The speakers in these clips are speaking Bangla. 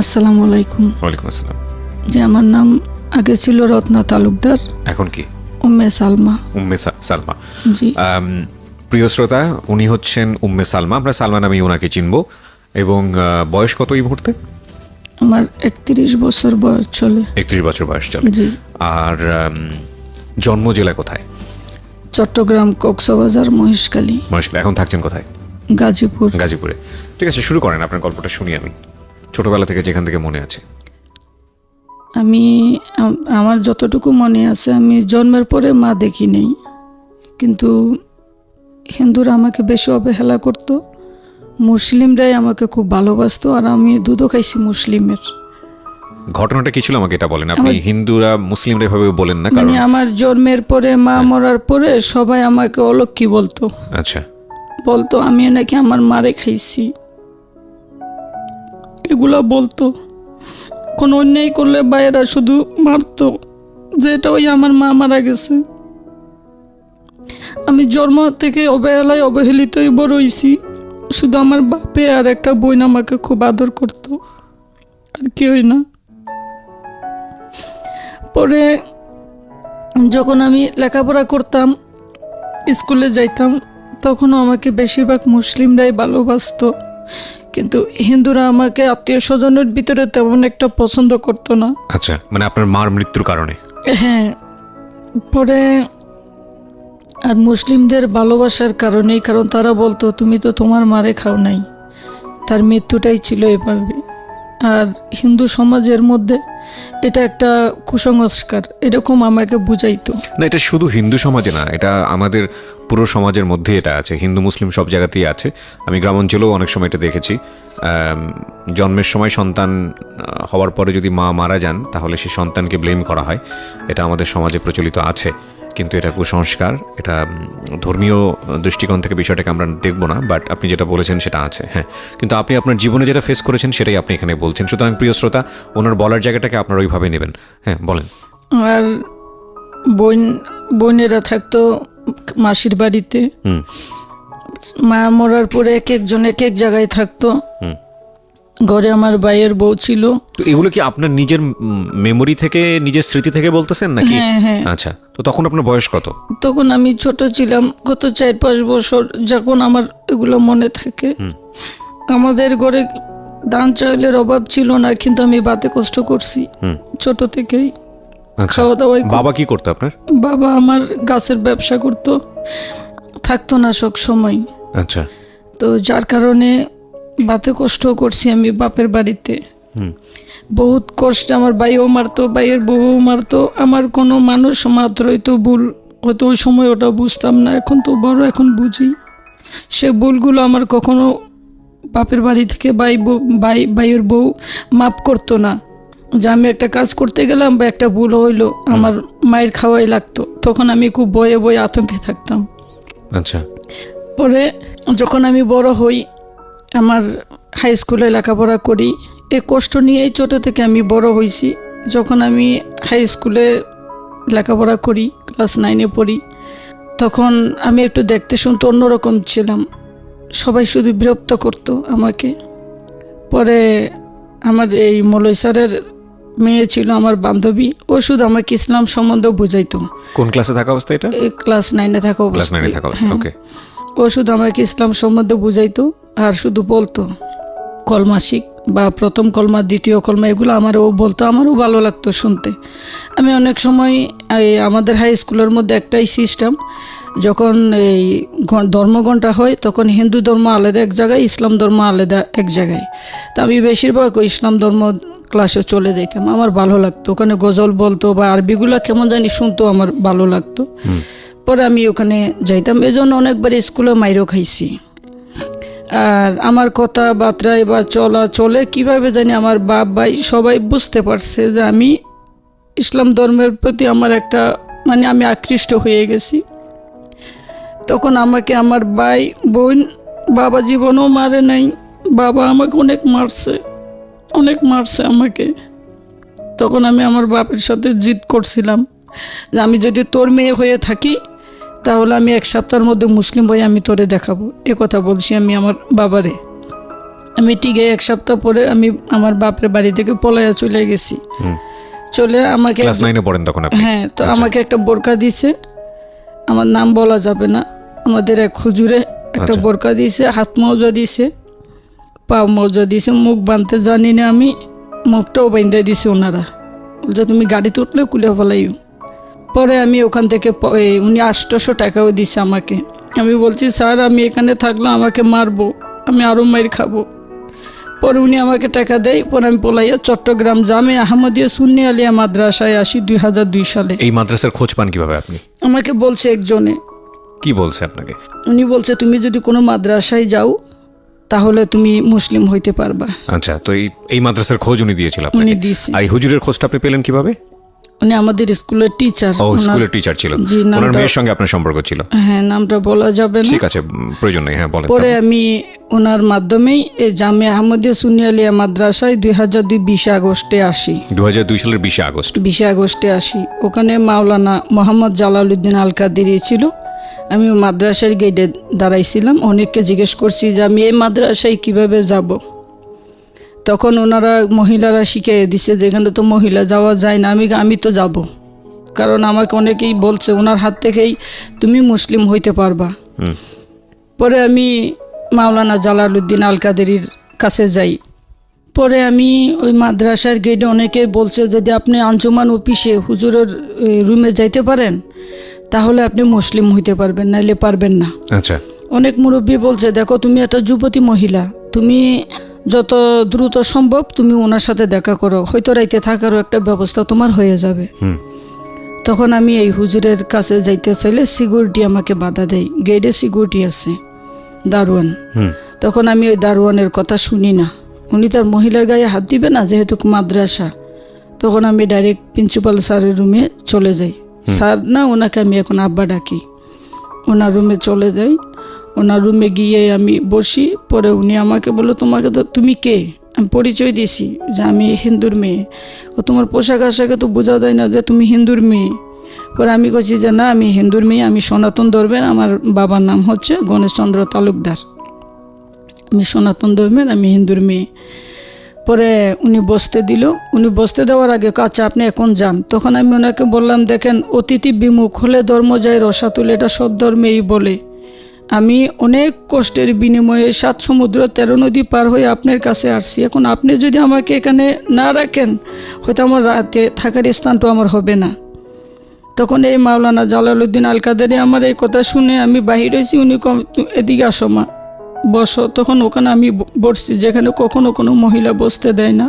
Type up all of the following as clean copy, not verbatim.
আসসালামু আলাইকুম। ওয়ালাইকুম আসসালাম। যে আমার নাম আগে ছিল রত্না তালুকদার, এখন কি? উম্মে সালমা। উম্মে সালমা। জি। প্রিয় শ্রোতা, উনি হচ্ছেন উম্মে সালমা। আমরা সালমা নামেই ওনাকে চিনব। এবং বয়স কত এই মুহূর্তে? আমার 31 বছর বয়স চলে। 31 বছর বয়স চলে। জি। আর জন্ম জেলা কোথায়? চট্টগ্রাম, কক্সবাজার, মহেশখালী। মহেশখালী। এখন থাকছেন কোথায়? গাজীপুর। গাজীপুরে। ঠিক আছে, শুরু করেন, আপনার গল্পটা শুনি আমি, ছোটবেলা থেকে যেখান থেকে মনে আছে। আমার যতটুকু মনে আছে, আমি জন্মের পরে মা দেখি নেই, কিন্তু হিন্দুরা আমাকে বেশি অবহেলা করতো, মুসলিমরাই আমাকে খুব ভালোবাসতো, আর আমি দুধও খাইছি মুসলিমের। ঘটনাটা কি ছিল আমাকে এটা বলেন। আপনি হিন্দুরা মুসলিমরা এভাবে বলেন না, কারণ আমার জন্মের পরে মা মরার পরে সবাই আমাকে অলক্ষী বলতো। আচ্ছা। বলতো আমিও নাকি আমার মারে খাইছি, এগুলো বলতো। কোনো অন্যায় করলে বাইরা শুধু মারতো, যে এটা ওই আমার মা মারা গেছে। আমি জন্ম থেকে অবহেলায় অবহেলিতই বড় হইছি। শুধু আমার বাপে আর একটা বোন আমাকে খুব আদর করতো, আর কেউই না। পরে যখন আমি লেখাপড়া করতাম, স্কুলে যাইতাম, তখনও আমাকে বেশিরভাগ মুসলিমরাই ভালোবাসতো, কিন্তু হিন্দুরা আমাকে আত্মীয় স্বজনের ভিতরে তেমন একটা পছন্দ করতো না। আচ্ছা, মানে আপনার মার মৃত্যুর কারণে? হ্যাঁ। পরে আর মুসলিমদের ভালোবাসার কারণেই, কারণ তারা বলতো তুমি তো তোমার মারে খাও নাই, তার মৃত্যুটাই ছিল এভাবে। আর হিন্দু সমাজের মধ্যে এটা একটা কুসংস্কার, এরকম আমাকে বুঝাইতো। না, এটা শুধু হিন্দু সমাজে না, এটা আমাদের পুরো সমাজের মধ্যে এটা আছে। হিন্দু মুসলিম সব জায়গাতেই আছে। আমি গ্রামাঞ্চলেও অনেক সময় এটা দেখেছি। জন্মের সময় সন্তান হওয়ার পরে যদি মা মারা যান, তাহলে সেই সন্তানকে ব্লেম করা হয়। এটা আমাদের সমাজে প্রচলিত আছে, কিন্তু এটা কুসংস্কার। এটা ধর্মীয় দৃষ্টিকোণ থেকে বিষয়টাকে আমরা দেখব না, বাট আপনি যেটা বলেছেন সেটা আছে। হ্যাঁ, কিন্তু আপনি আপনার জীবনে যেটা ফেস করেছেন সেটাই আপনি এখানে বলছেন। সুতরাং প্রিয় শ্রোতা, ওনার বলার জায়গাটাকে আপনারা ওইভাবে নেবেন। হ্যাঁ, বলেন। আর বোনেরা থাকতো মাসির বাড়িতে। মা মরার পরে এক একজন এক এক জায়গায় থাকতো। ঘরে আমার ভাইয়ের বউ ছিল। তো এগুলো কি আপনার নিজের মেমোরি থেকে, নিজের স্মৃতি থেকে বলতেছেন নাকি? হ্যাঁ। আচ্ছা, তো তখন আপনার বয়স কত? তখন আমি ছোট ছিলাম, গত 4-5 বছর, যখন আমার এগুলো মনে থাকে। আমাদের ঘরে ধান চাউলের অভাব ছিল না, কিন্তু আমি বাতে কষ্ট করছি ছোট থেকেই। খাওয়া দাওয়াই। বাবা কি করতো আপনার? বাবা আমার গাছের ব্যবসা করতো, থাকতো না সব সময়। আচ্ছা। তো যার কারণে বাতে কষ্ট করছি আমি বাপের বাড়িতে। বহুত কষ্ট। আমার ভাইও মারতো, ভাইয়ের বউও মারতো। আমার কোনো মানুষ মাত্রই তো ভুল হয়তো, ওই সময় ওটা বুঝতাম না, এখন তো বড়, এখন বুঝি। সে ভুলগুলো আমার কখনো বাপের বাড়ি থেকে ভাইয়ের বউ মাপ করতো না। যে আমি একটা কাজ করতে গেলাম বা একটা ভুল হইলো, আমার মায়ের খাওয়াই লাগতো, তখন আমি খুব ভয়ে ভয়ে আতঙ্কে থাকতাম। আচ্ছা। পরে যখন আমি বড় হই, আমার হাই স্কুলে লেখাপড়া করি, এই কষ্ট নিয়েই ছোটো থেকে আমি বড় হয়েছি। যখন আমি হাই স্কুলে লেখাপড়া করি, ক্লাস 9-এ পড়ি, তখন আমি একটু দেখতে শুনতে অন্যরকম ছিলাম। সবাই শুধু বিরক্ত করতো আমাকে। পরে আমার এই মৌলভী স্যারের মেয়ে ছিল আমার বান্ধবী, ও শুধু আমাকে ইসলাম সম্বন্ধে বুঝাইতো। কোন ক্লাসে থাকা অবস্থা এটা? ক্লাস 9-এ থাকা অবস্থা। ওকে। ও শুধু আমাকে ইসলাম সম্বন্ধে বুঝাইতো, আর শুধু বলতো কলমা শিখ, বা প্রথম কলমা, দ্বিতীয় কলমা, এগুলো আমারও বলতো। আমারও ভালো লাগতো শুনতে। আমি অনেক সময় আমাদের হাই স্কুলের মধ্যে একটাই সিস্টেম, যখন এই ধর্মঘণ্টা হয়, তখন হিন্দু ধর্ম আলাদা এক জায়গায়, ইসলাম ধর্ম আলাদা এক জায়গায়। তো আমি বেশিরভাগ ওই ইসলাম ধর্ম ক্লাসে চলে যাইতাম। আমার ভালো লাগতো, ওখানে গজল বলতো বা আরবিগুলো কেমন জানি শুনতো, আমার ভালো লাগতো। পরে আমি ওখানে যাইতাম। এজন্য অনেকবার স্কুলে মাইরও খাইছি। আর আমার কথাবার্তায় বা চলে কীভাবে জানি আমার বাপ ভাই সবাই বুঝতে পারছে যে আমি ইসলাম ধর্মের প্রতি আমার একটা, মানে আমি আকৃষ্ট হয়ে গেছি। তখন আমাকে আমার ভাই বোন, বাবা জীবনও মারে নাই, বাবা আমাকে অনেক মারছে আমাকে। তখন আমি আমার বাপের সাথে জিদ করছিলাম যে আমি যদি তোর মেয়ে হয়ে থাকি, তাহলে আমি 1 সপ্তাহের মধ্যে মুসলিম হয়ে আমি তোরে দেখাবো। এ কথা বলছি আমি আমার বাবারে। আমি টিকে 1 সপ্তাহ পরে আমি আমার বাপের বাড়ি থেকে পলাইয়া চলে গেছি। চলে আমাকে ক্লাস 9 এ পড়েন তখন আপনি? হ্যাঁ, তো আমাকে একটা বোরকা দিছে, আমার নাম বলা যাবে না, আমাদের এক হুজুরে একটা বোরকা দিছে, হাত মৌজা দিছে, পা মৌজা দিছে, মুখ বাঁধতে জানি না আমি, মুখটাও বাঁধতে দিছে ওনারা, বলছে তুমি গাড়িতে উঠলে কুলে ফেলাইও। পরে আমি ওখান থেকে উনি 800 টাকাও দিছে আমাকে। আমি বলছি স্যার আমি এখানে থাকলে আমাকে মারবো, আমি আরও মাইর খাবো। পরে উনি আমাকে টাকা দেয়। পরে আমি পলাইয়া চট্টগ্রাম জামে আহমদিয়া সুন্নি আলিয়া মাদ্রাসায় আসি 2002 সালে। এই মাদ্রাসার খোঁজ পান কিভাবে আপনি? আমাকে বলছে একজনে। কি বলছে আপনাকে? উনি বলছে তুমি যদি কোনো মাদ্রাসায় যাও তাহলে তুমি মুসলিম হইতে পারবা। আচ্ছা, তো এই মাদ্রাসার খোঁজ উনি দিয়েছিল আপনাকে? উনি দিয়েছে। আর এই হুজুরের খোঁজটা আপনি পেলেন কিভাবে? উনি আমাদের স্কুলের টিচার। ও, স্কুলের টিচার ছিল। জি, ওনার মেয়ের সঙ্গে আপনার সম্পর্ক ছিল? হ্যাঁ, নামটা বলা যাবে না। ঠিক আছে, প্রয়োজন নেই, হ্যাঁ বলেন। পরে আমি ওনার মাধ্যমেই এই জামে আহমদিয়া সুন্নি আলিয়া মাদ্রাসায় 2002 20 আগস্টে আসি। 2002 সালের 20 আগস্ট? 20 আগস্টে আসি। ওখানে মাওলানা মোহাম্মদ জালালউদ্দিন আল কাদেরি ছিল। আমি মাদ্রাসার গেটে দাঁড়াইছিলাম, অনেককে জিজ্ঞেস করছি যে আমি এই মাদ্রাসায় কিভাবে যাব। তখন ওনারা মহিলারা শিখিয়ে দিছে যেখানে তো মহিলা যাওয়া যায় না। আমি তো যাব, কারণ আমাকে অনেকেই বলছে ওনার হাত থেকেই তুমি মুসলিম হইতে পারবা। পরে আমি মাওলানা জালালউদ্দিন আল কাদেরির কাছে যাই। পরে আমি ওই মাদ্রাসার গেটে অনেকে বলছে যদি আপনি আঞ্জুমান অফিসে হুজুরের রুমে যাইতে পারেন তাহলে আপনি মুসলিম হইতে পারবেন, নাইলে পারবেন না। আচ্ছা। অনেক মুরব্বী বলছে দেখো তুমি একটা যুবতী মহিলা, তুমি যত দ্রুত সম্ভব তুমি ওনার সাথে দেখা করো, হয়তো রাইতে থাকারও একটা ব্যবস্থা তোমার হয়ে যাবে। তখন আমি এই হুজুরের কাছে যাইতে চাইলে সিকিউরিটি আমাকে বাধা দেয়। গেটে সিকিউরিটি আছে, দারোয়ান। তখন আমি ওই দারোয়ানের কথা শুনি না, উনি তার মহিলার গায়ে হাত দিবে না যেহেতু মাদ্রাসা। তখন আমি ডাইরেক্ট প্রিন্সিপাল স্যারের রুমে চলে যাই। স্যার না, ওনাকে আমি এখন আব্বা ডাকি। ওনার রুমে চলে যাই, ওনার রুমে গিয়ে আমি বসি। পরে উনি আমাকে বললো তোমাকে তো, তুমি কে? আমি পরিচয় দিয়েছি যে আমি হিন্দুর মেয়ে। ও তোমার পোশাক আশাকে তো বোঝা যায় না যে তুমি হিন্দুর মেয়ে। পরে আমি বলছি যে না, আমি হিন্দুর মেয়ে, আমি সনাতন ধর্মের, আমার বাবার নাম হচ্ছে গণেশচন্দ্র তালুকদার, আমি সনাতন ধর্মের, আমি হিন্দুর মেয়ে। পরে উনি বসতে দিল। উনি বসতে দেওয়ার আগে কাছে আপনি এখন যান। তখন আমি ওনাকে বললাম দেখেন, অতিথি বিমুখ হলে ধর্ম যায় রসাতুল, এটা সব ধর্মেই বলে। আমি অনেক কষ্টের বিনিময়ে 7 সমুদ্র 13 নদী পার হয়ে আপনার কাছে আসছি। এখন আপনি যদি আমাকে এখানে না রাখেন হয়তো আমার রাতে থাকার স্থানটা আমার হবে না। তখন এই মাওলানা জালালউদ্দিন আল কাদেরি আমার এই কথা শুনে আমি বাহির হয়েছি। উনি এদিকে আসো মা, বসো। তখন ওখানে আমি বসছি যেখানে কখনো কোনো মহিলা বসতে দেয় না।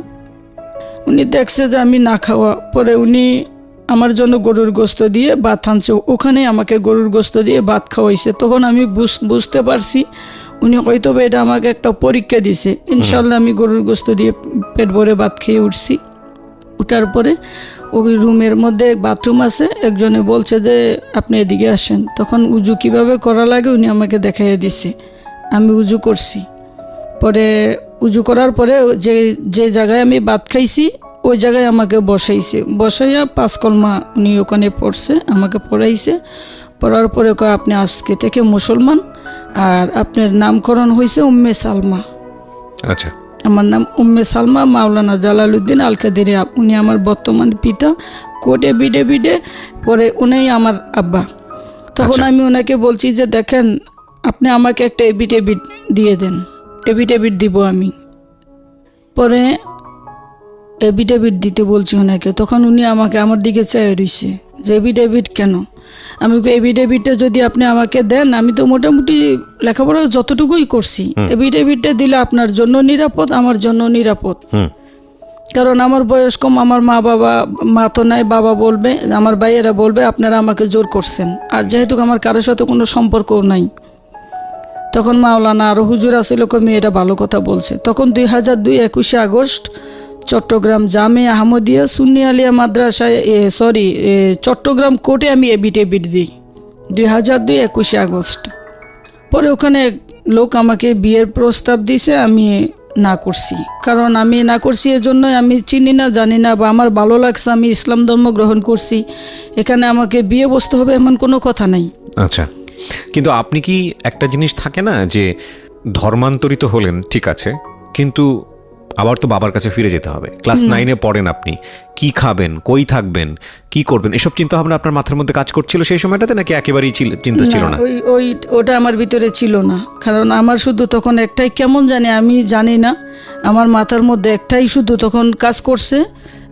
উনি দেখছে যে আমি না খাওয়া। পরে উনি আমার জন্য গরুর গোস্ত দিয়ে ভাত আনছে, ওখানে আমাকে গরুর গোস্ত দিয়ে ভাত খাওয়াইছে। তখন আমি বুঝতে পারছি উনি হয়তো এটা আমাকে একটা পরীক্ষা দিছে। ইনশাল্লাহ আমি গরুর গোস্ত দিয়ে পেট ভরে ভাত খেয়ে উঠছি। উঠার পরে ওই রুমের মধ্যে বাথরুম আছে, একজনে বলছে যে আপনি এদিকে আসেন। তখন উজু কিভাবে করা লাগে উনি আমাকে দেখাইয়া দিছে, আমি উজু করছি। পরে উজু করার পরে যে জায়গায় আমি ভাত খাইছি ওই জায়গায় আমাকে বসাইয়া 5 কলমা উনি ওখানে পড়ছে, আমাকে পড়াইছে। পড়ার পরে কয় আপনি আজকে থেকে মুসলমান, আর আপনার নামকরণ হয়েছে উম্মে সালমা। আচ্ছা। আমার নাম উম্মে সালমা মাওলানা জালালউদ্দিন আল কাদেরি। উনি আমার বর্তমান পিতা, কোর্ট এভিডেভিডে পরে উনি আমার আব্বা। তখন আমি ওনাকে বলছি যে দেখেন আপনি আমাকে একটা এভিডেভিট দিয়ে দেন। এভিডেভিট দিব আমি। পরে এভিডেভিট দিতে বলছি ওনাকে। তখন উনি আমার দিকে চেয়ে রইছে যে এভিডেভিট কেন? আমি এভিডেভিটটা যদি আপনি আমাকে দেন, আমি তো মোটামুটি লেখাপড়া যতটুকুই করছি, এভিডেভিটটা দিলে আপনার জন্য নিরাপদ, আমার জন্য নিরাপদ। কারণ আমার বয়স কম, আমার মা তো নাই, বাবা বলবে, আমার ভাইয়েরা বলবে আপনারা আমাকে জোর করছেন। আর যেহেতু আমার কারোর সাথে কোনো সম্পর্কও নাই। তখন মাওলানা আরও হুজুর আসলে মেয়েটা ভালো কথা বলছে। তখন 2002 21 আগস্ট চট্টগ্রাম জামে আহমদিয়া সুন্নি আলিয়া মাদ্রাসায় চট্টগ্রাম কোর্টে আমি এভিডেভিট দিই 2002 21 আগস্ট। পরে ওখানে লোক আমাকে বিয়ের প্রস্তাব দিছে, আমি না করছি। কারণ আমি না করছি এজন্য আমি চিনি না, জানি না, বা আমার ভালো লাগছে, আমি ইসলাম ধর্ম গ্রহণ করছি, এখানে আমাকে বিয়ে বসতে হবে এমন কোনো কথা নাই। আচ্ছা, কিন্তু আপনি কি একটা জিনিস থাকে না যে ধর্মান্তরিত হলেন, ঠিক আছে, কিন্তু আবার তো বাবার কাছে ফিরে যেতে হবে। ক্লাস 9-এ পড়েন আপনি, কি খাবেন, কই থাকবেন, কি করবেন, এসব চিন্তা ভাবনা আপনার মাথার মধ্যে কাজ করছিল সেই সময়টাতে, নাকি একেবারেই চিন্তা ছিল না? ওটা আমার ভিতরে ছিল না, কারণ আমার শুধু তখন একটাই, কেমন জানি আমি জানি না, আমার মাথার মধ্যে একটাই শুধু তখন কাজ করছে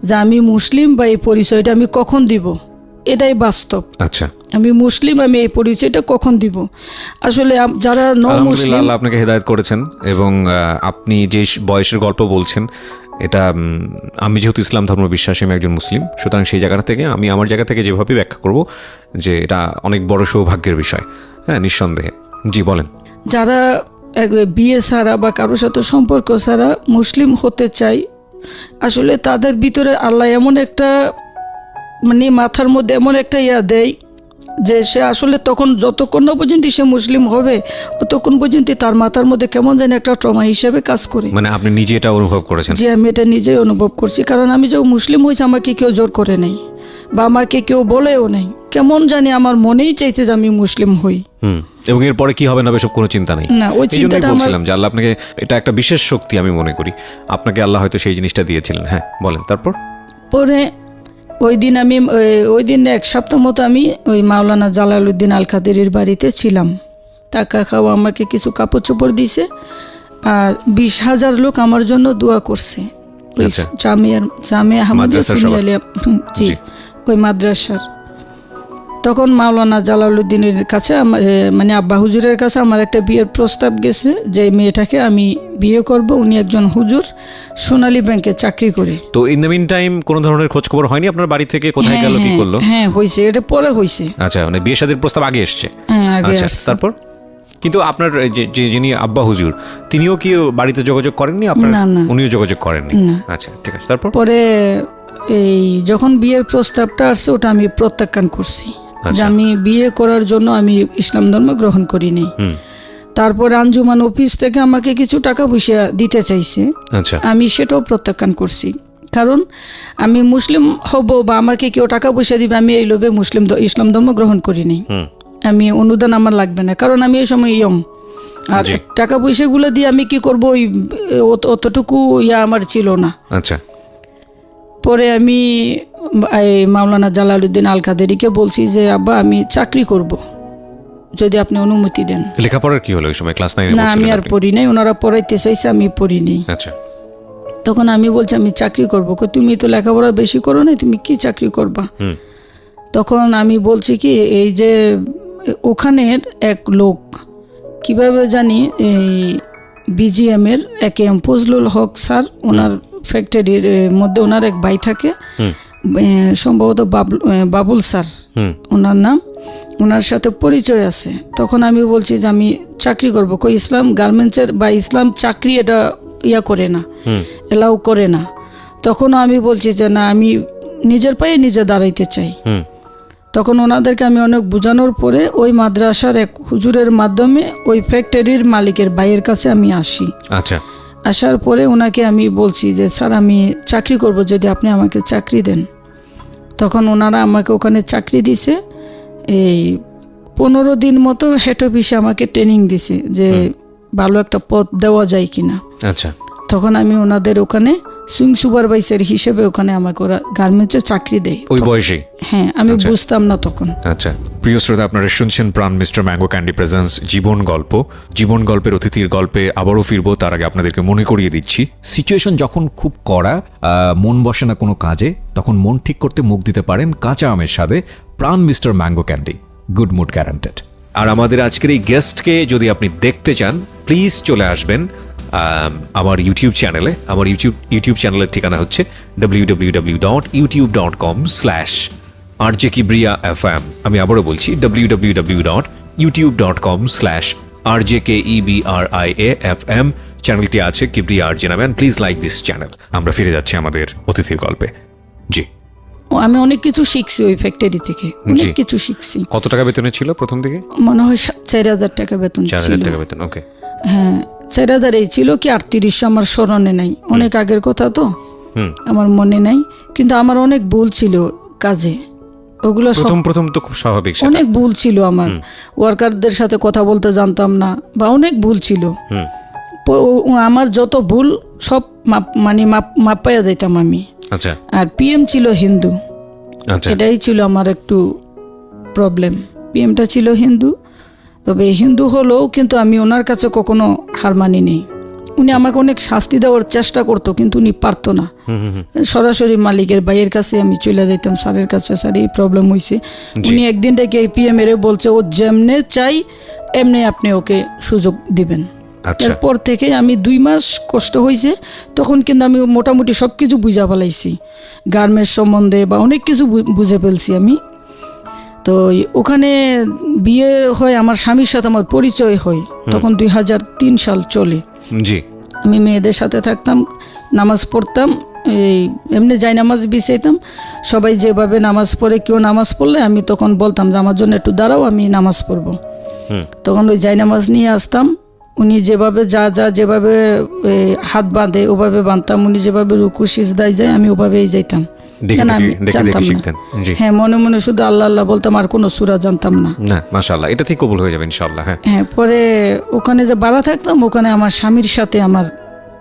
যে আমি মুসলিম বা এই পরিচয়টা আমি কখন দিব, এটাই বাস্তব। আচ্ছা, আমি মুসলিম, আমি এই পরিচয়টা কখন দিব। আসলে যারা মুসলিম, আল্লাহ আপনাকে হেদায়েত করেছেন, এবং আপনি যে বয়সের গল্প বলছেন, এটা আমি যেহেতু ইসলাম ধর্ম বিশ্বাসী, আমি একজন মুসলিম, সুতরাং সেই জায়গা থেকে আমি আমার জায়গা থেকে যেভাবে ব্যাখ্যা করব যে এটা অনেক বড় সৌভাগ্যের বিষয়। হ্যাঁ, নিঃসন্দেহে। জি বলেন। যারা বিয়ে ছাড়া বা কারোর সাথে সম্পর্ক ছাড়া মুসলিম হতে চায়, আসলে তাদের ভিতরে আল্লাহ এমন একটা মানে মাথার মধ্যে এমন একটা দেয় যে সে আসলে তখন যতক্ষণ না পর্যন্ত সে মুসলিম হবে ততক্ষণ পর্যন্ত তার মাথার মধ্যে কেমন যেন একটা ট্রমা হিসেবে কাজ করে। মানে আপনি নিজে এটা অনুভব করেছেন? যে আমি এটা নিজেই অনুভব করছি, কারণ আমি যখন মুসলিম হয়েছি আমাকে কেউ জোর করে নেই বা আমাকে কেউ বলেও নেই, কেমন জানি আমার মনেই চাইছে যে আমি মুসলিম হই। এবং এরপরে কি হবে না এসব কোনো চিন্তা নেই। না, ওই চিন্তাটা বলছিলাম যে আল্লাহ আপনাকে, এটা একটা বিশেষ শক্তি আমি মনে করি, আপনাকে আল্লাহ হয়তো সেই জিনিসটা দিয়েছিলেন। হ্যাঁ বলেন। তারপর পরে ওই দিন এক সপ্তাহ মতো আমি ওই মাওলানা জালালউদ্দিন আল কাদেরির বাড়িতে ছিলাম। টাকা খাওয়া, আমাকে কিছু কাপড় চোপড় দিছে, আর 20,000 লোক আমার জন্য দোয়া করছে। জামিয়া আহমদিয়া সুনিয়ালিয়া, জি ওই মাদ্রাসার। তখন মাওলানা জালালউদ্দিনের কাছে মানে আব্বা হুজুরের কাছে আমার একটা বিয়ের প্রস্তাব গেছে, যে মেয়েটাকে আমি বিয়ে করব, উনি একজন হুজুর, সোনালী ব্যাংকে চাকরি করে। তো ইন দ্য মিন টাইম কোনো ধরনের খোঁজ খবর হয়নি আপনার বাড়ি থেকে? কোথায় গেল, কি করলো? হ্যাঁ হয়েছে, এটা পরে হয়েছে। আচ্ছা, মানে বিয়ে শাদীর প্রস্তাব আগে এসছে? হ্যাঁ আগে আসছে। তারপর কিন্তু আপনার যিনি আব্বা হুজুর, তিনিও কি বাড়িতে যোগাযোগ করেননি আপনার? না, উনিও যোগাযোগ করেননি? আচ্ছা ঠিক আছে। তারপর পরে এই যখন বিয়ের প্রস্তাবটা আসছে, ওটা আমি প্রত্যাখ্যান করছি যে আমি বিয়ে করার জন্য আমি ইসলাম ধর্ম গ্রহণ করিনি। তারপর আঞ্জুমান অফিস থেকে আমাকে কিছু টাকা পয়সা দিতে চাইছে, আমি সেটাও প্রত্যাখ্যান করছি, কারণ আমি মুসলিম হব বা আমাকে কেউ টাকা পয়সা দিবে, আমি এই লোভে ইসলাম ধর্ম গ্রহণ করিনি। আমি অনুদান আমার লাগবে না, কারণ আমি এই সময় ইয়ং, আর টাকা পয়সাগুলো দিয়ে আমি কি করব, অতটুকু আমার ছিল না। আচ্ছা। পরে আমি মাওলানা জালালউদ্দিন আল কাদেরিকে বলছি যে আব্বা আমি চাকরি করব, যদি আপনি অনুমতি দেন। লেখাপড়ার কি হলো ওই সময়? ক্লাস 9 না, আমি আর পড়ি নাই, ওনারা পড়াইতে চাইছে, আমি পড়ি নাই। আচ্ছা। তখন আমি বলছি আমি চাকরি করব। তুমি তো লেখাপড়া বেশি করো না, তুমি কি চাকরি করবা? তখন আমি বলছি কি, এই যে ওখানের এক লোক কিভাবে জানি, এই বিজিএম এর একেএম ফজলুল হক স্যার, ওনার ফ্যাক্টরির মধ্যে ওনার এক ভাই থাকে, সম্ভবত বাবুল স্যার ওনার নাম, ওনার সাথে পরিচয় আছে। তখন আমি বলছি যে আমি চাকরি করব। কই ইসলাম গার্মেন্টসের বা ইসলাম চাকরি এটা করে না, এলাও করে না। তখনও আমি বলছি যে না, আমি নিজের পায়ে নিজে দাঁড়াইতে চাই। তখন ওনাদেরকে আমি অনেক বোঝানোর পরে ওই মাদ্রাসার এক হুজুরের মাধ্যমে ওই ফ্যাক্টরির মালিকের ভাইয়ের কাছে আমি আসি। আচ্ছা। আসার পরে ওনাকে আমি বলছি যে স্যার আমি চাকরি করব, যদি আপনি আমাকে চাকরি দেন। তখন ওনারা আমাকে ওখানে চাকরি দিছে, এই 15 দিন মতো হেড অফিসে আমাকে ট্রেনিং দিছে যে ভালো একটা পদ দেওয়া যায় কিনা। আচ্ছা। তখন আমি ওনাদের ওখানে সুইং সুপারভাইজার হিসেবে ওখানে আমাকে ওরা গার্মেন্টসে চাকরি দেয় ওই বয়সে। হ্যাঁ, আমি বুঝতাম না তখন। আচ্ছা। প্রিয় শ্রোতা, আপনারা শুনছেন প্রাণ মিস্টার ম্যাঙ্গো ক্যান্ডি প্রেজেন্স জীবন গল্প। জীবন গল্পের অতিথির গল্পে আবারও ফিরবো, তার আগে আপনাদেরকে মনে করিয়ে দিচ্ছি, সিচুয়েশন যখন খুব কড়া, মন বসে না কোনো কাজে, তখন মন ঠিক করতে মুখ দিতে পারেন কাঁচা আমের স্বাদে Pran mister mango candy, good mood guaranteed. আর আমাদের আজকের এই গেস্টকে যদি আপনি দেখতে চান, প্লিজ চলে আসবেন আমার ইউটিউব চ্যানেলে। আমার ইউটিউব চ্যানেলের ঠিকানা হচ্ছে www.youtube.com/RJKebriafm। আমি আবারও বলছি www.youtube.com/RJKEBRIAFM। চ্যানেলটি আছে কিবরিয়া আরজে নামে। Please like this channel. আমরা ফিরে যাচ্ছি আমাদের অতিথির গল্পে। জি, আমি অনেক কিছু শিখছি ওই ফ্যাক্টরি থেকে, অনেক কিছু শিখছি। কত টাকা বেতনে ছিল প্রথম দিকে? মনে হয় 4,000 টাকা বেতন ছিল। 4,000 টাকা বেতন, ওকে। হ্যাঁ, 4,000 এই ছিল কি 38, আমার স্মরণে নাই, অনেক আগের কথা তো, আমার মনে নাই। কিন্তু আমার অনেক ভুল ছিল কাজে, ওগুলো প্রথম তো খুব স্বাভাবিক, অনেক ভুল ছিল আমার। ওয়ার্কারদের সাথে কথা বলতে জানতাম না, বা অনেক ভুল ছিল। আমার যত ভুল সব মাপ পাইয়া যাইতাম আমি। আচ্ছা আর পিএম ছিল হিন্দু, আচ্ছা এটাই ছিল আমার একটু প্রবলেম। পিএমটা ছিল হিন্দু, তবে হিন্দু হলেও কিন্তু আমি ওনার কাছে কখনো হার মানি নেই। উনি আমাকে অনেক শাস্তি দেওয়ার চেষ্টা করতো, কিন্তু উনি পারতো না। সরাসরি মালিকের ভাইয়ের কাছে আমি চলে যেতাম, স্যারের কাছে, স্যার এই প্রবলেম হয়েছে। উনি একদিন ডেকে পিএম এর বলছে ও যেমনে চাই এমনি আপনি ওকে সুযোগ দিবেন। আচ্ছা এরপর থেকে আমি 2 মাস কষ্ট হয়েছে, তখন কিন্তু আমি মোটামুটি সব কিছু বুঝা ফেলাইছি, গার্মেন্টস সম্বন্ধে বা অনেক কিছু বুঝে ফেলছি আমি। তো ওখানে বিয়ে হয়, আমার স্বামীর সাথে আমার পরিচয় হয় তখন 2003 সাল চলে। জি আমি মেয়েদের সাথে থাকতাম, নামাজ পড়তাম, এই এমনি যাই নামাজ বিছাইতাম। সবাই যেভাবে নামাজ পড়ে, কেউ নামাজ পড়লে আমি তখন বলতাম যে আমার জন্য একটু দাঁড়াও, আমি নামাজ পড়বো। তখন ওই যাই নামাজ নিয়ে আসতাম, উনি যেভাবে যেভাবে হাত বাঁধে ওভাবে বাঁধতাম, উনি যেভাবে রুকু সিজদায় যায় আমি ওভাবেই যাইতাম। আমি জানতাম না, হ্যাঁ মনে মনে শুধু আল্লাহ আল্লাহ বলতাম, আর কোনো সূরা জানতাম না। না মাশাআল্লাহ, এটা ঠিক কবুল হয়ে যাবে ইনশাআল্লাহ। হ্যাঁ পরে ওখানে যে ভাড়া থাকতাম, ওখানে আমার স্বামীর সাথে আমার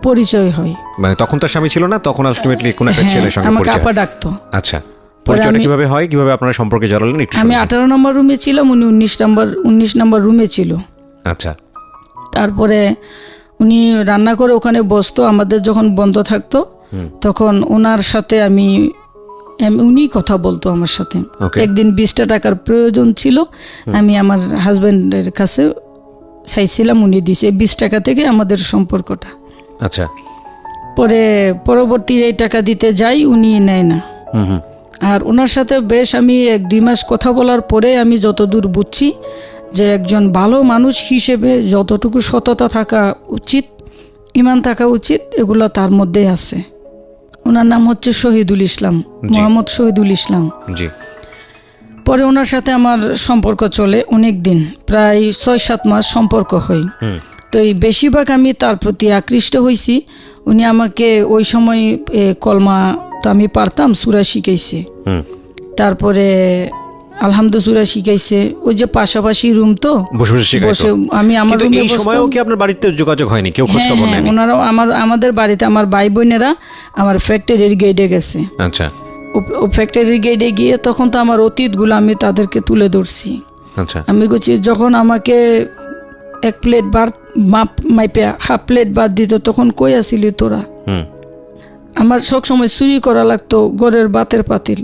পরিচয় হয়। মানে তখন তার স্বামী ছিল না, তখন আলটিমেটলি কোন একটা ছেলের সঙ্গে আমাকে পরিচয়। আপা ডাকতো। আচ্ছা, পরিচয়টা কিভাবে হয়, কিভাবে আপনারা সম্পর্কে জড়ালেন একটু? আমি 18 নম্বর রুমে ছিলাম, উনি 19 নম্বর রুমে ছিল। আচ্ছা, তারপরে উনি রান্না করে ওখানে বসতো, আমাদের যখন বন্ধ থাকতো তখন ওনার সাথে উনি কথা বলতো আমার সাথে। একদিন 20টা টাকার প্রয়োজন ছিল, আমি আমার হাজব্যান্ডের কাছে চাইছিলাম, উনি দিছে 20 টাকা থেকে আমাদের সম্পর্কটা। আচ্ছা, পরে পরবর্তী এই টাকা দিতে যাই, উনি নেয় না। আর ওনার সাথে বেশ আমি 1-2 মাস কথা বলার পরে আমি যতদূর বুঝছি যে একজন ভালো মানুষ হিসেবে যতটুকু সততা থাকা উচিত, ইমান থাকা উচিত, এগুলো তার মধ্যে আছে। ওনার নাম হচ্ছে শহীদুল ইসলাম, মোহাম্মদ শহীদুল ইসলাম। জি। পরে ওনার সাথে আমার সম্পর্ক চলে অনেক দিন, প্রায় 6-7 মাস সম্পর্ক হয়। তো এই বেশিরভাগ আমি তার প্রতি আকৃষ্ট হয়েছি। উনি আমাকে ওই সময় কলমা তো আমি পারতাম, সূরা শিখাইছে। তারপরে আলহামদুলিল্লাহ শিখাইছে। ওই যে পাশাপাশি রুম তো বসে আমি আমার রুমে বসতাম। এই সময়ও কি আপনার বাড়িতে যোগাযোগ হয়নি, কেউ খোঁজ খবর নেয়নি? ওনারাও আমাদের বাড়িতে, আমার ভাই বোনেরা আমার ফ্যাক্টরির গেটে গেছে। আচ্ছা, ও ফ্যাক্টরির গেটে গিয়ে তখন তো আমার অতীতগুলো আমি তাদেরকে তুলে ধরছি। আচ্ছা, আমি বলছি যখন আমাকে 1 প্লেট ভাত মাইপে 1/2 প্লেট ভাত দিত, তখন কই আসিলি তোরা? আমার সবসময় চুরি করা লাগতো ঘরের ভাতের পাতিল,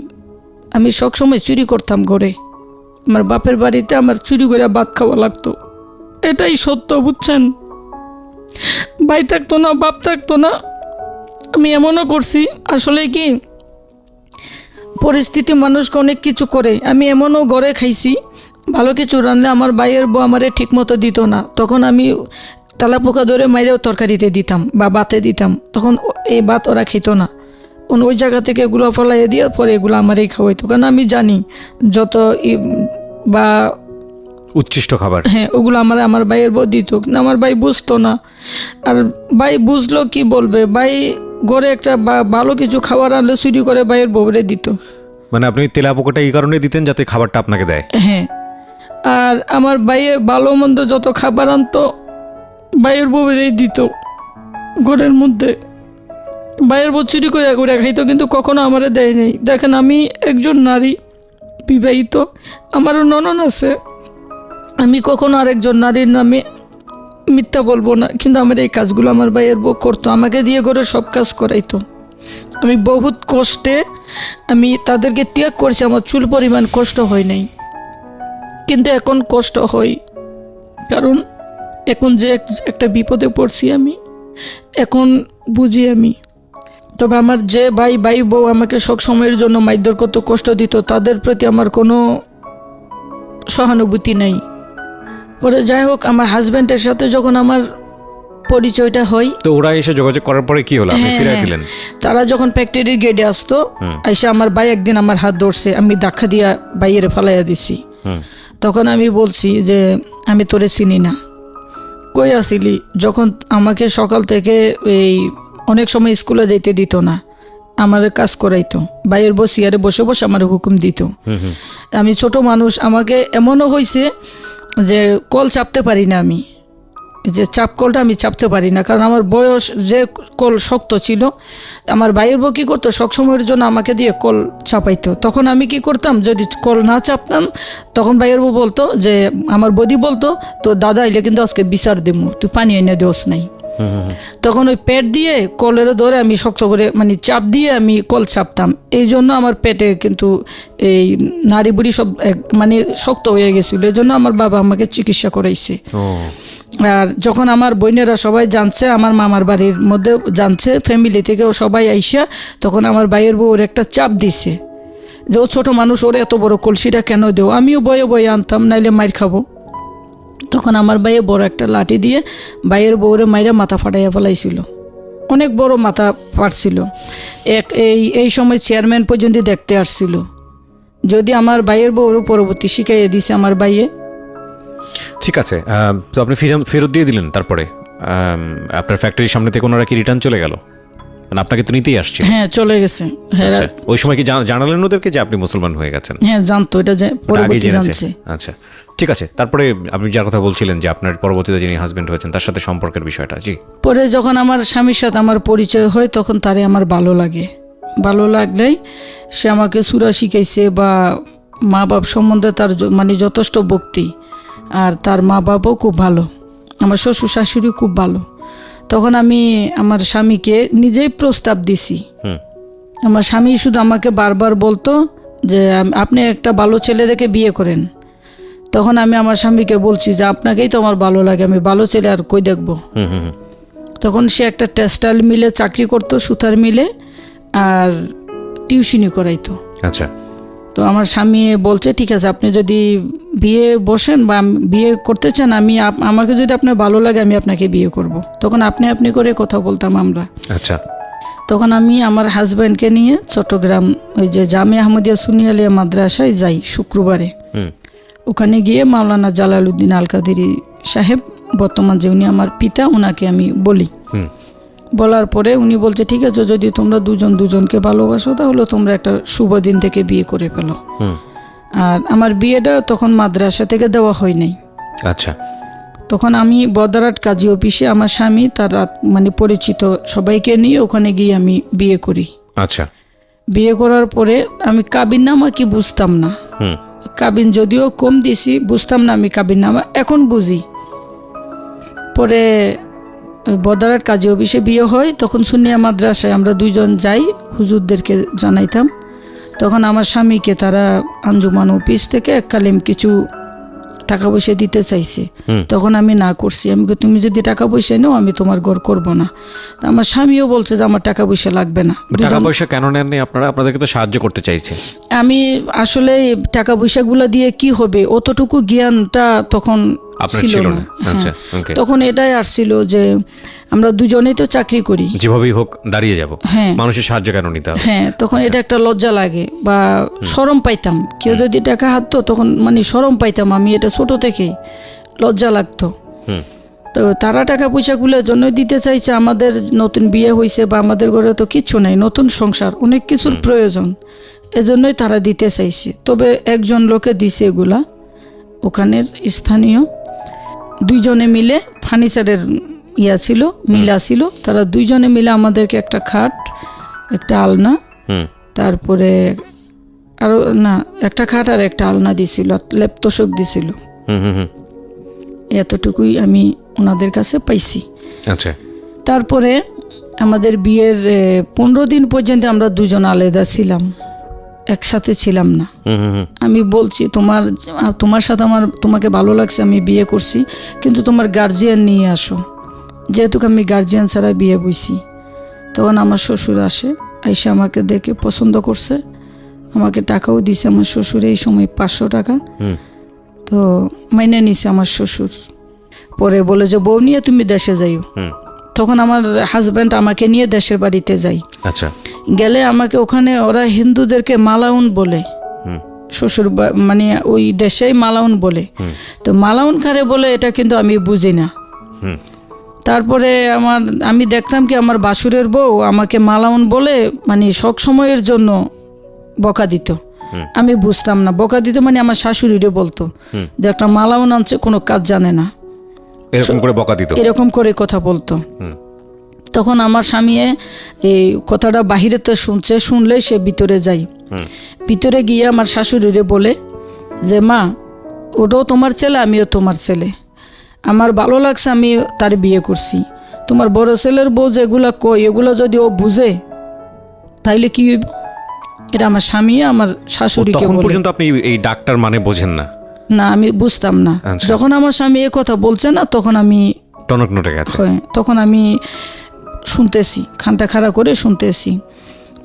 আমি সবসময় চুরি করতাম ঘরে। আমার বাপের বাড়িতে আমার চুরি করে ভাত খাওয়া লাগতো। এটাই সত্য, বুঝছেন? ভাই থাকতো না, বাপ থাকতো না। আমি এমনও করছি, আসলে কি পরিস্থিতি মানুষকে অনেক কিছু করে। আমি এমনও ঘরে খাইছি, ভালো কিছু রান্না আমার ভাইয়ের বউ আমারে ঠিক মতো দিত না, তখন আমি তালা পোকা ধরে মাইরেও তরকারিতে দিতাম বা ভাতে দিতাম, তখন এই ভাত ওরা খেত না। ওই জায়গা থেকে এগুলো ফলাইয়ে দিয়ে পরে এগুলো আমারই খাওয়াইতো, কারণ আমি জানি যত বা উচ্ছিষ্ট খাবার, হ্যাঁ ওগুলো আমার ভাইয়ের বউ দিত, কিন্তু আমার ভাই বুঝতো না। আর ভাই বুঝলো কি বলবে, ভাই ঘরে একটা ভালো কিছু খাবার আনলে চুরি করে ভাইয়ের বউরে দিত। মানে আপনি তেলাপোকাটা এই কারণে দিতেন যাতে খাবারটা আপনাকে দেয়? হ্যাঁ, আর আমার ভাইয়ের ভালো মন্দ যত খাবার আনতো ভাইয়ের বউরেই দিত ঘরের মধ্যে। ভাইয়ের বউ চুরি করে করে খাইতো, কিন্তু কখনো আমারে দেয় নেই। দেখেন আমি একজন নারী, বিবাহিত, আমারও ননদ আছে, আমি কখনো আরেকজন নারীর নামে মিথ্যা বলবো না, কিন্তু আমার এই কাজগুলো আমার ভাইয়ের বউ করতো, আমাকে দিয়ে ঘরে সব কাজ করাইতো। আমি বহুত কষ্টে আমি তাদেরকে ত্যাগ করছি, আমার চুল পরিমাণ কষ্ট হয় নাই, কিন্তু এখন কষ্ট হয়, কারণ এখন যে একটা বিপদে পড়ছি আমি এখন বুঝি আমি। তবে আমার যে ভাই বউ আমাকে সব সময়ের জন্য মারধর করতো, কষ্ট দিত, তাদের প্রতি আমার কোনো সহানুভূতি নেই। পরে যাই হোক, আমার হাজব্যান্ডের সাথে যখন আমার পরিচয়টা হয়, তো ওরা এসে যোগাযোগ করার পরে কি হলো, আপনি ফিরিয়ে দিলেন? তারা যখন ফ্যাক্টরির গেটে আসতো, এসে আমার ভাই একদিন আমার হাত ধরছে, আমি ধাক্কা দিয়া বাইরে ফালাইয়া দিছি। তখন আমি বলছি যে আমি তোরে চিনি না, কই আসিলি? যখন আমাকে সকাল থেকে এই অনেক সময় স্কুলে যেতে দিত না, আমার কাজ করাইতো, ভাইয়ের বউ চেয়ারে বসে বসে আমার হুকুম দিত। আমি ছোট মানুষ, আমাকে এমনও হয়েছে যে কল চাপতে পারি না আমি, যে চাপ কলটা আমি চাপতে পারি না, কারণ আমার বয়স যে কল শক্ত ছিল। আমার ভাইয়ের বউ কী করতো, সবসময়ের জন্য আমাকে দিয়ে কল চাপাইতো। তখন আমি কি করতাম, যদি কল না চাপতাম তখন ভাইয়ের বউ বলতো যে, আমার বৌদি বলতো, তো দাদা এলে কিন্তু আজকে বিচার দেবো, তুই পানি এনে দেওস নাই। তখন ওই পেট দিয়ে কলের ধরে আমি শক্ত করে মানে চাপ দিয়ে আমি কল চাপতাম। এই জন্য আমার পেটে কিন্তু এই নাড়ি বুড়ি সব মানে শক্ত হয়ে গেছিলো। এই জন্য আমার বাবা আমাকে চিকিৎসা করাইছে। আর যখন আমার বোনেরা সবাই জানছে, আমার মামার বাড়ির মধ্যে জানছে, ফ্যামিলি থেকেও সবাই আইসা, তখন আমার ভাইয়ের বউর একটা চাপ দিছে যে ও ছোটো মানুষ, ওর এত বড় কলসিটা কেন দেও। আমিও বয়ে বয়ে আনতাম, নাইলে মাইর খাবো। তখন আমার ভাইয়ে বড় একটা লাঠি দিয়ে ভাইয়ের বউরে মাইরা মাথা ফাটাইয়া ফেলাইছিল, অনেক বড় মাথা ফাটছিল। এই সময় চেয়ারম্যান পর্যন্ত দেখতে আসছিল। যদি আমার ভাইয়ের বউর পরবর্তী শিখাইয়ে দিছে আমার ভাইয়ে। ঠিক আছে, তো আপনি ফেরত দিয়ে দিলেন। তারপরে আপনার ফ্যাক্টরির সামনে থেকে ওনারা কি রিটার্ন চলে গেল? আপনাকে তো নিতেই আসছে। হ্যাঁ, চলে গেছে। হ্যাঁ, ওই সময় কি জানালেন ওদেরকে যে আপনি মুসলমান হয়ে গেছেন? হ্যাঁ, জানতো, এটা পরবর্তী জানছে। আচ্ছা, ঠিক আছে। তারপরে আপনি যার কথা বলছিলেন যে আপনার পরবর্তীতে যিনি হাজবেন্ড হয়েছেন তার সাথে সম্পর্কের বিষয়টা। জি। পরে যখন আমার স্বামীর সাথে আমার পরিচয় হয়, তখন তারে আমার ভালো লাগে। ভালো লাগলেই সে আমাকে সূরা শিখাইছে, বা মা বাপ সম্বন্ধে তার মানে যথেষ্ট ভক্তি। আর তার মা বাবাও খুব ভালো, আমার শ্বশুর শাশুড়ি খুব ভালো। তখন আমি আমার স্বামীকে নিজেই প্রস্তাব দিছি। আমার স্বামী শুধু আমাকে বারবার বলতো যে আপনি একটা ভালো ছেলে দেখে বিয়ে করেন। তখন আমি আমার স্বামীকে বলছি যে আপনাকেই তো আমার ভালো লাগে, আমি ভালো ছেলে আর কই দেখবো। তখন সে একটা টেক্সটাইল মিলে চাকরি করতো, সুতার মিলে, আর টিউশনি করাইতো। আচ্ছা। তো আমার স্বামী বলছে, ঠিক আছে, আপনি যদি বিয়ে বসেন বা বিয়ে করতে চান, আমাকে যদি আপনার ভালো লাগে আমি আপনাকে বিয়ে করব। তখন আপনি করে কথা বলতাম আমরা। আচ্ছা। তখন আমি আমার হাজব্যান্ডকে নিয়ে চট্টগ্রাম ওই যে জামিয়া আহমদিয়া সুনিয়ালিয়া মাদ্রাসায় যাই শুক্রবারে। ওখানে গিয়ে মাওলানা জালালউদ্দিন আল কাদেরী সাহেব, বর্তমান যে উনি আমার পিতা, ওনাকে আমি বলি। বলার পরে উনি বলছে, ঠিক আছে, যদি তোমরা দুজনকে ভালোবাসো তাহলে তোমরা একটা শুভ দিন থেকে বিয়ে করে ফেলো। আর আমার বিয়েটা তখন মাদ্রাসা থেকে দেওয়া হয় নাই। আচ্ছা। তখন আমি বদারাট কাজী অফিসে আমার স্বামী তার মানে পরিচিত সবাইকে নিয়ে ওখানে গিয়ে আমি বিয়ে করি। আচ্ছা। বিয়ে করার পরে আমি কাবিননামা কি বুঝতাম না। কাবিন যদিও কম দিছি, বুঝতাম না আমি কাবিননামা, এখন বুঝি। পরে বদারাট কাজী অফিসে বিয়ে হয়। তখন সুন্নিয়া মাদ্রাসায় আমরা দুইজন যাই, হুজুরদেরকে জানাইতাম। তখন আমার স্বামীকে তারা আঞ্জুমান অফিস থেকে এককালীন কিছু টাকা পয়সা দিতে চাইছে। তখন আমি না করছি। আমি তুমি যদি টাকা পয়সা নাও, আমি তোমার ঘর করব না। আমার স্বামীও বলছে যে আমার টাকা পয়সা লাগবে না। টাকা পয়সা কেন নেননি আপনারা? আপনাদেরকে তো সাহায্য করতে চাইছে। আমি আসলে টাকা পয়সাগুলো দিয়ে কি হবে, অতটুকু জ্ঞানটা তখন ছিল না। তখন এটাই আসছিল যে আমরা দুজনেই তো চাকরি করি, যেভাবেই হোক দাঁড়িয়ে যাব, মানুষের সাহায্য কেন নিতে হবে। হ্যাঁ, তখন এটা একটা লজ্জা লাগে বা শরম পাইতাম। কেউ যদি টাকা হাততো তখন মানে শরম পাইতাম আমি, এটা ছোট থেকেই লজ্জা লাগতো। তো তারা টাকা পয়সাগুলোর জন্য দিতে চাইছে। আমাদের নতুন বিয়ে হয়েছে বা আমাদের ঘরে তো কিচ্ছু নাই, নতুন সংসার, অনেক কিছুর প্রয়োজন, এজন্যই তারা দিতে চাইছে। তবে একজন লোকে দিছে এগুলা, ওখানের স্থানীয় দুইজনে মিলে, ফার্নিচারের ছিল, মিলা ছিল, তারা দুইজনে মিলে আমাদেরকে একটা খাট, একটা আলনা, তারপরে আরো না একটা খাট আর একটা আলনা দিছিল, লেপ তোষক দিছিল। এতটুকুই আমি ওনাদের কাছে পাইছি। আচ্ছা। তারপরে আমাদের বিয়ের 15 দিন পর্যন্ত আমরা দুজন আলাদা ছিলাম, একসাথে ছিলাম না। আমি বলছি তোমার সাথে তোমাকে ভালো লাগছে, আমি বিয়ে করছি, কিন্তু তোমার গার্জিয়ান নিয়ে আসো। যেহেতু আমি গার্জিয়ান ছাড়া বিয়ে বইছি। তখন আমার শ্বশুর আসে, আইসা আমাকে দেখে পছন্দ করছে, আমাকে টাকাও দিছে আমার শ্বশুর, এই সময় 500 টাকা। তো মাইনে নিছে আমার শ্বশুর। পরে বলে যে বউ নিয়ে তুমি দেশে যাইও। তখন আমার হাজব্যান্ড আমাকে নিয়ে দেশের বাড়িতে যাই। আচ্ছা। গেলে আমাকে ওখানে ওরা হিন্দুদেরকে মালাউন বলে, শ্বশুর মানে ওই দেশেই মালাউন বলে। তো মালাউন কারে বলে এটা কিন্তু আমি বুঝি না। তারপরে আমি দেখতাম কি আমার বাসুরের বউ আমাকে মালাউন বলে মানে সব সময়ের জন্য বকা দিত। আমি বুঝতাম না, বকা দিত মানে আমার শাশুড়িরে বলতো যে একটা মালাউন আনছে, কোনো কাজ জানে না। এরকম করে বকা দিত, এরকম করে কথা বলতো। তখন আমার স্বামী এই কথাটা বাহিরেতে শুনলে সে ভিতরে যাই, ভিতরে গিয়ে আমার শাশুড়িরে বলে যে মা, ওটাও তোমার ছেলে, আমিও তোমার ছেলে, আমার ভালো লাগছে, আমি তার বিয়ে করছি। তোমার বড় ছেলের বউ যেগুলা কই, এগুলো যদি ও বুঝে তাইলে কি হইব? এটা আমার স্বামী আমার শাশুড়িকে তখন বলে। পর্যন্ত আপনি এই ডাক্তার মানে বোঝেন না? না, আমি বুঝতাম না। আচ্ছা। যখন আমার স্বামী এ কথা বলছে না, তখন আমি টনক নটে গেছে। তখন আমি শুনতেছি, খানটা খাড়া করে শুনতেছি।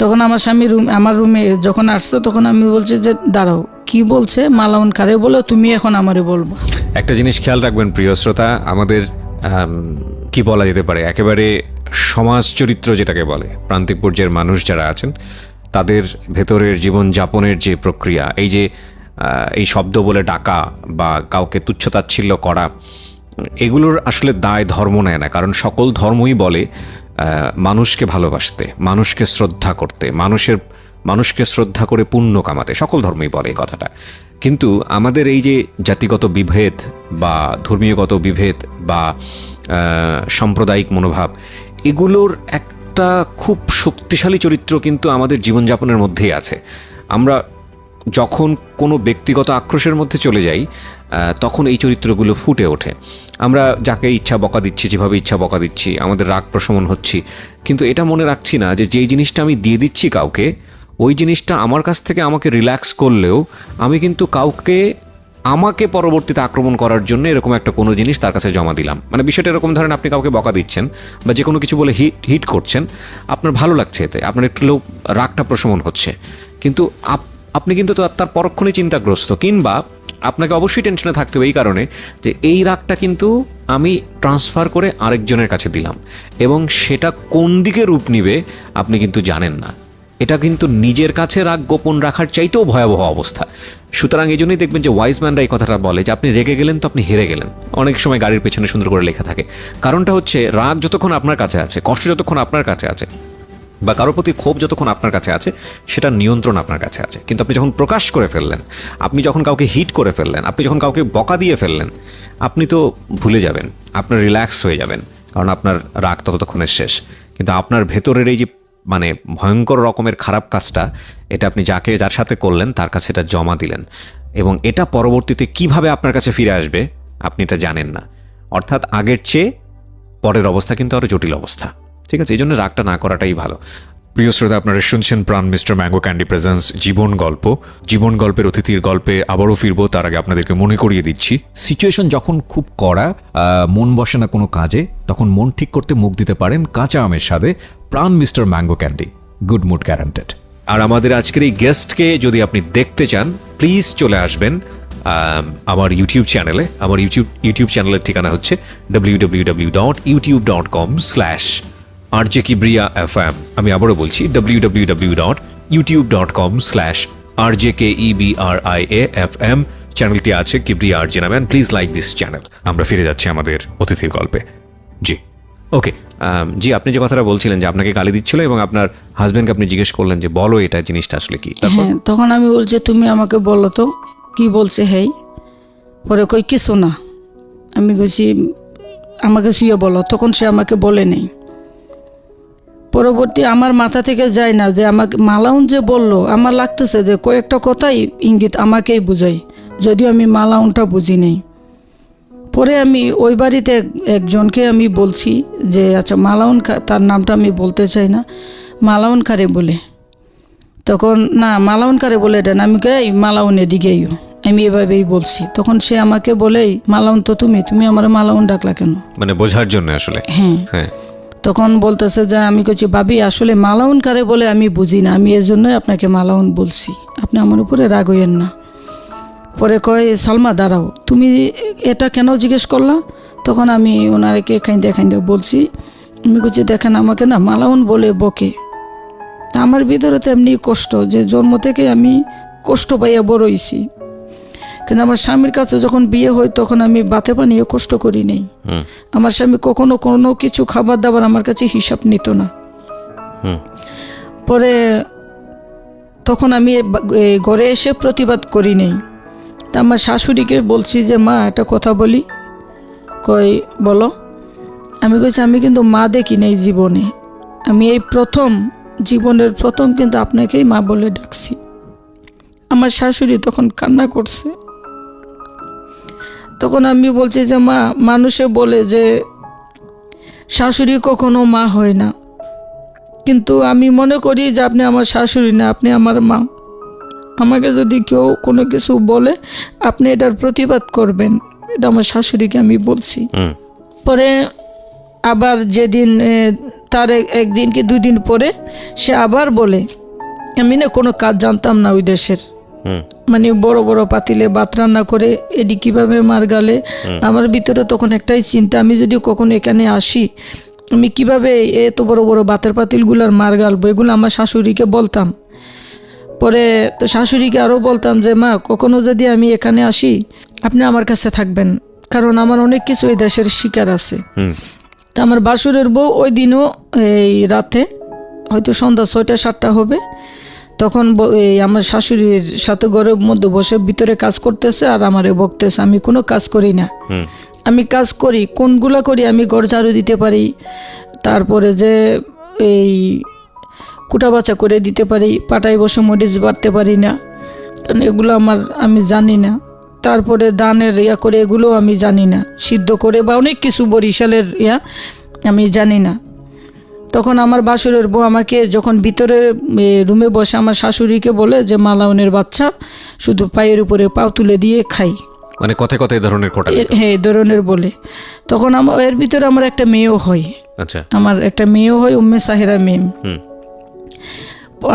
তখন আমার স্বামী আমার রুমে যখন আসছে, তখন আমি বলছি যে দাঁড়াও, কি বলছে? মালাউন কারে বলো, তুমি এখন আমারে বলবো। একটা জিনিস খেয়াল রাখবেন প্রিয় শ্রোতা, আমাদের কি বলা যেতে পারে, একেবারে সমাজ চরিত্র যেটাকে বলে, প্রান্তিক পর্যায়ের মানুষ যারা আছেন তাদের ভেতরের জীবনযাপনের যে প্রক্রিয়া, এই যে এই শব্দ বলে ডাকা বা কাউকে তুচ্ছতাচ্ছিল্য করা, এগুলোর আসলে দায় ধর্ম নেয় না। কারণ সকল ধর্মই বলে মানুষকে ভালোবাসতে, মানুষকে শ্রদ্ধা করতে, মানুষকে শ্রদ্ধা করে পুণ্য কামাতে, সকল ধর্মই বলে এই কথাটা। কিন্তু আমাদের এই যে জাতিগত বিভেদ বা ধর্মীয়গত বিভেদ বা সাম্প্রদায়িক মনোভাব, এগুলোর একটা খুব শক্তিশালী চরিত্র কিন্তু আমাদের জীবনযাপনের মধ্যেই আছে। আমরা যখন কোনো ব্যক্তিগত আক্রোশের মধ্যে চলে যাই, তখন এই চরিত্রগুলো ফুটে ওঠে। আমরা যাকে ইচ্ছা বকা দিচ্ছি, যেভাবে ইচ্ছা বকা দিচ্ছি, আমাদের রাগ প্রশমন হচ্ছি, কিন্তু এটা মনে রাখছি না যে যেই জিনিসটা আমি দিয়ে দিচ্ছি কাউকে, ওই জিনিসটা আমার কাছ থেকে আমাকে রিল্যাক্স করলেও আমি কিন্তু কাউকে আমাকে পরবর্তীতে আক্রমণ করার জন্য এরকম একটা কোনো জিনিস তার কাছে জমা দিলাম। মানে বিষয়টা এরকম, ধরেন আপনি কাউকে বকা দিচ্ছেন বা যে কোনো কিছু বলে হিট করছেন, আপনার ভালো লাগছে, এতে আপনার একটু রাগটা প্রশমন হচ্ছে, কিন্তু আপনি কিন্তু তার পরক্ষণে চিন্তাগ্রস্ত, কিংবা আপনাকে অবশ্যই টেনশনে থাকতে হবে এই কারণে যে এই রাগটা কিন্তু আমি ট্রান্সফার করে আরেকজনের কাছে দিলাম, এবং সেটা কোন দিকে রূপ নিবে আপনি কিন্তু জানেন না। এটা কিন্তু নিজের কাছে রাগ গোপন রাখার চাইতেও ভয়াবহ অবস্থা। সুতরাং এই জন্যই দেখবেন যে ওয়াইজম্যানরা এই কথাটা বলে যে আপনি রেগে গেলেন তো আপনি হেরে গেলেন। অনেক সময় গাড়ির পেছনে সুন্দর করে লেখা থাকে। কারণটা হচ্ছে, রাগ যতক্ষণ আপনার কাছে আছে, কষ্ট যতক্ষণ আপনার কাছে আছে, বা কারোর প্রতি ক্ষোভ যতক্ষণ আপনার কাছে আছে, সেটা নিয়ন্ত্রণ আপনার কাছে আছে। কিন্তু আপনি যখন প্রকাশ করে ফেললেন, আপনি যখন কাউকে হিট করে ফেললেন, আপনি যখন কাউকে বকা দিয়ে ফেললেন, আপনি তো ভুলে যাবেন, আপনার রিল্যাক্স হয়ে যাবেন, কারণ আপনার রাগ ততক্ষণের শেষ। কিন্তু আপনার ভেতরের এই যে মানে ভয়ঙ্কর রকমের খারাপ কাজটা, এটা আপনি যার সাথে করলেন তার কাছে এটা জমা দিলেন, এবং এটা পরবর্তীতে কিভাবে আপনার কাছে ফিরে আসবে আপনি এটা জানেন না। অর্থাৎ আগের চেয়ে পরের অবস্থা কিন্তু আরও জটিল অবস্থা। ঠিক আছে, এই জন্য রাগটা না করাটাই ভালো। প্রিয় শ্রোতা, আপনারা শুনছেন প্রাণ মিস্টার ম্যাঙ্গো ক্যান্ডি প্রেজেন্স জীবন গল্প। জীবন গল্পের অতিথির গল্পে আবারও ফিরবো, তার আগে আপনাদেরকে মনে করিয়ে দিচ্ছি, সিচুয়েশন যখন খুব কড়া, মন বসে না কোনো কাজে, তখন মন ঠিক করতে মুখ দিতে পারেন কাঁচা আমের স্বাদে Pran mister mango candy, good mood guaranteed. আর আমাদের আজকের এই গেস্টকে যদি আপনি দেখতে চান, প্লিজ চলে আসবেন আমার ইউটিউব চ্যানেলে। আমার ইউটিউব চ্যানেলের ঠিকানা হচ্ছে www.youtube.com/RJKibriya.fm। আমি আবারও বলছি, www.youtube.com/RJKEBRIAFM। চ্যানেলটি আছে কিবরিয়া আরজে নামে। Please like this channel. আমরা ফিরে যাচ্ছি আমাদের অতিথির গল্পে। জি, ওকে। জি, আপনি যে কথাটা বলছিলেন যে আপনাকে গালি দিচ্ছিল এবং আপনার হাজবেন্ডকে আপনি জিজ্ঞেস করলেন যে বলো এটা জিনিসটা আসলে কি। হ্যাঁ, তখন আমি বলছি তুমি আমাকে বলো তো কি বলছে। হেই, পরে কই কিছু না। আমি বলছি আমাকে শুয়ে বলো, তখন সে আমাকে বলে নেই। পরবর্তী আমার মাথা থেকে যায় না যে আমাকে মালাউন যে বলল, আমার লাগতেছে যে কয়েকটা কথাই ইঙ্গিত আমাকেই বুঝাই, যদিও আমি মালাউনটা বুঝি নেই। পরে আমি ওই বাড়িতে একজনকে আমি বলছি যে আচ্ছা মালাউন, তার নামটা আমি বলতে চাই না, মালাউন কারে বলে। তখন না, মালাউন কারে বলে এটা না, আমি এই মালাউন এদিকেই, আমি এভাবেই বলছি। তখন সে আমাকে বলে মালাউন তো তুমি আমার মালাউন ডাকলা কেন, মানে বোঝার জন্য আসলে। হ্যাঁ। তখন বলতেছে যে আমি কইছি ভাবি আসলে মালাউন কারে বলে আমি বুঝি না, আমি এর জন্যই আপনাকে মালাউন বলছি, আপনি আমার উপরে রাগ হইয়েন না। পরে কয় সালমা দাঁড়াও, তুমি এটা কেন জিজ্ঞেস করলা? তখন আমি ওনারকে খাইতে বলছি, আমি কইছি দেখেন আমাকে না মালাউন বলে বকে, তা আমার ভিতরে তো এমনি কষ্ট, যে জন্ম থেকে আমি কষ্ট পাইয়া বড় হইছি। কিন্তু আমার স্বামীর কাছে যখন বিয়ে হয় তখন আমি বাতে পানিও কষ্ট করি নাই। আমার স্বামী কখনো কোনো কিছু খাবার দাবার আমার কাছে হিসাব নিত না। পরে তখন আমি ঘরে এসে প্রতিবাদ করি নাই। তা আমার শাশুড়িকে বলছি যে মা একটা কথা বলি, কই বলো। আমি কইছি আমি কিন্তু মা দেখি নাই জীবনে, আমি এই প্রথম, জীবনের প্রথম কিন্তু আপনাকেই মা বলে ডাকছি। আমার শাশুড়ি তখন কান্না করছে। তখন আমি বলছি যে মা, মানুষে বলে যে শাশুড়ি কখনো মা হয় না, কিন্তু আমি মনে করি যে আপনি আমার শাশুড়ি না, আপনি আমার মা। আমাকে যদি কেউ কোনো কিছু বলে আপনি এটার প্রতিবাদ করবেন, এটা আমার শাশুড়িকে আমি বলছি। পরে আবার যেদিন তার একদিন কি 2 দিন পরে সে আবার বলে, আমি না কোনো কাজ জানতাম না ওই দেশের, মানে বড় বড় পাতিলে ভাত রান্না করে এটি কিভাবে মার গালে। আমার ভিতরে তখন একটাই চিন্তা, আমি যদি কখনো এখানে আসি আমি কিভাবে এত বড় বড় ভাতের পাতিলগুলার মার গালবো, এগুলো আমার শাশুড়িকে বলতাম। পরে তো শাশুড়িকে আরও বলতাম যে মা, কখনো যদি আমি এখানে আসি আপনি আমার কাছে থাকবেন, কারণ আমার অনেক কিছু এই দেশের শিকার আছে। তা আমার বাসুরের বউ ওই দিনও এই রাতে হয়তো সন্ধ্যা 6টা-7টা হবে, তখন আমার শাশুড়ির সাথে ঘরের মধ্যে বসে ভিতরে কাজ করতেছে আর আমারে বকতেছে। আমি কোনো কাজ করি না, আমি কাজ করি কোনগুলা করি, আমি ঘর ঝাড়ু দিতে পারি, তারপরে যে এই কুটা বাচা করে দিতে পারি, পাটায় বসে মরিচ বাড়তে পারি না, কারণ এগুলো আমি জানি না। তারপরে ধানের করে এগুলো আমি জানি না, সিদ্ধ করে বা অনেক কিছু বরিশালের আমি জানি না। তখন আমার বাসুরের বউ আমাকে যখন ভিতরে রুমে বসে আমার শাশুড়িকে বলে যে মালাউনের বাচ্চা শুধু পায়ের উপরে পাও তুলে দিয়ে খাই, মানে কথায় কথায় ধরনের কোটা। হ্যাঁ, এই ধরনের বলে। তখন এর ভিতরে আমার একটা মেয়েও হয়। আচ্ছা, আমার একটা মেয়েও হয়, উম্মে সাহেরা মেম।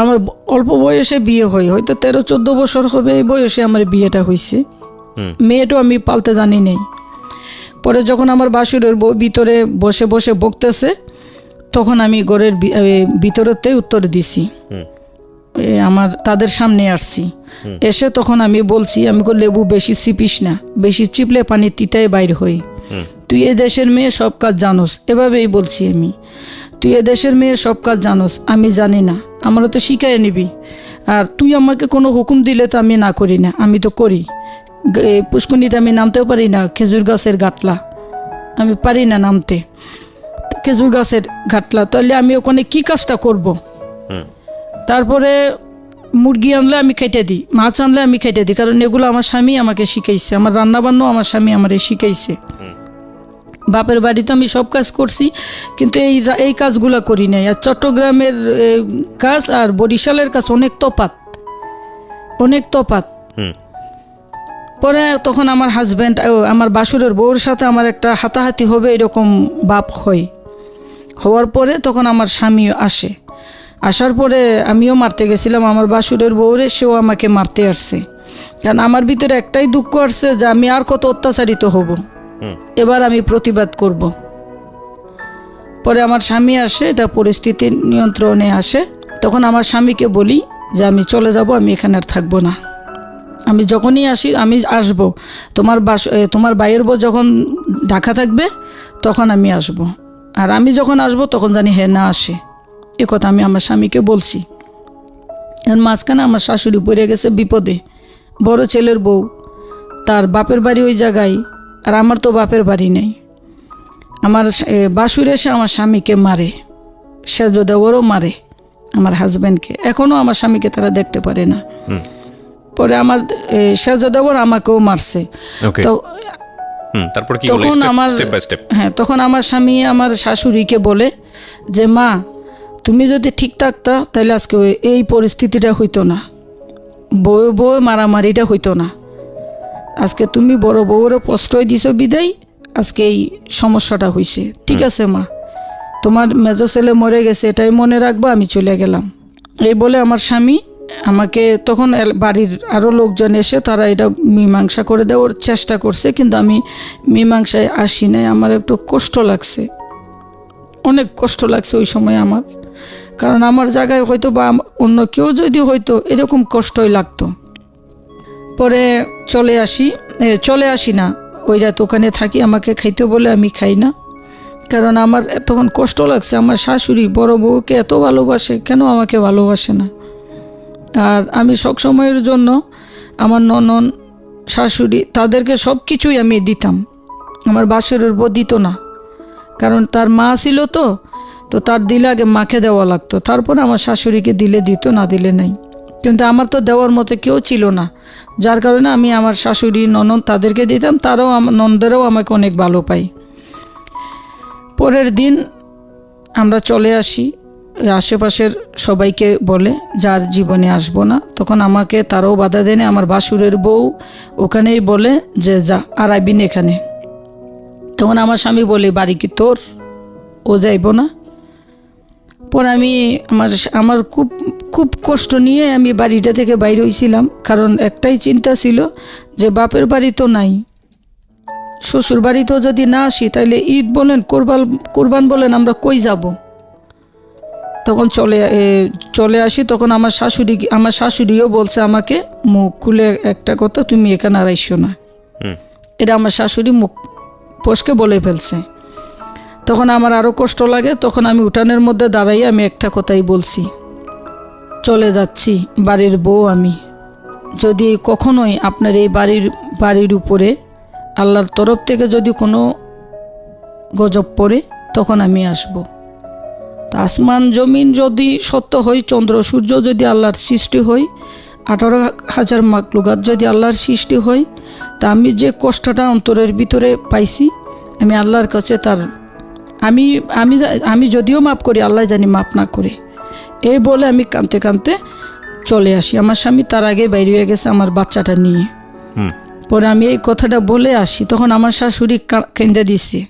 আমার অল্প বয়সে বিয়ে হয়, হয়তো 13-14 বছর হবে এই বয়সে আমার বিয়েটা হয়েছে। মেয়েটাও আমি পালতে জানি নেই। পরে যখন আমার বাসুরের বউ ভিতরে বসে বসে বকতেছে, তখন আমি ঘরের ভিতরেতে উত্তর দিছি, আমার তাদের সামনে আসছি। এসে তখন আমি বলছি, আমি লেবু বেশি চিপিস না, বেশি চিপলে পানি তিতায় বাইর হই, তুই এ দেশের মেয়ে সব কাজ জানোস, এভাবেই বলছি আমি। তুই এ দেশের মেয়ে সব কাজ জানোস, আমি জানি না, আমারও তো শিখাই নিবি। আর তুই আমাকে কোনো হুকুম দিলে তো আমি না করি না, আমি তো করি। পুষ্করণীতে আমি নামতেও পারি না, খেজুর গাছের গাটলা আমি পারি না নামতে, খেজুর গাছের ঘাটলা, তাহলে আমি ওখানে কি কাজটা করব? তারপরে মুরগি আনলে আমি খেটে দিই, মাছ আনলে আমি খেটে দিই, কারণ এগুলো আমার স্বামী আমাকে শিখাইছে, আমার রান্নাবান্নাও আমার স্বামী আমারে শিখাইছে। বাপের বাড়িতে আমি সব কাজ করছি, কিন্তু এই কাজগুলো করি নাই। আর চট্টগ্রামের কাজ আর বরিশালের কাজ অনেক তফাৎ। পরে তখন আমার হাজব্যান্ড, আমার বাসুরের বউর সাথে আমার একটা হাতাহাতি হবে এরকম বাপ হওয়ার পরে তখন আমার স্বামী আসার পরে আমিও মারতে গেছিলাম আমার বাসুরের বউরে, সেও আমাকে মারতে আসছে। কারণ আমার ভিতরে একটাই দুঃখ আসছে যে আমি আর কত অত্যাচারিত হব, এবার আমি প্রতিবাদ করব। পরে আমার স্বামী আসে, এটা পরিস্থিতি নিয়ন্ত্রণে আসে। তখন আমার স্বামীকে বলি যে আমি চলে যাব, আমি এখানে আর থাকবো না, আমি যখনই আসি আমি আসব, তোমার ভাইয়ের বউ যখন ঢাকা থাকবে তখন আমি আসব, আর আমি যখন আসব তখন জানি হ্যাঁ না আসে, এ কথা আমি আমার স্বামীকে বলছি। এখন মাঝখানে আমার শাশুড়ি পড়ে গেছে বিপদে, বড় ছেলের বউ, তার বাপের বাড়ি ওই জায়গায়, আর আমার তো বাপের বাড়ি নেই। আমার বাসুর এসে আমার স্বামীকে মারে, সেজ দেওয়ারও মারে আমার হাজব্যান্ডকে, এখনও আমার স্বামীকে তারা দেখতে পারে না। পরে আমার সেজ দেওয়ার আমাকেও মারছে। তো তখন তখন আমার স্বামী আমার শাশুড়িকে বলে যে মা, তুমি যদি ঠিক থাকতা তাহলে আজকে এই পরিস্থিতিটা হইতো না, বউ মারামারিটা হইতো না। আজকে তুমি বড় বউরে প্রশ্রয় দিছো বিদায় আজকে এই সমস্যাটা হয়েছে। ঠিক আছে মা, তোমার মেজো ছেলে মরে গেছে এটাই মনে রাখবো, আমি চলে গেলাম। এই বলে আমার স্বামী আমাকে, তখন বাড়ির আরও লোকজন এসে তারা এটা মীমাংসা করে দেওয়ার চেষ্টা করছে, কিন্তু আমি মীমাংসায় আসি নাই। আমার একটু কষ্ট লাগছে, অনেক কষ্ট লাগছে ওই সময় আমার, কারণ আমার জায়গায় হয়তো বা অন্য কেউ যদি হয়তো এরকম কষ্টই লাগতো। পরে চলে আসি না, ওই রাত ওখানে থাকি, আমাকে খাইতে বলে আমি খাই না, কারণ আমার তখন কষ্ট লাগছে। আমার শাশুড়ি বড় বউকে এত ভালোবাসে, কেন আমাকে ভালোবাসে না? আর আমি সবসময়ের জন্য আমার ননদ শাশুড়ি তাদেরকে সব কিছুই আমি দিতাম, আমার বাসুরের বউ দিত না, কারণ তার মা ছিল তো তার দিলে আগে মাকে দেওয়া লাগতো, তারপরে আমার শাশুড়িকে দিলে দিত, না দিলে নাই। কিন্তু আমার তো দেওয়ার মতো কেউ ছিল না, যার কারণে আমি আমার শাশুড়ি ননদ তাদেরকে দিতাম, তারাও ননদেরাও আমাকে অনেক ভালো পায়। পরের দিন আমরা চলে আসি, আশেপাশের সবাইকে বলে যার জীবনে আসবো না, তখন আমাকে তারাও বাধা দেনে। আমার বাসুরের বউ ওখানেই বলে যে যা আর আইবিন এখানে। তখন আমার স্বামী বলে বাড়ি কি তোর, ও যাইব না। পরে আমি আমার খুব খুব কষ্ট নিয়ে আমি বাড়িটা থেকে বাইরে হয়েছিলাম, কারণ একটাই চিন্তা ছিল যে বাপের বাড়ি তো নাই, শ্বশুর বাড়িতেও যদি না আসি তাহলে ঈদ বলেন কোরবান বলেন আমরা কই যাব। তখন চলে আসি। তখন আমার শাশুড়িও বলছে আমাকে মুখ খুলে একটা কথা, তুমি এখানে আর আইসো না। এটা আমার শাশুড়ি মুখ ফসকে বলে ফেলছে। তখন আমার আরও কষ্ট লাগে। তখন আমি উঠানের মধ্যে দাঁড়াই আমি একটা কথাই বলছি, চলে যাচ্ছি, বাড়ির বউ আমি, যদি কখনোই আপনার এই বাড়ির উপরে আল্লাহর তরফ থেকে যদি কোনো গজব পড়ে তখন আমি আসব। তা আসমান জমিন যদি সত্য হয়, চন্দ্র সূর্য যদি আল্লাহর সৃষ্টি হয়, 18,000 মাখলুকাত যদি আল্লাহর সৃষ্টি হয়, তা আমি যে কষ্টটা অন্তরের ভিতরে পাইছি আমি আল্লাহর কাছে তার আমি যদিও মাপ করি, আল্লাহ জানি মাপ না করে। এই বলে আমি কাঁদতে কাঁদতে চলে আসি। আমার স্বামী তার আগে বাইরে হয়ে গেছে আমার বাচ্চাটা নিয়ে। পরে আমি এই কথাটা বলে আসি, তখন আমার শাশুড়ি কেঁদে দিচ্ছে।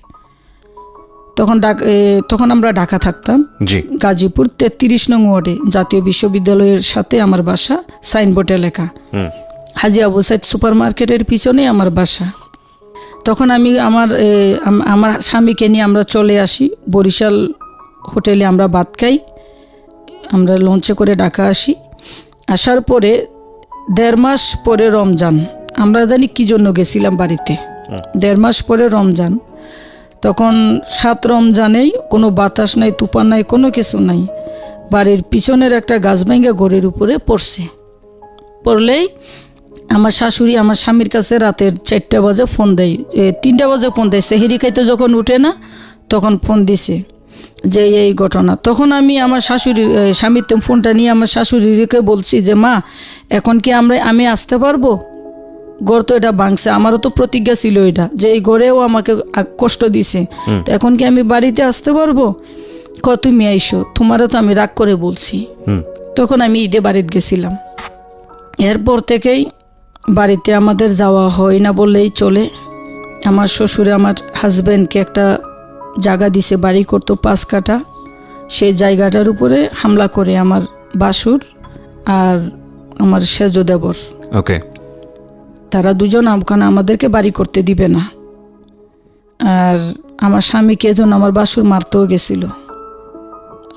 তখন আমরা ঢাকা থাকতাম, গাজীপুর 33 নং ওয়ার্ডে, জাতীয় বিশ্ববিদ্যালয়ের সাথে আমার বাসা, সাইনবোর্ডে লেখা, হাজী আবু সাইদ সুপার মার্কেটের পিছনে আমার বাসা। তখন আমি আমার স্বামীকে নিয়ে আমরা চলে আসি বরিশাল হোটেলে, আমরা ভাত খাই, আমরা লঞ্চে করে ঢাকা আসি। আসার পরে 1.5 মাস পরে রমজান, আমরা জানি কী জন্য গেছিলাম বাড়িতে, 1.5 মাস পরে রমজান। তখন 7 রমজানেই কোনো বাতাস নাই, তুফান নাই, কোনো কিছু নাই, বাড়ির পিছনের একটা গাছ ভেঙে ঘরের উপরে পড়লেই আমার শাশুড়ি আমার স্বামীর কাছে রাতের 4টা বাজে ফোন দেয়, 3টা বাজে ফোন দেয়, সেহেরি খাইতে যখন উঠে না তখন ফোন দিছে যে এই ঘটনা। তখন আমি আমার স্বামীর ফোনটা নিয়ে আমার শাশুড়িকে বলছি যে মা, এখন কি আমি আসতে পারবো? ঘর তো এটা ভাঙছে, আমারও তো প্রতিজ্ঞা ছিল এটা যে এই ঘরেও আমাকে কষ্ট দিছে, তো এখন কি আমি বাড়িতে আসতে পারবো? তুমি আইসো, তোমারও তো আমি রাগ করে বলছি। তখন আমি ঈদে বাড়িতে গেছিলাম। এরপর থেকেই বাড়িতে আমাদের যাওয়া হয় না বললেই চলে। আমার শ্বশুরে আমার হাজব্যান্ডকে একটা জায়গা দিছে, বাড়ি করতো 5 কাঠা, সেই জায়গাটার উপরে হামলা করে আমার বাসুর আর আমার সেজ দেবর। ওকে, তারা দুজন ওখানে আমাদেরকে বাড়ি করতে দিবে না। আর আমার স্বামীকে যেন আমার বাসুর মারতেও গেছিল।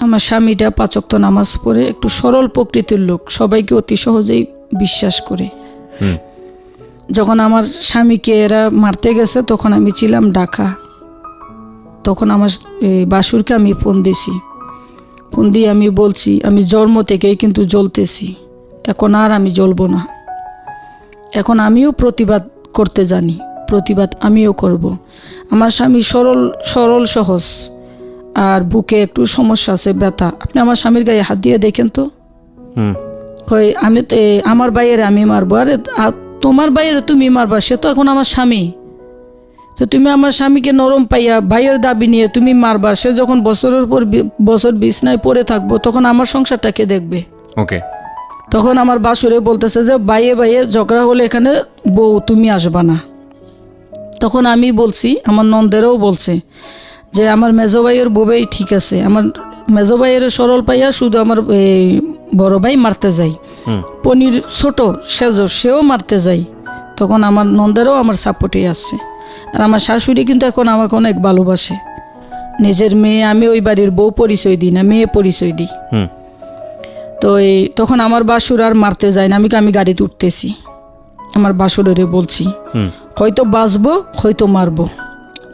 আমার স্বামীটা 5 ওয়াক্ত নামাজ পড়ে, একটু সরল প্রকৃতির লোক, সবাইকে অতি সহজেই বিশ্বাস করে। যখন আমার স্বামীকে এরা মারতে গেছে তখন আমি ছিলাম ঢাকা। তখন আমার বাসুরকে আমি ফোন দিছি, ফোন দিয়ে আমি বলছি আমি জন্ম থেকেই কিন্তু জ্বলতেছি, এখন আর আমি জ্বলবো না, এখন আমিও প্রতিবাদ করতে জানি, প্রতিবাদ আমিও করব। আমার স্বামী সরল সহজ, আর বুকে একটু সমস্যা আছে, ব্যথা। আপনি আমার স্বামীর গায়ে হাত দিয়ে দেখেন তো, আমি তো আমার বাইরে আমি মারবো, আরে তোমার বাইরে তুমি মারবা, সে তো এখন আমার স্বামী, তো তুমি আমার স্বামীকে নরম পাইয়া ভাইয়ের দাবি নিয়ে তুমি মারবা, সে যখন বছরের পর বছর বিছনায় পড়ে থাকবো তখন আমার সংসারটাকে দেখবে। ওকে, তখন আমার বাসুরে বলতেছে যে বাইয়ে ঝগড়া হলে এখানে বউ তুমি আসবা না। তখন আমি বলছি, আমার নন্দেরও বলছে যে আমার মেজো ভাইয়ের বউই ঠিক আছে, আমার মেজো ভাইয়ের সরল পাইয়া শুধু আমার বড় ভাই মারতে যাই, পনির ছোট সেও মারতে যাই। তখন আমার নন্দেরও আমার সাপোর্টে আসছে। আর আমার শাশুড়ি কিন্তু এখন আমাকে অনেক ভালোবাসে, নিজের মেয়ে, আমি ওই বাড়ির বউ পরিচয় দিই না, মেয়ে পরিচয় দিই। তো তখন আমার বাসুর আর মারতে যায় না, আমি গাড়িতে উঠতেছি, আমার বাসুরেরে বলছি হয়তো বাঁচবো হয়তো মারবো,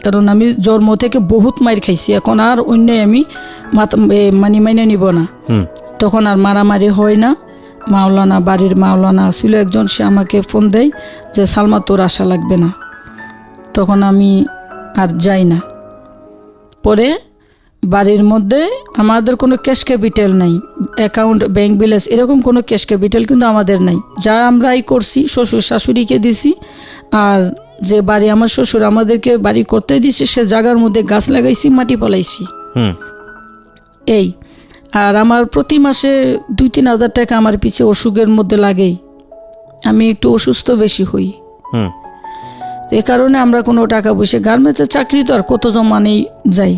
কারণ আমি জন্ম থেকে বহুত মার খাইছি, এখন আর অন্যায় আমি মাইনে নিব না। তখন আর মারামারি হয় না। মাওলানা, বাড়ির মাওলানা ছিল একজন, সে আমাকে ফোন দেয় যে সালমা তোর আশা লাগবে না। তখন আমি আর যাই না। পরে বাড়ির মধ্যে আমাদের কোনো ক্যাশ ক্যাপিটাল নাই, অ্যাকাউন্ট, ব্যাংক ব্যালেন্স এরকম কোনো ক্যাশ ক্যাপিটাল কিন্তু আমাদের নাই। যা আমরাই করছি শ্বশুর শাশুড়িকে দিছি, আর যে বাড়ি আমার শ্বশুর আমাদেরকে বাড়ি করতে দিছে সে জায়গার মধ্যে গাছ লাগাইছি, মাটি ফলাইছি, এই। আর আমার প্রতি মাসে 2-3 হাজার টাকা আমার পিছে অসুখের মধ্যে লাগেই, আমি একটু অসুস্থ বেশি হই। এ কারণে আমরা কোনো টাকা পয়সা, গার্মেন্টসের চাকরি তো আর কত জমানেই যাই।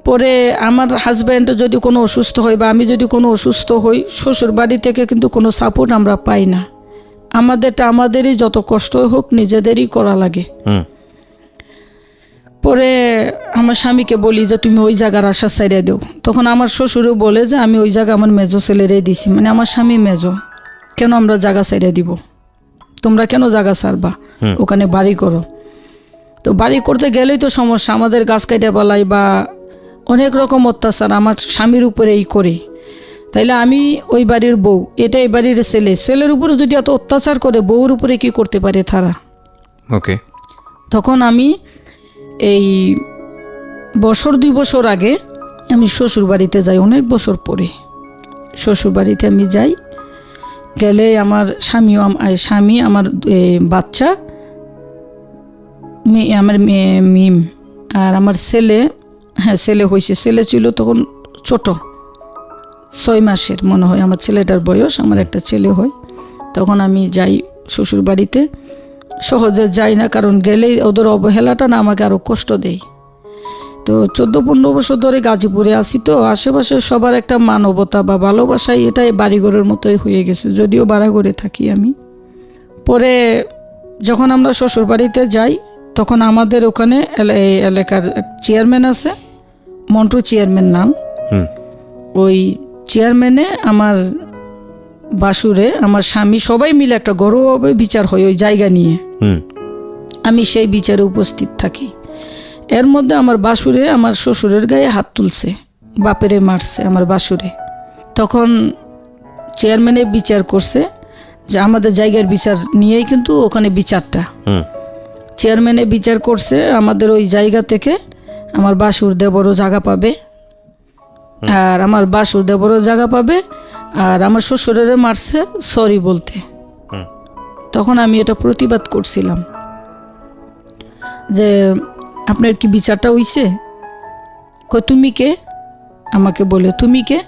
পরে আমার হাজব্যান্ড যদি কোনো অসুস্থ হয় বা আমি যদি কোনো অসুস্থ হই, শ্বশুর বাড়ি থেকে কিন্তু কোনো সাপোর্ট আমরা পাই না। আমাদেরটা আমাদেরই যত কষ্ট হোক নিজেদেরই করা লাগে। পরে আমার স্বামীকে বলি যে তুমি ওই জায়গার আশা ছাইড়ে দেও। তখন আমার শ্বশুরও বলে যে আমি ওই জায়গা আমার মেজো ছেলেরে দিছি, মানে আমার স্বামী মেজো, কেন আমরা জায়গা ছাইড়ে দিব, তোমরা কেন জায়গা ছাড়বা, ওখানে বাড়ি করো। তো বাড়ি করতে গেলেই তো সমস্যা, আমাদের গাছ কাটে পালাই বা অনেক রকম অত্যাচার আমার স্বামীর উপরেই করে। তাইলে আমি ওই বাড়ির বউ, এটা এই বাড়ির ছেলে, ছেলের উপরে যদি এত অত্যাচার করে বউর উপরে কি করতে পারে তারা। ওকে। তখন আমি এই 1-2 বছর আগে আমি শ্বশুর বাড়িতে যাই, অনেক বছর পরে শ্বশুর বাড়িতে আমি যাই। গেলে আমার স্বামী আমার বাচ্চা আমার মিম আর আমার ছেলে, হ্যাঁ ছেলে হয়েছে, ছেলে ছিল তখন ছোট, 6 মাসের মনে হয় আমার ছেলেটার বয়স, আমার একটা ছেলে হয়। তখন আমি যাই শ্বশুর বাড়িতে, সহজে যাই না, কারণ গেলেই ওদের অবহেলাটা না আমাকে আরও কষ্ট দেয়। তো 14-15 বছর ধরে গাজীপুরে আসি, তো আশেপাশে সবার একটা মানবতা বা ভালোবাসায় এটাই বাড়িঘরের মতোই হয়ে গেছে, যদিও ভাড়া করে থাকি আমি। পরে যখন আমরা শ্বশুর বাড়িতে যাই তখন আমাদের ওখানে এলাকার চেয়ারম্যান আছে, মন্টু চেয়ারম্যান নাম। ওই চেয়ারম্যানে আমার বাসুরে আমার স্বামী সবাই মিলে একটা গৌরবে বিচার হয় ওই জায়গা নিয়ে। আমি সেই বিচারে উপস্থিত থাকি। এর মধ্যে আমার বাসুরে আমার শ্বশুরের গায়ে হাত তুলছে, বাপেরে মারছে আমার বাসুরে। তখন চেয়ারম্যানে বিচার করছে যে আমাদের জায়গার বিচার নিয়েই কিন্তু ওখানে বিচারটা। চেয়ারম্যানে বিচার করছে আমাদের ওই জায়গা থেকে আমার বাসুর দেবরও জায়গা পাবে, আর আমার বাসুর দেবরও জায়গা পাবে, আর আমার শ্বশুরের মারছে সরি বলতে। তখন আমি এটা প্রতিবাদ করছিলাম যে আপনার কি বিচারটা হইছে? কই তুমি কে? আমাকে বলে তুমি কে?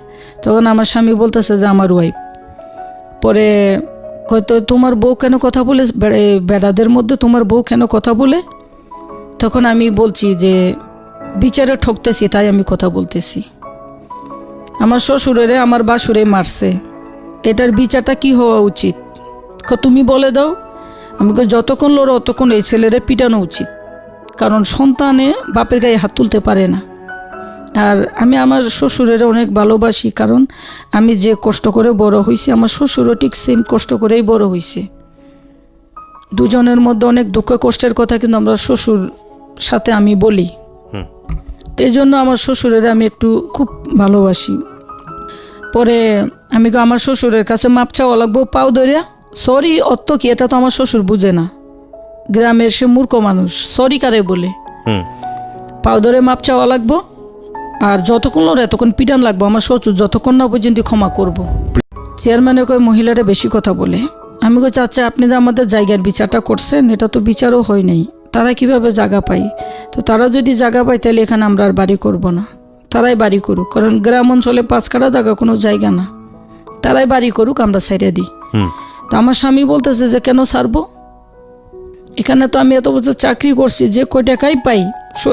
তখন আমার স্বামী বলতেছে যে আমার ওয়াইফ। পরে হয়তো তোমার বউ কেন কথা বলে, বেড়াদের মধ্যে তোমার বউ কেন কথা বলে? তখন আমি বলছি যে বিচারে ঠকতেছি তাই আমি কথা বলতেছি। আমার শ্বশুরেরে আমার বাসুরে মারছে, এটার বিচারটা কি হওয়া উচিত তুমি বলে দাও। আমি যতক্ষণ লড়ো ততক্ষণ এই ছেলেরে পিটানো উচিত, কারণ সন্তানে বাপের গায়ে হাত তুলতে পারে না। আর আমি আমার শ্বশুরের অনেক ভালোবাসি, কারণ আমি যে কষ্ট করে বড় হয়েছি আমার শ্বশুরও ঠিক সেম কষ্ট করেই বড় হয়েছে। দুজনের মধ্যে অনেক দুঃখ কষ্টের কথা কিন্তু আমরা শ্বশুর সাথে আমি বলি, এই জন্য আমার শ্বশুরের আমি একটু খুব ভালোবাসি। পরে আমি আমার শ্বশুরের কাছে মাপ চাওয়া লাগবো পাও ধরিয়া, সরি অত কি, এটা তো আমার শ্বশুর বুঝে না, গ্রামের সে মূর্খ মানুষ, সরি কারে বলে। পাও ধরে মাপ চাওয়া লাগবো, আর যতক্ষণ লড়ে এতক্ষণ পিটান লাগবো আমার শ্বশুর যতক্ষণ না পর্যন্ত ক্ষমা করবো। চেয়ারম্যানে কয় মহিলারা বেশি কথা বলে। আমি কই চাচা আপনি যে আমাদের জায়গার বিচারটা করছেন এটা তো বিচারও হয় নাই, তারা কিভাবে জায়গা পায়? তো তারা যদি জায়গা পায় তাহলে এখানে আমরা আর বাড়ি করব না, তারাই বাড়ি করুক, কারণ গ্রাম অঞ্চলে 5 কাঠা জায়গা কোনো জায়গা না, তারাই বাড়ি করুক, আমরা ছেড়ে দিই। তো আমার স্বামী বলতেছে যে কেন ছাড়বো, এখানে তো আমি এত বছর চাকরি করছি, যে কয় টাকাই পাই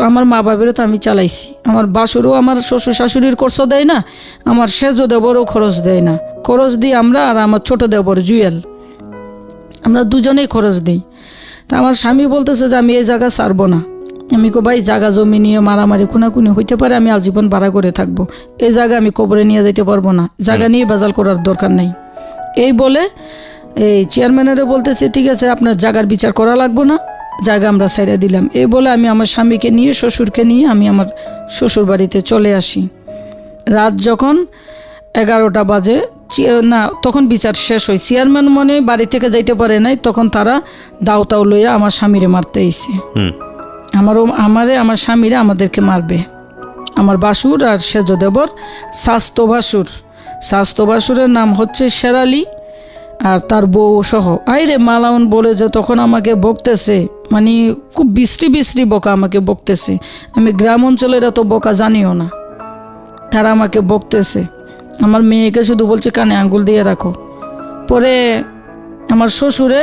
আমার মা বাবারও তো আমি চালাইছি, আমার বাসুরও আমার শ্বশুর শাশুড়ির খরচ দেয় না, আমার সেজো দেবরও খরচ দেয় না, খরচ দিই আমরা আর আমার ছোট দেবর জুয়েল, আমরা দুজনেই খরচ দিই। তা আমার স্বামী বলতেছে যে আমি এই জায়গা ছাড়বো না। আমি কো ভাই জায়গা জমি নিয়ে মারামারি খুনাখুনি হইতে পারে, আমি আজীবন ভাড়া করে থাকবো, এই জায়গা আমি কবরে নিয়ে যেতে পারবো না, জায়গা নিয়ে বাজাল করার দরকার নেই। এই বলে এই চেয়ারম্যানেরও বলতেছে ঠিক আছে আপনার জায়গার বিচার করা লাগবো না, জায়গা আমরা ছেড়ে দিলাম। এই বলে আমি আমার স্বামীকে নিয়ে শ্বশুরকে নিয়ে আমি আমার শ্বশুর বাড়িতে চলে আসি। রাত যখন 11টা বাজে না, তখন বিচার শেষ হয়। চেয়ারম্যান মনে বাড়ি থেকে যাইতে পারে নাই, তখন তারা দাও তাও লইয়া আমার স্বামীরে মারতে আইছে। আমার স্বামীরা আমাদেরকে মারবে। আমার বাসুর আর সেজ দেবর স্বাস্থ্য বাসুরের নাম হচ্ছে শেরালি আর তার বউ সহ। আইরে মালাউন বলে যে তখন আমাকে বকতেছে, মানে খুব বিশ্রী বকা আমাকে বকতেছে। আমি গ্রাম অঞ্চলের এত বকা জানিও না, তারা আমাকে বকতেছে। আমার মেয়েকে শুধু বলছে কানে আঙ্গুল দিয়ে রাখো। পরে আমার শ্বশুরে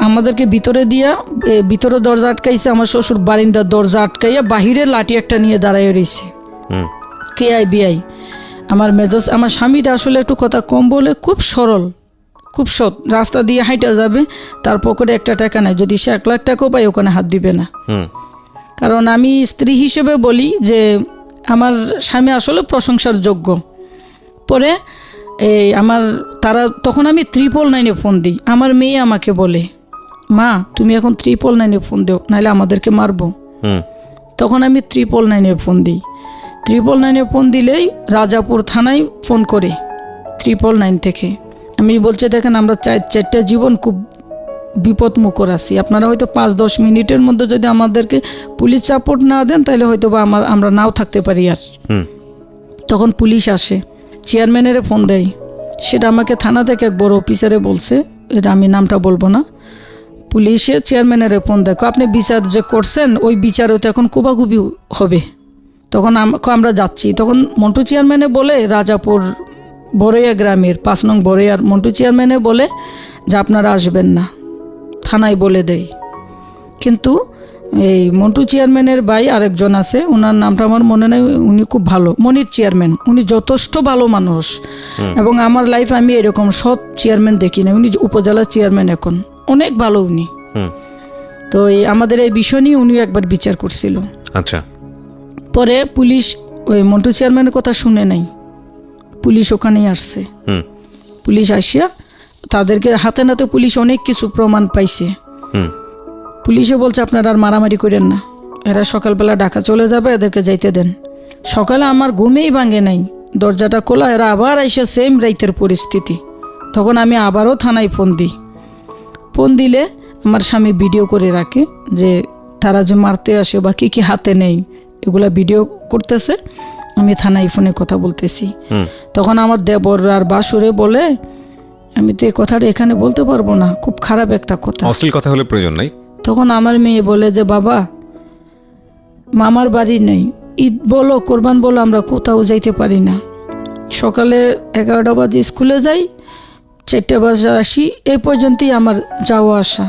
আমাদেরকে ভিতরে দরজা আটকাইছে। আমার শ্বশুর বারিন্দার দরজা আটকাইয়া বাহিরে লাঠি একটা নিয়ে দাঁড়াইয়া রয়েছে। কে আই বিআই আমার স্বামীটা আসলে একটু কথা কম বলে, খুব সরল, খুব সৎ। রাস্তা দিয়ে হাইটা যাবে, তার পকেটে একটা টাকা নাই, যদি সে 1 লাখ টাকাও পায় ওখানে হাত দিবে না। কারণ আমি স্ত্রী হিসেবে বলি যে আমার স্বামী আসলে প্রশংসার যোগ্য। পরে তারা তখন আমি 999 ফোন দিই। আমার মেয়ে আমাকে বলে, মা তুমি এখন 999 ফোন দিও, নাহলে আমাদেরকে মারবো। তখন আমি 999 ফোন দিই। 999 ফোন দিলেই রাজাপুর থানায় ফোন করে 999 থেকে আমি বলছে, দেখেন আমরা 4টা জীবন খুব বিপদমুখর আছি, আপনারা হয়তো 5-10 মিনিটের মধ্যে যদি আমাদেরকে পুলিশ সাপোর্ট না দেন তাহলে হয়তো বা আমরা নাও থাকতে পারি। আর তখন পুলিশ আসে, চেয়ারম্যানের ফোন দেয়। সেটা আমাকে থানা থেকে এক বড় অফিসারে বলছে, এটা আমি নামটা বলবো না। পুলিশে চেয়ারম্যানের ফোন দেয়, আপনি বিচার যে করছেন ওই বিচারে তো এখন কুবাকুবি হবে। তখন আমরা যাচ্ছি। তখন মন্টু চেয়ারম্যানে বলে, রাজাপুর বড়ইয়া গ্রামের 5 নং বড়ইয়ার মন্টু চেয়ারম্যানে বলে যে আপনারা আসবেন না, থানায় বলে দেয়। কিন্তু এই মন্টু চেয়ারম্যানের ভাই আরেকজন আছে, ওনার নামটা আমার মনে নাই, উনি খুব ভালো, মনির চেয়ারম্যান। উনি যথেষ্ট ভালো মানুষ, এবং আমার লাইফে আমি এরকম সৎ চেয়ারম্যান দেখি না। উনি উপজেলা চেয়ারম্যান এখন, অনেক ভালো উনি। তো আমাদের এই বিষয় নিয়ে উনিও একবার বিচার করছিল। আচ্ছা। পরে পুলিশ ওই মন্টু চেয়ারম্যানের কথা শুনে নাই, পুলিশ ওখানেই আসছে। পুলিশ আসিয়া তাদেরকে হাতে নাতে পুলিশ অনেক কিছু প্রমাণ পাইছে। পুলিশে বলছে আপনারা আর মারামারি করেন না, এরা সকালবেলা ঢাকা চলে যাবে, এদেরকে যাইতে দেন। সকালে আমার ঘুমেই ভাঙে নাই, দরজাটা খোলা, এরা আবার আইসে সেম রাইতের পরিস্থিতি। তখন আমি আবারও থানায় ফোন দিই। ফোন দিলে আমার স্বামী ভিডিও করে রাখে যে তারা যে মারতে আসে বা কী হাতে নেই, এগুলা ভিডিও করতেছে। আমি থানায় ফোনে কথা বলতেছি। তখন আমার দেবর আর বাসুরে বলে, আমি তো এই কথাটা এখানে বলতে পারবো না, খুব খারাপ একটা কথা, অশ্লীল কথা হলে প্রয়োজন নাই। তখন আমার মেয়ে বলে যে বাবা মামার বাড়ি নেই, ঈদ বলো কোরবান বলো আমরা কোথাও যাইতে পারি না। সকালে 11টা বাজে স্কুলে যাই, 4টা বাজে আসি, এই পর্যন্তই আমার যাওয়া আসা।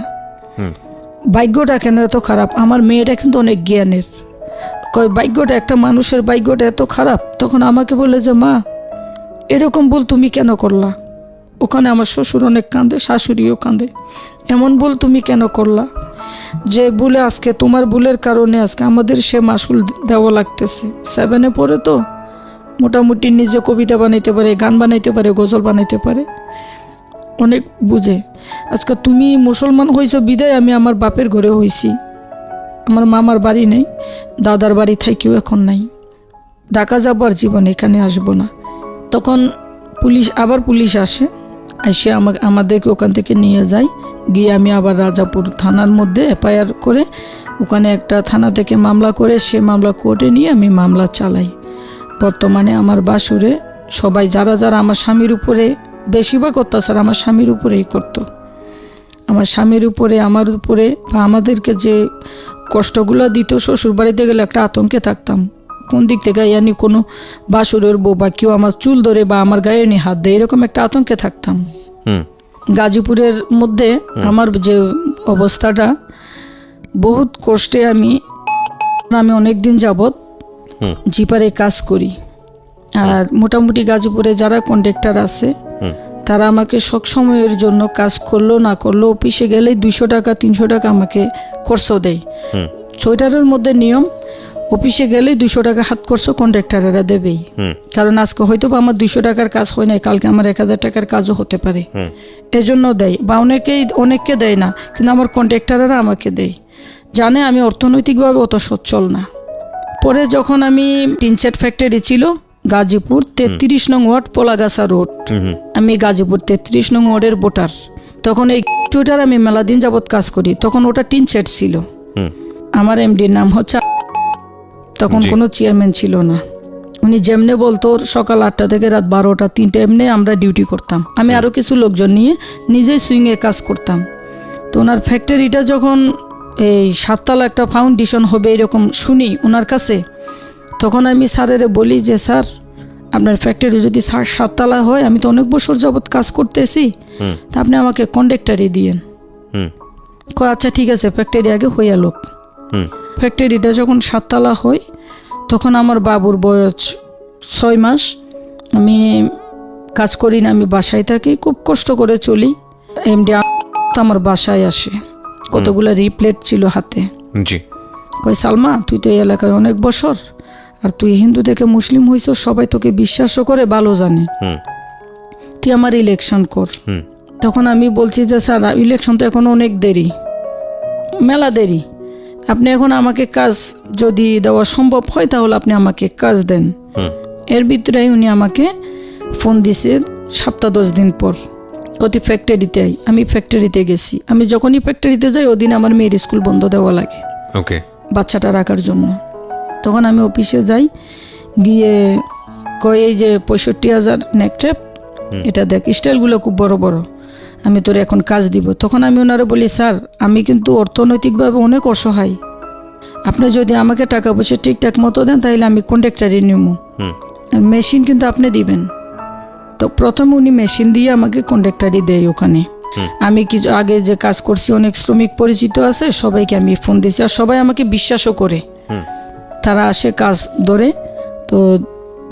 ভাগ্যটা কেন এত খারাপ? আমার মেয়েটা কিন্তু অনেক জ্ঞানের। ভাগ্যটা, একটা মানুষের ভাগ্যটা এত খারাপ। তখন আমাকে বলে যে মা এরকম ভুল তুমি কেন করলা? ওখানে আমার শ্বশুর অনেক কাঁদে, শাশুড়িও কাঁদে। এমন ভুল তুমি কেন করলা যে ভুলে আজকে তোমার ভুলের কারণে আজকে আমাদের সে মাসুল দেওয়া লাগতেছে। 7-এ পড়ে তো মোটামুটি নিজে কবিতা বানাইতে পারে, গান বানাইতে পারে, গজল বানাইতে পারে, অনেক বুঝে। আজকে তুমি মুসলমান হয়েছো বিদায় আমি আমার বাপের ঘরে হয়েছি, আমার মামার বাড়ি নেই, দাদার বাড়ি থাকেও এখন নাই, ঢাকা যাবো আর জীবনে এখানে আসবো না। তখন পুলিশ আসে, এসে আমাদেরকে ওখান থেকে নিয়ে যায়। গিয়ে আমি আবার রাজাপুর থানার মধ্যে এফআইআর করে ওখানে একটা থানা থেকে মামলা করে সে মামলা কোর্টে নিয়ে আমি মামলা চালাই। বর্তমানে আমার বাসুরে সবাই যারা আমার স্বামীর উপরে বেশিরভাগ অত্যাচার আমার স্বামীর উপরেই করতো। আমার স্বামীর উপরে, আমার উপরে বা আমাদেরকে যে কষ্টগুলো দিত, শ্বশুর বাড়িতে গেলে একটা আতঙ্কে থাকতাম, কোন দিক থেকে ইয়ানি কোনো বাসুরের বউ বা কেউ আমার চুল ধরে বা আমার গায়ে নিয়ে হাত দেয়, এরকম একটা আতঙ্কে থাকতাম। গাজীপুরের মধ্যে আমার যে অবস্থাটা, বহুত কষ্টে আমি অনেক দিন যাবৎ জিপারে কাজ করি। আর মোটামুটি গাজীপুরে যারা কন্ট্রাক্টর আছে তারা আমাকে সব সময়ের জন্য কাজ করলো না করলো অফিসে গেলেই 200 টাকা 300 টাকা আমাকে খরচ দেয়। 6টার মধ্যে নিয়ম, অফিসে গেলেই 200 টাকা হাত খরচ কন্ট্রাক্টরেরা দেবেই। কারণ আজকে হয়তো বা আমার 200 টাকার কাজ হয় নাই, কালকে আমার 1000 টাকার কাজও হতে পারে, এজন্য দেয়। বা অনেককে দেয় না, কিন্তু আমার কন্ট্রাক্টরেরা আমাকে দেয়, জানে আমি অর্থনৈতিকভাবে অত সচ্ছল না। পরে যখন আমি টিন সেট ফ্যাক্টরি ছিল গাজীপুর 33 নং ওয়ার্ড পোলাগাছা রোড, আমি গাজীপুর 33 নং ওয়ার্ডের ভোটার। তখন এই টুইটার আমি মেলা দিন যাবৎ কাজ করি, তখন ওটা টিন সেট ছিল। আমার এমডির নাম হচ্ছে, তখন জি। কোনো চেয়ারম্যান ছিল না। উনি যেমনে বলতো সকাল 8টা থেকে রাত 12টা 3টা এমনি আমরা ডিউটি করতাম। আমি আরও কিছু লোকজন নিয়ে নিজেই সুইংয়ে কাজ করতাম। তো ওনার ফ্যাক্টরিটা যখন এই 7 তলা একটা ফাউন্ডেশন হবে এরকম শুনি ওনার কাছে, তখন আমি স্যারেরে বলি যে স্যার আপনার ফ্যাক্টরি যদি 7 তলা হয়, আমি তো অনেক বছর যাবৎ কাজ করতেছি, তা আপনি আমাকে কন্ডাক্টারই দিয়েন। হুম কয় আচ্ছা ঠিক আছে, ফ্যাক্টরি আগে হইয়া লোক। হুম ফ্যাক্টরিটা যখন 7 তলা হয়, তখন আমার বাবুর বয়স 6 মাস। আমি কাজ করি না, আমি বাসায় থাকি, খুব কষ্ট করে চলি। এমডি আমার বাসায় আসে, কতগুলো রিপ্লেট ছিল হাতে। জি। কই সালমা, তুই তো এই এলাকায় অনেক বছর, আর তুই হিন্দু থেকে মুসলিম হইছ, সবাই তোকে বিশ্বাসও করে, ভালো জানে, হুম তুই আমার ইলেকশন কর। হুম তখন আমি বলছি যে স্যার ইলেকশন তো এখন অনেক দেরি, মেলা দেরি, আপনি এখন আমাকে কাজ যদি দেওয়া সম্ভব হয় তাহলে আপনি আমাকে কাজ দেন। হুম এর ভিতরে উনি আমাকে ফোন দিছে 7-10 দিন পর, কতি ফ্যাক্টরিতে আই। আমি ফ্যাক্টরিতে গেছি। আমি যখনই ফ্যাক্টরিতে যাই ওদিন আমার মেয়ের স্কুল বন্ধ দেওয়া লাগে ওকে। বাচ্চাটা রাখার জন্য। তখন আমি অফিসে যাই, গিয়ে কয় এই যে 65,000 নেকটেপ, এটা দেখ, স্টাইলগুলো খুব বড় বড়, আমি তোর এখন কাজ দিব। তখন আমি ওনারা বলি স্যার আমি কিন্তু অর্থনৈতিকভাবে অনেক অসহায়, আপনি যদি আমাকে টাকা পয়সা ঠিকঠাক মতো দেন তাহলে আমি কন্ট্রাক্টারই নিব, হুম আর মেশিন কিন্তু আপনি দিবেন। তো প্রথমে উনি মেশিন দিয়ে আমাকে কন্ট্রাক্টারই দেয় ওখানে। আমি কিছু আগে যে কাজ করছি অনেক শ্রমিক পরিচিত আছে, সবাইকে আমি ফোন দিয়েছি, আর সবাই আমাকে বিশ্বাসও করে। তারা আসে কাজ ধরে। তো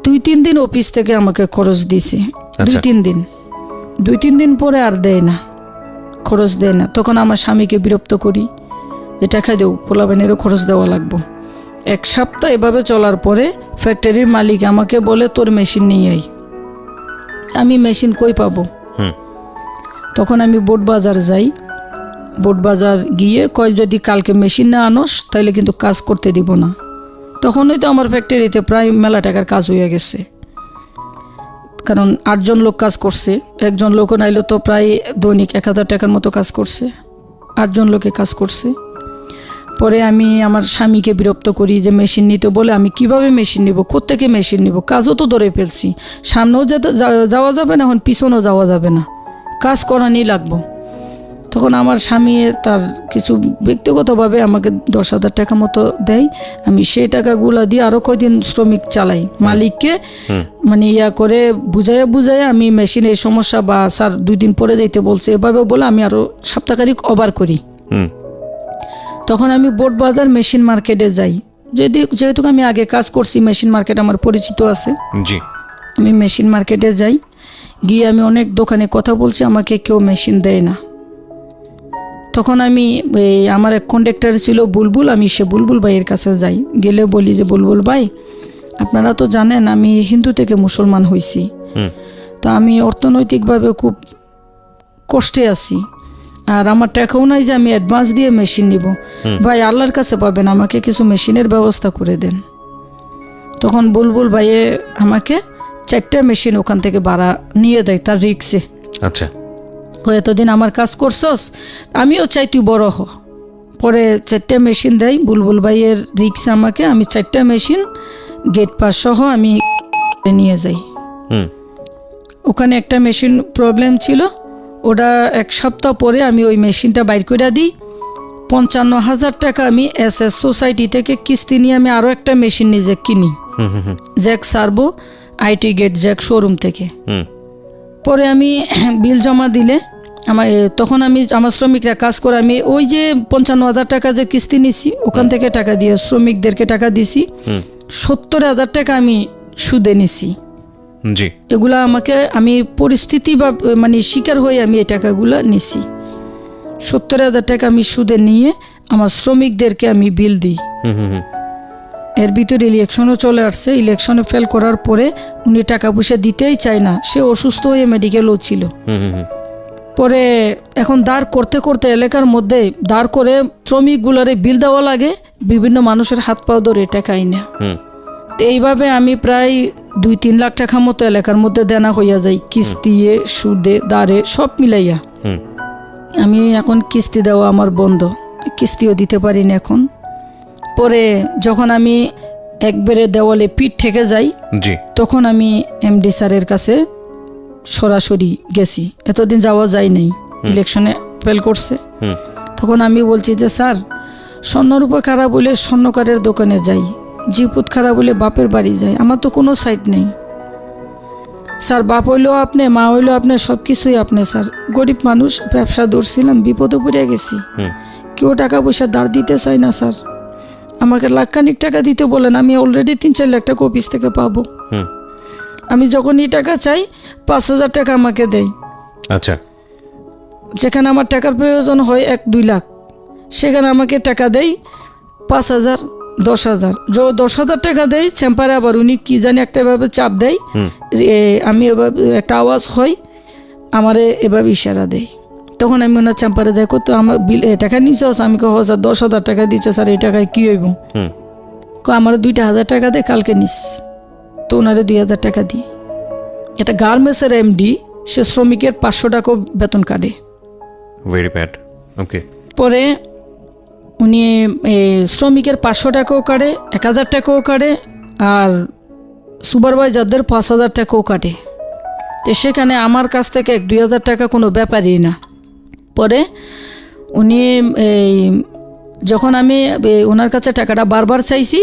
2-3 দিন অফিস থেকে আমাকে খরচ দিছে, 2-3 দিন। 2-3 দিন পরে আর দেয় না, খরচ দেয় না। তখন আমার স্বামীকে বিরক্ত করি যে টাকা দেও, পোলাবেনেরও খরচ দেওয়া লাগবো। 1 সপ্তাহ এভাবে চলার পরে ফ্যাক্টরির মালিক আমাকে বলে তোর মেশিন নিয়ে আই। আমি মেশিন কই পাবো? হুম তখন আমি বোট বাজার যাই। বোট বাজার গিয়ে কয় যদি কালকে মেশিন না আনোস তাহলে কিন্তু কাজ করতে দিব না। তখনই তো আমার ফ্যাক্টরিতে প্রায় মেলা টাকার কাজ হয়ে গেছে, কারণ 8 জন লোক কাজ করছে। একজন লোক নাইলে তো প্রায় দৈনিক 1,000 টাকার মতো কাজ করছে, 8 জন লোকে কাজ করছে। পরে আমি আমার স্বামীকে বিরক্ত করি যে মেশিন নিতে বলে, আমি কিভাবে মেশিন নিব, কোত্থেকে মেশিন নিব, কাজও তো ধরে ফেলছি, সামনেও যেতে যাওয়া যাবে না, এখন পিছনেও যাওয়া যাবে না, কাজ করানি লাগবো। তখন আমার স্বামী তার কিছু ব্যক্তিগতভাবে আমাকে 10,000 টাকা মতো দেয়। আমি সেই টাকাগুলো দিয়ে আরও কয়দিন শ্রমিক চালাই, মালিককে মানে ইয়া করে বুঝাইয়া আমি মেশিনে এই সমস্যা বা স্যার 2 দিন পরে যাইতে বলছে, এভাবে বলে আমি আরও সপ্তাহখানিক ওভার করি। তখন আমি বোট বাজার মেশিন মার্কেটে যাই, যেহেতু আমি আগে কাজ করছি, মেশিন মার্কেট আমার পরিচিত আছে। জি। আমি মেশিন মার্কেটে যাই, গিয়ে আমি অনেক দোকানে কথা বলছি, আমাকে কেউ মেশিন দেয় না। তখন আমি আমার এক কন্ডাক্টর ছিল বুলবুল, আমি সে বুলবুল ভাইয়ের কাছে যাই, গেলে বলি যে বুলবুল ভাই আপনারা তো জানেন আমি হিন্দু থেকে মুসলমান হয়েছি, তো আমি অর্থনৈতিকভাবে খুব কষ্টে আছি, আর আমার টাকাও নাই যে আমি অ্যাডভান্স দিয়ে মেশিন নিব। ভাই আল্লাহর কাছে পাবেন, আমাকে কিছু মেশিনের ব্যবস্থা করে দেন। তখন বুলবুল ভাইয়ে আমাকে 4টা মেশিন ওখান থেকে ভাড়া নিয়ে দেয় তার রিক্সে। আচ্ছা। এতদিন আমার কাজ করছস, আমিও চাই তুই বড় হ। পরে 4টা মেশিন দেয় বুলবুল ভাইয়ের রিক্সে আমাকে, আমি 4টা মেশিন গেট পাস সহ আমি নিয়ে যাই। ওখানে একটা মেশিন প্রবলেম ছিল, ওটা 1 সপ্তাহ পরে আমি ওই মেশিনটা বাইর করে দিই। 55,000 টাকা আমি SS সোসাইটি থেকে কিস্তি নিয়ে আমি আরও একটা মেশিন নিজে কিনি, জ্যাক সার্ভো আইটি গেট জ্যাক শোরুম থেকে। পরে আমি বিল জমা দিলে তখন আমি আমার শ্রমিকরা কাজ করে, আমি ওই যে 55,000 টাকা যে কিস্তি নিছি ওখান থেকে টাকা দিয়ে শ্রমিকদেরকে টাকা দিছি, 70,000 টাকা আমি সুদে নিছি। জি। এগুলা আমাকে আমি পরিস্থিতি বা মানে শিকার হয়ে আমি এই টাকাগুলো নিছি। 70,000 টাকা আমি সুদে নিয়ে আমার শ্রমিকদেরকে আমি বিল দিই। এর ভিতরে ইলেকশনও চলে আসছে, ইলেকশনে ফেল করার পরে উনি টাকা পয়সা দিতেই চায় না, সে অসুস্থ হয়ে মেডিকেলও ছিল। পরে এখন দাঁড় করতে করতে এলাকার মধ্যে দাঁড় করে শ্রমিকগুলারে বিল দেওয়া লাগে, বিভিন্ন মানুষের হাত পাও ধরে টাকা আইনা। তো এইভাবে আমি প্রায় 2-3 লাখ টাকা মতো এলাকার মধ্যে দেনা হইয়া যাই, কিস্তিয়ে সুদে দাঁড়ে সব মিলাইয়া। আমি এখন কিস্তি দেওয়া আমার বন্ধ, কিস্তিও দিতে পারি না এখন। পরে যখন আমি একবারে দেওয়ালে পিঠ ঠেকে যাই, জি, তখন আমি এমডি স্যারের কাছে সরাসরি গেছি। এতদিন যাওয়া যায় নাই, ইলেকশনে ফেল করছে। তখন আমি বলছি যে স্যার, স্বর্ণরূপা খারাপ বলে স্বর্ণকারের দোকানে যাই, জিপুত খারাপ বলে বাপের বাড়ি যাই, আমার তো কোনো সাইড নেই স্যার। বাপ হইলেও আপনি, মা হইলেও আপনি, সব কিছুই আপনি স্যার। গরিব মানুষ, ব্যবসা ধরছিলাম, বিপদে পড়ে গেছি, কেউ টাকা পয়সা ধার দিতে চায় না স্যার। আমাকে লাখখানিক টাকা দিতে বলেন, আমি অলরেডি 3-4 লাখ টাকা অফিস থেকে পাবো। আমি যখনই টাকা চাই 5,000 টাকা আমাকে দেয়। আচ্ছা, যেখানে আমার টাকার প্রয়োজন হয় 1-2 লাখ, সেখানে আমাকে টাকা দেয় 5,000, 10,000। 10,000 টাকা দেয় চেম্পারে, আবার উনি কি জানি একটা এভাবে চাপ দেয়, আমি এভাবে একটা আওয়াজ হয়, আমারে এভাবে ইশারা দেয়। তখন আমি ওনার চেম্পারে যাই, কত আমার বিল টাকা নিচে আছে, আমি কো স্যার 10,000 টাকা দিচ্ছে স্যার, এই টাকায় কী হইব? আমার 2,000 টাকা দেয়, কালকে নিস। তো ওনারে 2,000 টাকা দিই। এটা গার্মেন্টসের এমডি, সে শ্রমিকের 500 টাকাও বেতন কাটে। Very bad. ওকে। পরে উনি শ্রমিকের 500 টাকাও কাটে, 1,000 টাকাও কাটে, আর সুপারভাইজারদের 5,000 টাকাও কাটে। তো সেখানে আমার কাছ থেকে 1-2,000 টাকা কোনো ব্যাপারই না। পরে উনি যখন আমি ওনার কাছে টাকাটা বারবার চাইছি,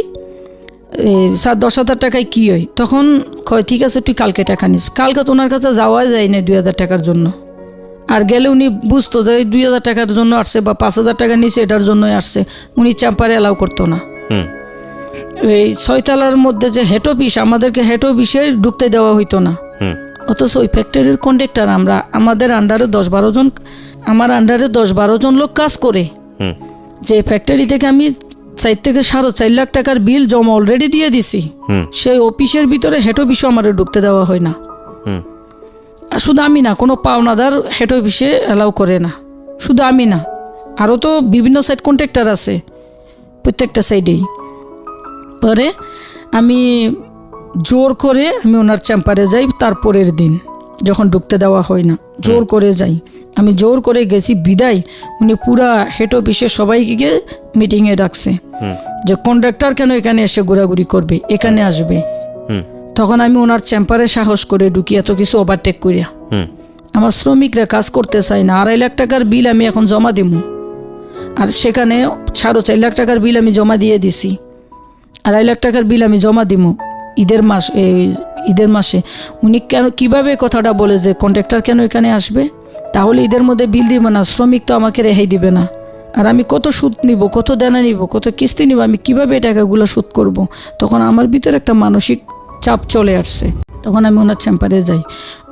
স্যার 10,000 টাকায় কী হয়, তখন কয় ঠিক আছে তুই কালকে টাকা নিস। কালকে তো ওনার কাছে যাওয়া যায় না 2,000 টাকার জন্য। আর গেলে উনি বুঝতো যে 2,000 টাকার জন্য আসছে বা 5,000 টাকা নিছে এটার জন্যই আসছে, উনি চাম্পারে অ্যালাউ করতো না। এই 6 তলার মধ্যে যে হেড অফিস, আমাদেরকে হেড অফিসে ঢুকতে দেওয়া হইতো না। অথচ ওই ফ্যাক্টরির কন্ডাক্টর আমরা, আমাদের আন্ডারে 10-12 জন, আমার আন্ডারে 10-12 জন লোক কাজ করে। যে ফ্যাক্টরি থেকে আমি 4 থেকে 4.5 লাখ টাকার বিল জমা অলরেডি দিয়ে দিছি, সেই অফিসের ভিতরে হেড অফিসও আমার ঢুকতে দেওয়া হয় না। আর শুধু আমি না, কোনো পাওনাদার হেড অফিসে অ্যালাউ করে না, শুধু আমি না, আরও তো বিভিন্ন সাইড কন্ট্রাক্টর আছে প্রত্যেকটা সাইডেই। পরে আমি জোর করে আমি ওনার চেম্বারে যাই, তারপরের দিন যখন ঢুকতে দেওয়া হয় না, জোর করে যাই। আমি জোর করে গেছি বিদায়, উনি পুরা হেড অফিসে সবাইকে গিয়ে মিটিংয়ে ডাকছে যে কন্ডাক্টর কেন এখানে এসে ঘোরাঘুরি করবে, এখানে আসবে। তখন আমি ওনার চেম্বারে সাহস করে ঢুকি, এত কিছু ওভারটেক করিয়া। আমার শ্রমিকরা কাজ করতে চায় না, 2.5 লাখ টাকার বিল আমি এখন জমা দিব, আর সেখানে 4.5 লাখ টাকার বিল আমি জমা দিয়ে দিছি। 2.5 লাখ টাকার বিল আমি জমা দিব ঈদের মাসে। উনি কেন, কীভাবে কথাটা বলে যে কন্ট্রাক্টর কেন এখানে আসবে, তাহলে ঈদের মধ্যে বিল দিব না, শ্রমিক তো আমাকে রেহাই দিবে না, আর আমি কত সুদ নিব, কত দেনা নিব, কত কিস্তি নিব, আমি কিভাবে টাকাগুলো শোধ করব। তখন আমার ভিতরে একটা মানসিক চাপ চলে আসছে। তখন আমি ওনার চেম্বারে যাই,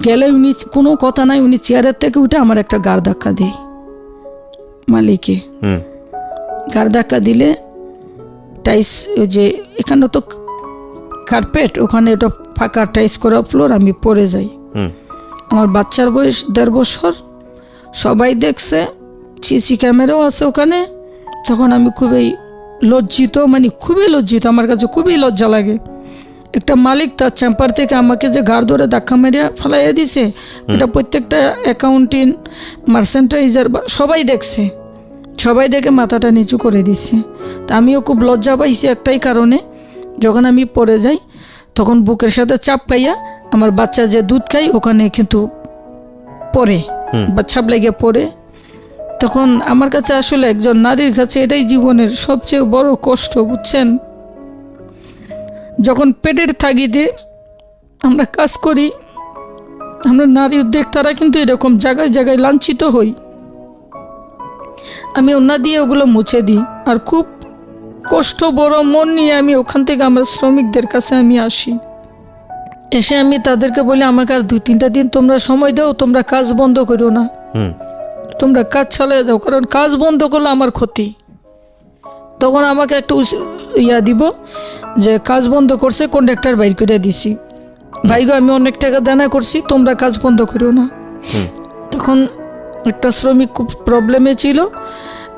গেলে উনি কোনো কথা নাই, উনি চেয়ারের থেকে উঠে আমার একটা গাড় ধাক্কা দেয়, মালিকে গাড় ধাক্কা দিলে টাইস, যে এখানে তো কার্পেট, ওখানে ওটা ফাঁকা টাইস করা ফ্লোর, আমি পড়ে যাই। আমার বাচ্চার বয়স 1.5 বছর, সবাই দেখছে, সিসি ক্যামেরাও আছে ওখানে। তখন আমি খুবই লজ্জিত, মানে খুবই লজ্জিত, আমার কাছে খুবই লজ্জা লাগে। একটা মালিক তার চেম্বার থেকে আমাকে যে ঘাড় ধরে ধাক্কা মেরে ফেলাইয়া দিছে, এটা প্রত্যেকটা অ্যাকাউন্টিং, মার্চেন্টাইজার সবাই দেখছে, সবাই দেখে মাথাটা নিচু করে দিচ্ছে। তা আমিও খুব লজ্জা পাইছি একটাই কারণে, যখন আমি পড়ে যাই তখন বুকের সাথে চাপ পাইয়া আমার বাচ্চা যে দুধ খাই ওখানে কিন্তু পড়ে, বাচ্চাপ লেগে পড়ে। তখন আমার কাছে আসলে একজন নারীর কাছে এটাই জীবনের সবচেয়ে বড় কষ্ট, বুঝছেন। যখন পেটের তাগিদে আমরা কাজ করি, আমরা নারী উদ্যোক্তারা কিন্তু এরকম জায়গায় জায়গায় লাঞ্ছিত হই। আমি ওনা দিয়ে ওগুলো মুছে দিই, আর খুব কষ্ট বড় মন নিয়ে আমি ওখান থেকে আমার শ্রমিকদের কাছে আমি আসি। এসে আমি তাদেরকে বলি, আমাকে আর 2-3টা দিন তোমরা সময় দাও, তোমরা কাজ বন্ধ করো না, তোমরা কাজ চালিয়ে যাও, কারণ কাজ বন্ধ করলে আমার ক্ষতি। তখন আমাকে একটু দিব যে কাজ বন্ধ করছে, কন্ডাক্টর বাইর করে দিছি, ভাইগো আমি অনেক টাকা দেনা করছি, তোমরা কাজ বন্ধ করো না। তখন একটা শ্রমিক খুব প্রবলেমে ছিল,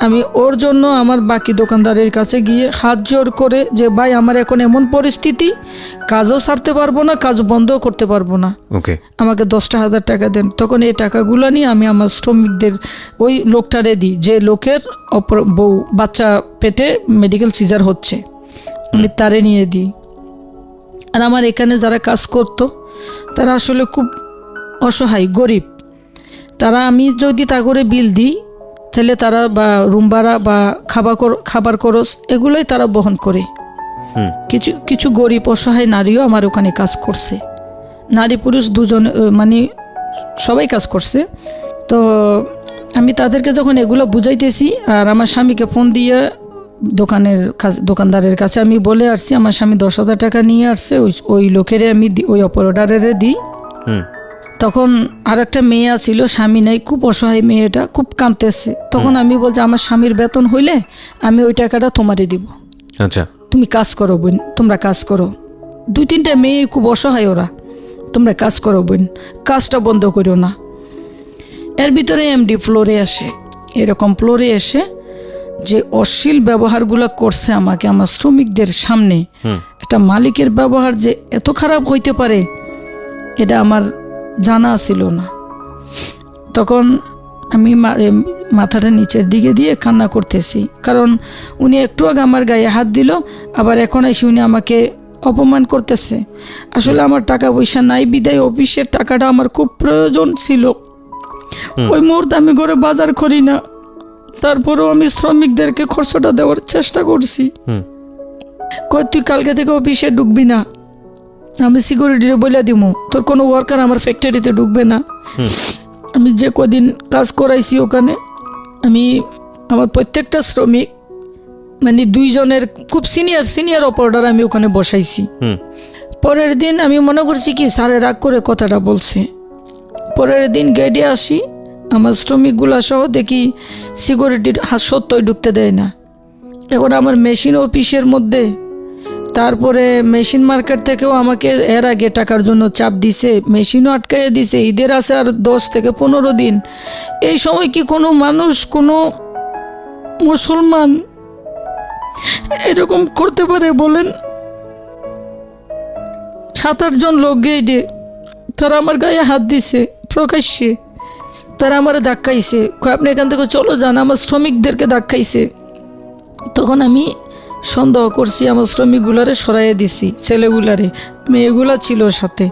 আমি ওর জন্য আমার বাকি দোকানদারের কাছে গিয়ে হাত জোর করে যে ভাই আমার এখন এমন পরিস্থিতি, কাজও ছাড়তে পারবো না, কাজ বন্ধও করতে পারবো না, ওকে, আমাকে 10,000 টাকা দেন। তখন এই টাকাগুলো নিয়ে আমি আমার শ্রমিকদের ওই লোকটারে দিই, যে লোকের বউ বাচ্চা পেটে মেডিকেল সিজার হচ্ছে, আমি তারে নিয়ে দিই। আর আমার এখানে যারা কাজ করতো তারা আসলে খুব অসহায়, গরিব। তারা আমি যদি তা করে বিল দিই তাহলে তারা বা রুম ভাড়া বা খাবার খরচ এগুলোই তারা বহন করে। কিছু কিছু গরিব অসহায় নারীও আমার ওখানে কাজ করছে, নারী পুরুষ দুজন, মানে সবাই কাজ করছে। তো আমি তাদেরকে যখন এগুলো বুঝাইতেছি, আর আমার স্বামীকে ফোন দিয়ে দোকানদারের কাছে আমি বলে আসছি আমার স্বামী 10,000 টাকা নিয়ে আসছে, ওই লোকেরে আমি ওই অপারেটরের দিই। তখন আর একটা মেয়ে ছিল, স্বামী নাই, খুব অসহায়, মেয়েটা খুব কাঁদতেছে। তখন আমি বলছি আমার স্বামীর বেতন হইলে আমি ওই টাকাটা তোমারে দিব, আচ্ছা তুমি কাজ করো বোন, তোমরা কাজ করো। 2-3টা মেয়ে খুব অসহায়, ওরা, তোমরা কাজ করো বোন, কাজটা বন্ধ করো না। এর ভিতরে এমডি ফ্লোরে আসে, এরকম ফ্লোরে এসে যে অশ্লীল ব্যবহারগুলো করছে আমাকে আমার শ্রমিকদের সামনে, একটা মালিকের ব্যবহার যে এত খারাপ হইতে পারে এটা আমার জানা ছিল না। তখন আমি মাথাটা নিচের দিকে দিয়ে কান্না করতেছি, কারণ উনি একটু আগে আমার গায়ে হাত দিল, আবার এখন এসে উনি আমাকে অপমান করতেছে। আসলে আমার টাকা পয়সা নাই বিদায় অফিসের টাকাটা আমার খুব প্রয়োজন ছিল। ওই মুহূর্তে আমি ঘরে বাজার করি না, তারপরেও আমি শ্রমিকদেরকে খরচটা দেওয়ার চেষ্টা করছি। কই তুই কালকে থেকে অফিসে ঢুকবি না, আমি সিকিউরিটিরে বলে দিব তোর কোনো ওয়ার্কার আমার ফ্যাক্টরিতে ঢুকবে না। আমি যে কদিন কাজ করাইছি ওখানে, আমি আমার প্রত্যেকটা শ্রমিক, মানে 2 জনের খুব সিনিয়র অপারেটর আমি ওখানে বসাইছি। পরের দিন আমি মনে করছি কি স্যারে রাগ করে কথাটা বলছে। পরের দিন গেটে আসি, আমার শ্রমিকগুলা সহ দেখি সিকিউরিটির হাত সত্যই ঢুকতে দেয় না। এখন আমার মেশিন অফিসের মধ্যে, তারপরে মেশিন মার্কেট থেকেও আমাকে এর আগে টাকার জন্য চাপ দিছে, মেশিনও আটকাইয়ে দিছে। ঈদের আছে আর 10 থেকে 15 দিন। এই সময় কি কোনো মানুষ, কোনো মুসলমান এরকম করতে পারে বলেন? 7-8 জন লোক গেইডে, তারা আমার গায়ে হাত দিছে প্রকাশ্যে, তারা আমার ধাক্কাইছে, আপনি এখান থেকে চলো যান, আমার শ্রমিকদেরকে ধাক্কাইছে। তখন আমি সন্দেহ করছি, আমার শ্রমিকগুলারে সরাইয়ে দিছি, ছেলেগুলারে, মেয়েগুলা ছিল সাথে।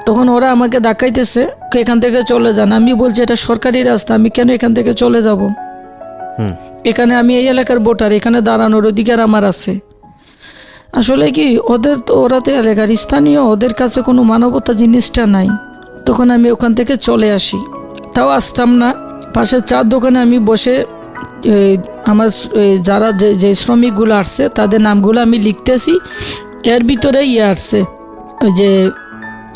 তখন ওরা আমাকে ধাক্কাইতেছে, এখান থেকে চলে যান। আমি বলছি এটা সরকারি রাস্তা, আমি কেন এখান থেকে চলে যাব? এখানে আমি এই এলাকার ভোটার, এখানে দাঁড়ানোর অধিকার আমার আছে। আসলে কি ওরা তো এলাকার স্থানীয়, ওদের কাছে কোনো মানবতা জিনিসটা নাই। তখন আমি ওখান থেকে চলে আসি, তাও আসতাম না। পাশের চার দোকানে আমি বসে আমার যারা যে শ্রমিকগুলো আসছে তাদের নামগুলো আমি লিখতেছি। এর ভিতরে আসছে, ওই যে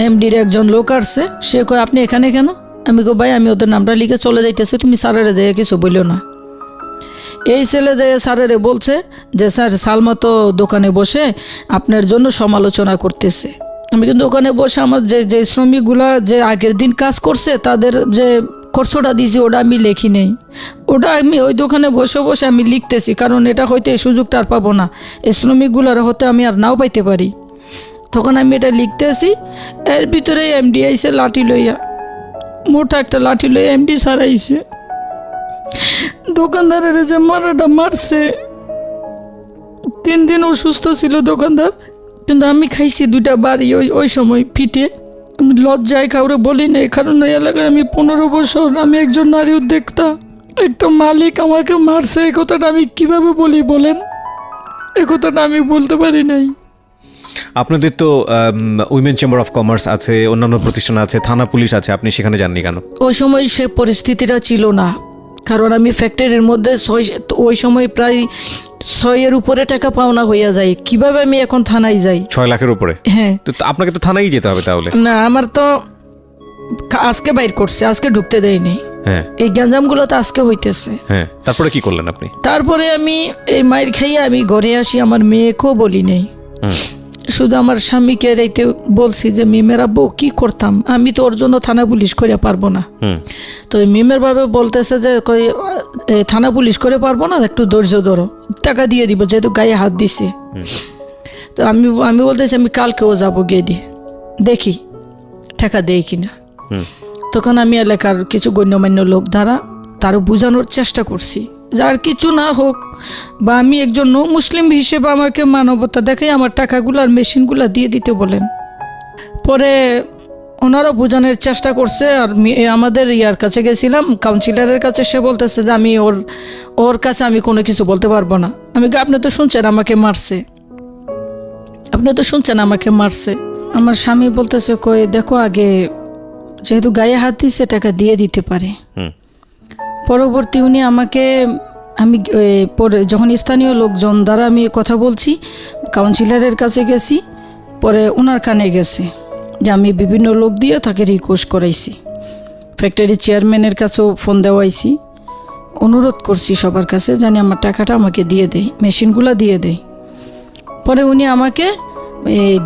এমডির একজন লোক আসছে, সে কয় আপনি এখানে কেন? আমি কই ভাই আমি ওদের নামটা লিখে চলে যাইতেছি, তুমি স্যারেরে যাই কিছু বললো না। এই ছেলে যে স্যারেরে বলছে যে স্যার সালমা তো দোকানে বসে আপনার জন্য সমালোচনা করতেছে। আমি কিন্তু ওখানে বসে আমার যে শ্রমিকগুলা যে আগের দিন কাজ করছে তাদের যে খরচটা দিয়েছি ওটা আমি লেখি নেই, ওটা আমি ওই দোকানে বসে বসে আমি লিখতেছি, কারণ এটা হয়তো এই সুযোগটা আর পাবো না, এই শ্রমিকগুলার হতে আমি আর নাও পাইতে পারি। তখন আমি এটা লিখতেছি, এর ভিতরে এমডি আইসে লাঠি লইয়া, মোটা একটা লাঠি লইয়া এমডি স্যার আইসে, দোকানদারের যে মারাটা মারছে। 3 দিন অসুস্থ ছিল দোকানদার, কিন্তু আমি খাইছি 2টা বাড়ি ওই সময় পিঠে। আমি লজ্জায় কাউরে বলি না, কারণ এই এলাকায় আমি 15 বছর, আমি একজন নারী উদ্যোক্তা, একটা মালিক আমাকে মারছে, এই কথাটা আমি কিভাবে বলি বলেন? এই কথাটা আমি বলতে পারি নাই। আপনাদের তো উইমেন চেম্বার অফ কমার্স আছে, অন্যান্য প্রতিষ্ঠান আছে, থানা পুলিশ আছে, আপনি সেখানে যাননি কেন? ওই সময় সে পরিস্থিতিটা ছিল না, কারণ আমি ফ্যাক্টরির মধ্যে ওই সময় প্রায় 6-এর উপরে টাকা পাওনা হইয়া যায়। কিভাবে আমি এখন থানায় যাই? 6 লাখের উপরে? হ্যাঁ। তো আপনাকে তো থানায় যেতে হবে তাহলে? না, আমার তো আজকে বাইর করছে, আজকে ঢুকতে দেয়নি। হ্যাঁ, এই গ্যাঞ্জামগুলো তো আজকে হইতেছে। হ্যাঁ, তারপরে কি করলেন আপনি? তারপরে আমি এই মায়ের খাইয়ে আমি ঘরে আসি, আমার মেয়েকেও বলি নেই। শুধু আমার স্বামীকে রাইতে বলছি যে মিমের আব্বু কি করতাম, আমি তো ওর জন্য থানা পুলিশ করে পারবো না। তো মিমের ভাবে বলতেছে যে থানা পুলিশ করে পারবো না, একটু ধৈর্য ধরো, টাকা দিয়ে দিব, যেহেতু গায়ে হাত দিছে। তো আমি বলতেছি আমি কালকেও যাবো, গিয়ে দেখি টাকা দেয় কিনা। তখন আমি এলাকার কিছু গণ্যমান্য লোক দ্বারা তারও বোঝানোর চেষ্টা করছি, যার কিছু না হোক, বা আমি একজন মুসলিম হিসেবে আমাকে মানবতা দেখে আমার টাকাগুলো আর মেশিনগুলো দিয়ে দিতে বলেন। পরে ওনারা বোঝানোর চেষ্টা করছে। আর আমাদের ইয়ার কাছে গেছিলাম, কাউন্সিলরের কাছে, সে বলতেছে যে আমি ওর কাছে আমি কোনো কিছু বলতে পারবো না। আমি আপনি তো শুনছেন আমাকে মারছে, আমার স্বামী বলতেছে দেখো আগে যেহেতু গায়ে হাত দিচ্ছে টাকা দিয়ে দিতে পারে। পরবর্তী উনি আমাকে পরে যখন স্থানীয় লোকজন দ্বারা আমি কথা বলছি, কাউন্সিলরের কাছে গেছি, পরে ওনার কানে গেছে যে আমি বিভিন্ন লোক দিয়ে তাকে রিকোয়েস্ট করাইছি, ফ্যাক্টরি চেয়ারম্যানের কাছেও ফোন দেওয়াইছি, অনুরোধ করছি সবার কাছে জানি আমার টাকাটা আমাকে দিয়ে দেয়, মেশিনগুলো দিয়ে দেয়। পরে উনি আমাকে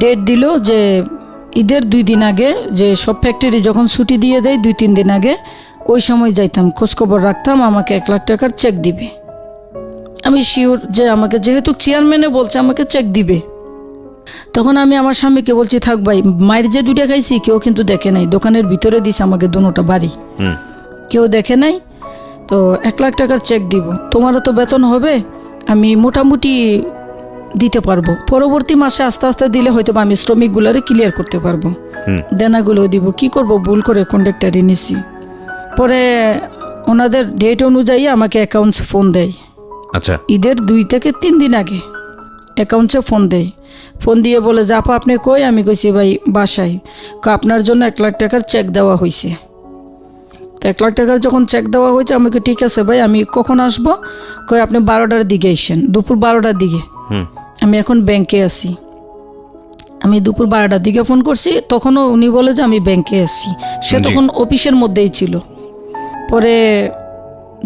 ডেট দিল যে ঈদের 2 দিন আগে, যে সব ফ্যাক্টরি যখন ছুটি দিয়ে দেয় 2-3 দিন আগে, ওই সময় যাইতাম, খোঁজখবর রাখতাম, আমাকে 1 লাখ টাকার চেক দিবে। আমি শিওর যে আমাকে যেহেতু চেয়ারম্যানে বলছে আমাকে চেক দিবে। তখন আমি আমার স্বামীকে বলছি থাক ভাই, মায়ের যে 2টা খাইছি কেউ কিন্তু দেখে নাই, দোকানের ভিতরে দিছে আমাকে দুটোটা বাড়ি, কেউ দেখে নাই। তো 1 লাখ টাকার চেক দিব, তোমারও তো বেতন হবে, আমি মোটামুটি দিতে পারবো। পরবর্তী মাসে আস্তে আস্তে দিলে হয়তো আমি শ্রমিকগুলারে ক্লিয়ার করতে পারবো, দেনাগুলো দিব। কি করব, ভুল করে কন্ডাক্টারে নিছি। পরে ওনাদের ডেট অনুযায়ী আমাকে অ্যাকাউন্টসে ফোন দেয়। আচ্ছা, ঈদের 2 থেকে 3 দিন আগে অ্যাকাউন্টসে ফোন দেয়। ফোন দিয়ে বলে যে আপা আপনি কই? আমি কইছি ভাই বাসায়। আপনার জন্য 1 লাখ টাকার চেক দেওয়া হয়েছে। তো 1 লাখ টাকার যখন চেক দেওয়া হয়েছে, আমাকে ঠিক আছে ভাই, আমি কখন আসবো? কই আপনি 12টার দিকে এসেন, দুপুর 12টার দিকে। আমি এখন ব্যাংকে আছি। আমি দুপুর 12টার দিকে ফোন করছি, তখনও উনি বলে যে আমি ব্যাংকে আছি। সে তখন অফিসের মধ্যেই ছিল। পরে